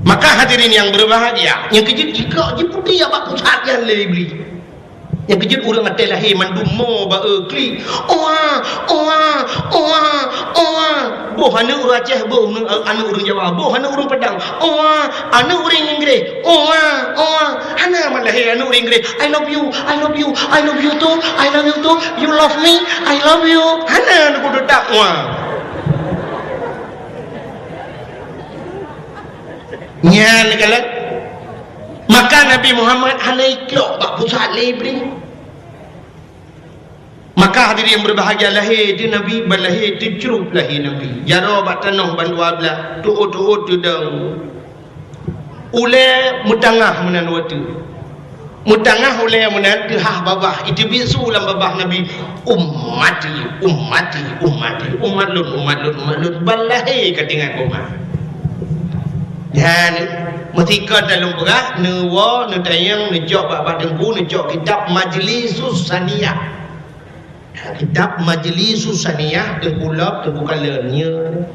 Maka hadirin yang berbahagia, yang kejut jika jiputi apa pusat yang lebih. Yang kejut urang ate lahir mandumo ba ekli. Oa. Boh anu urang Aceh, boh anu urang Jawa, boh anu urang Padang. Oa, anu urang Inggris. Oa. Hana man lahir anu urang Inggris. I love you too. You love me. I love you. Hana anu kudu tak oa. Nya negala maka Nabi Muhammad hanai klok bak pusat lebri. Maka hadirin yang berbahagia lahir di Nabi berlahir di cerup lahir Nabi jaro bak tanah bandu ablah tuut tudang ule mutangah menan watu mutangah ule menan dihah babah itu bisu lam babah Nabi umat lun balahir katingan umat. Dan metika dalam berat newa netayang nejok bab dengku nejok kitab Majlisus Saniyah. Kitab Majlisus Saniyah dengkulap dengkukalernya.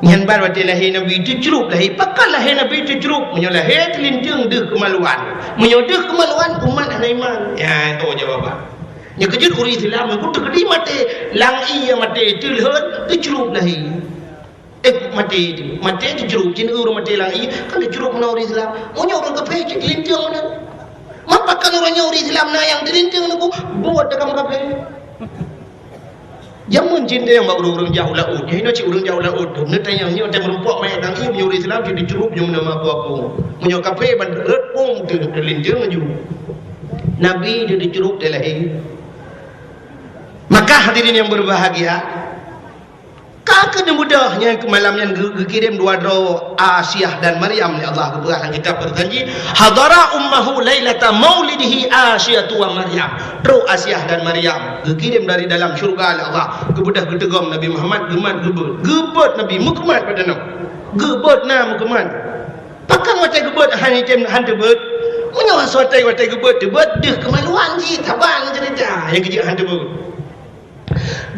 Nyan bar wati lahir Nabi itu cerup lahir pakal lahir Nabi itu cerup menyo lahir telinjeng deh kemaluan. Menyo deh kemaluan umat ana iman. Ya itu jawaban. Nya kejut uri Islam ku tegedi mate lang iya mate tilheut tu cerup lahir. Mati itu jeruk cina orang mati lagi kan jeruk mana orang Islam punya orang kafe cik lintang mana mapakan orangnya orang Islam na yang dilintang aku buat dalam kafe jamun cinta yang baru orang jauh laut ya ini cik orang jauh laut nanti yang ni orang merumpok main dan ini punya orang Islam jadi jeruk yang nama aku punya kafe bandet pun dilintang aja Nabi dia jeruk dia lahir. Maka hadirin yang berbahagia kakak mudahnya malam yang dikirim dua doa Asyah dan Maryam oleh Allah keberatan kita berjanji hadara ummahu lailata maulidihi Asyatu wa Maryam roh Asyah dan Maryam dikirim dari dalam syurga oleh Allah kebedah gedegam Nabi Muhammad gemat gebet Nabi mukmat pada nam gebet na mukmat pakang watai gebet hanya hantu bet menyawa sotai watai gebet deh kemaluan ji tabang cerita yang kejik hantu bet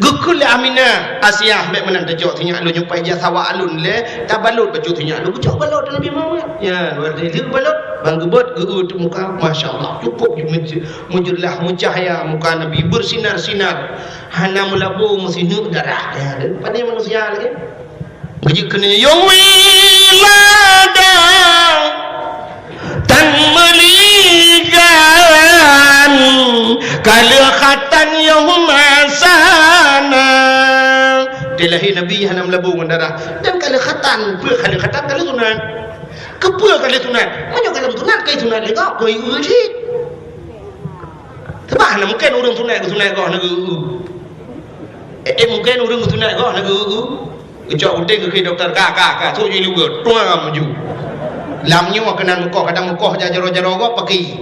gukul Aminah Asyah mek menan tajok tinyak lu nyupai jasawa alun le tabalut baju tinyak lu cok balut Nabi Muhammad ya berarti dia balut bang gebot geut muka masyaallah cukup munjurlah mucahaya muka Nabi bersinar-sinar hana mulabu mesinu darah ya daripada manusia lagi gejik kena yawilada tan meligan kalahatan yang masana dilahir Nabi hanam labu darah dan kalahatan kalahatan kalau sunat kepua kalau sunat mana kalau sunat kai sunat lega koi uji sebab nak mungkin orang sunat kau nak mungkin orang sunat kau nak kecok uting ke dokter kakak so jadi juga tuang maju lamnya kenan mukoh kadang mukoh jaro-jaro kau pakai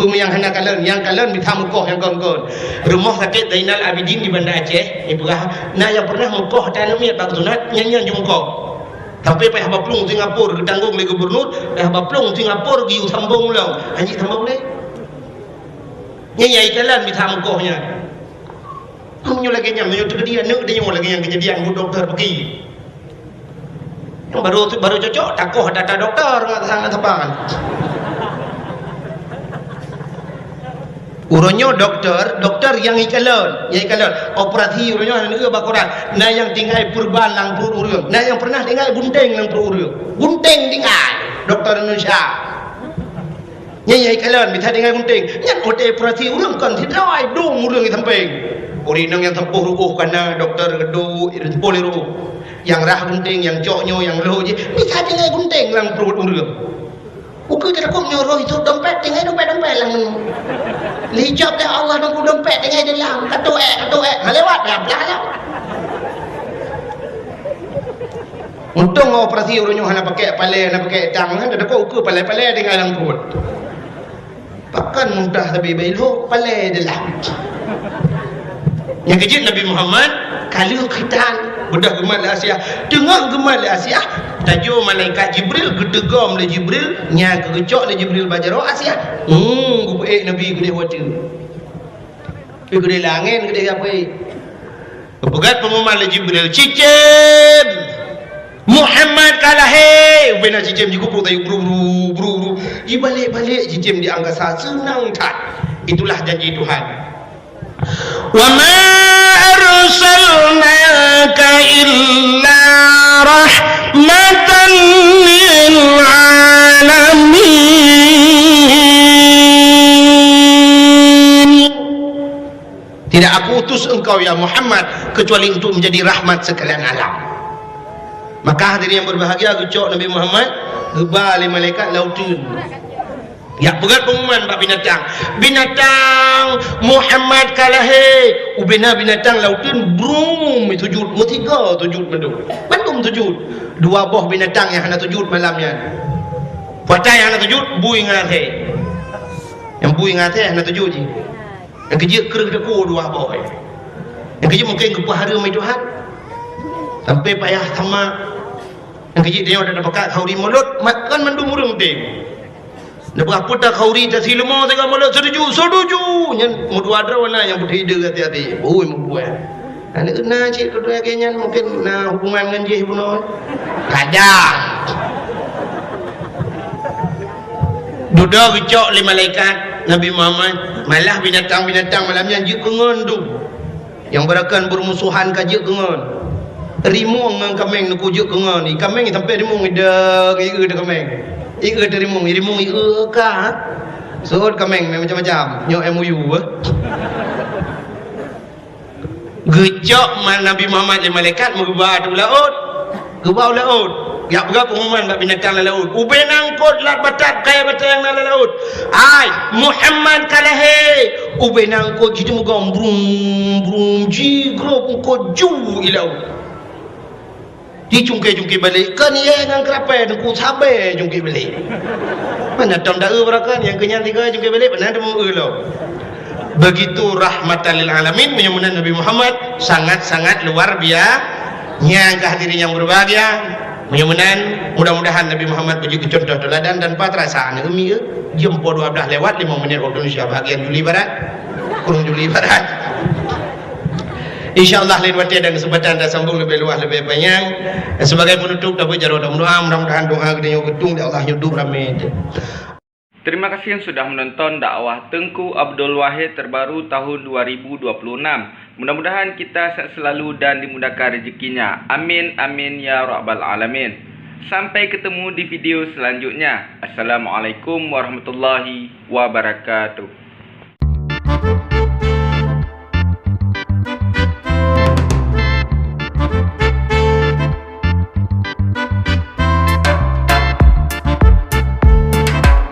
yang hendak kalian minta mukoh yang gong-gong rumah sakit Zainal Abidin di Banda Aceh ibu nah yang pernah mukoh tanam niat bak sunat nyanyian je mukoh tapi payah baplung Singapura ditanggung oleh gubernur payah baplung Singapura giu sambung ulang anjing sambung boleh nyanyi kalian minta mukohnya kamu lagi nyam nyu dia nak dia lagi yang kejadian bu dokter pergi baru cocok takoh data dokter sangat tepat Uronyo doktor yang ikalon operasi uronyo hanya bakoran. Nah yang tinggal purban lang perut urang. Nah yang pernah tinggal gunting lang perut urang. Gunting tinggal doktor Indonesia. Nya ikalon bisa tinggal gunting. Nya operasi urang kan tidak dong urang samping. Urinang yang tempuh rubuh karena doktor gedu poliru. Yang rah gunting, yang coknyo, yang lo je. Bisa tinggal gunting lang perut urang. Bukan kita kok nyuruh itu dompet tinggal dompet lah men. Lijab dah Allah nunggu dompet tinggal dalam ketuek lewat dah belah. Untung operasi urunyo hana pakai pale hana pakai tang ada kok ukur pale tinggal dalam perut. Pakan mudah tapi bailo pale dalam. Yang kejut Nabi Muhammad kalau khitan bedah gemal Asia tengah gemal Asia tajuk malaikat Jibril gedegam le Jibril nya kegecok le Jibril bajaro Asia gupe Nabi gede watu gede langit gede apa pegat pengumuman le Jibril cicim Muhammad kalah he bena cicim juga tayu bru balik cicim di angkasa senang tak itulah janji Tuhan. Wa ma arsalnaka illa rahmatan lil alamin. Tidak aku utus engkau ya Muhammad kecuali untuk menjadi rahmat sekalian alam. Maka hadirin yang berbahagia gecok Nabi Muhammad gebal malaikat lautun. Ya pegat pengumuman bab binatang Muhammad kalahe ubena binatang lautun brum sujud mutiga sujud bandung sujud dua boh binatang yang hana sujud malamnya puatai yang hana sujud bui ngate yang bui ngate hana sujud je yang kejik kerek deku dua boh yang kejik mungkin kepahara mai Tuhan sampai payah sama yang kejik dia ada pakat khauri mulut makan mandung murung ting. Lepas apa tak khauri tak silma tengah malam setuju nyen mudua drawana yang berhide hati-hati oi mudua ana kena cik kedua kenya mungkin na hubungan dengan dia puno kadang duduk gecok li malaikat Nabi Muhammad malah binatang-binatang malamnya je kengon tu yang berakan bermusuhan ka je kengon rimung ngang kameng nak je kengon ni kameng sampai rimung ida kameng Ika dari rimung ika ka. So kameng macam-macam. Nyok MOU gecok man Nabi Muhammad le malaikat mengubah tu laut. Gubau laut. Ya berapa pengumuman bab binatang laut. Ubay nangkut lat batat kaya batang dalam laut. Ai Muhammad kalahe. Ubay nangkut jadi mugam brum jigro ko ju ilaut. Di jungkir balik kan ya dengan kerapai aku sabar jungkir balik mana tam dah berakan yang kenyang tiga jungkir balik mana ada mau lo begitu rahmatan lil alamin menyembunyikan Nabi Muhammad sangat-sangat luar biasa yang kehadirin yang berbahagia menyembunyikan mudah-mudahan Nabi Muhammad menjadi contoh teladan dan patrasaan umi jam 12 lewat 5 menit waktu Indonesia bahagian Juli Barat kurang Juli Barat. InsyaAllah lain waktu ada kesempatan dah sambung lebih luas lebih banyak. Sebagai penutup dapat jarum mudah-mudahan doa kita yang ketung dan Allah hidup ramai. Terima kasih yang sudah menonton dakwah Tengku Abdul Wahid terbaru tahun 2026. Mudah-mudahan kita sehat selalu dan dimudahkan rezekinya. Amin amin ya rabbal alamin. Sampai ketemu di video selanjutnya. Assalamualaikum warahmatullahi wabarakatuh.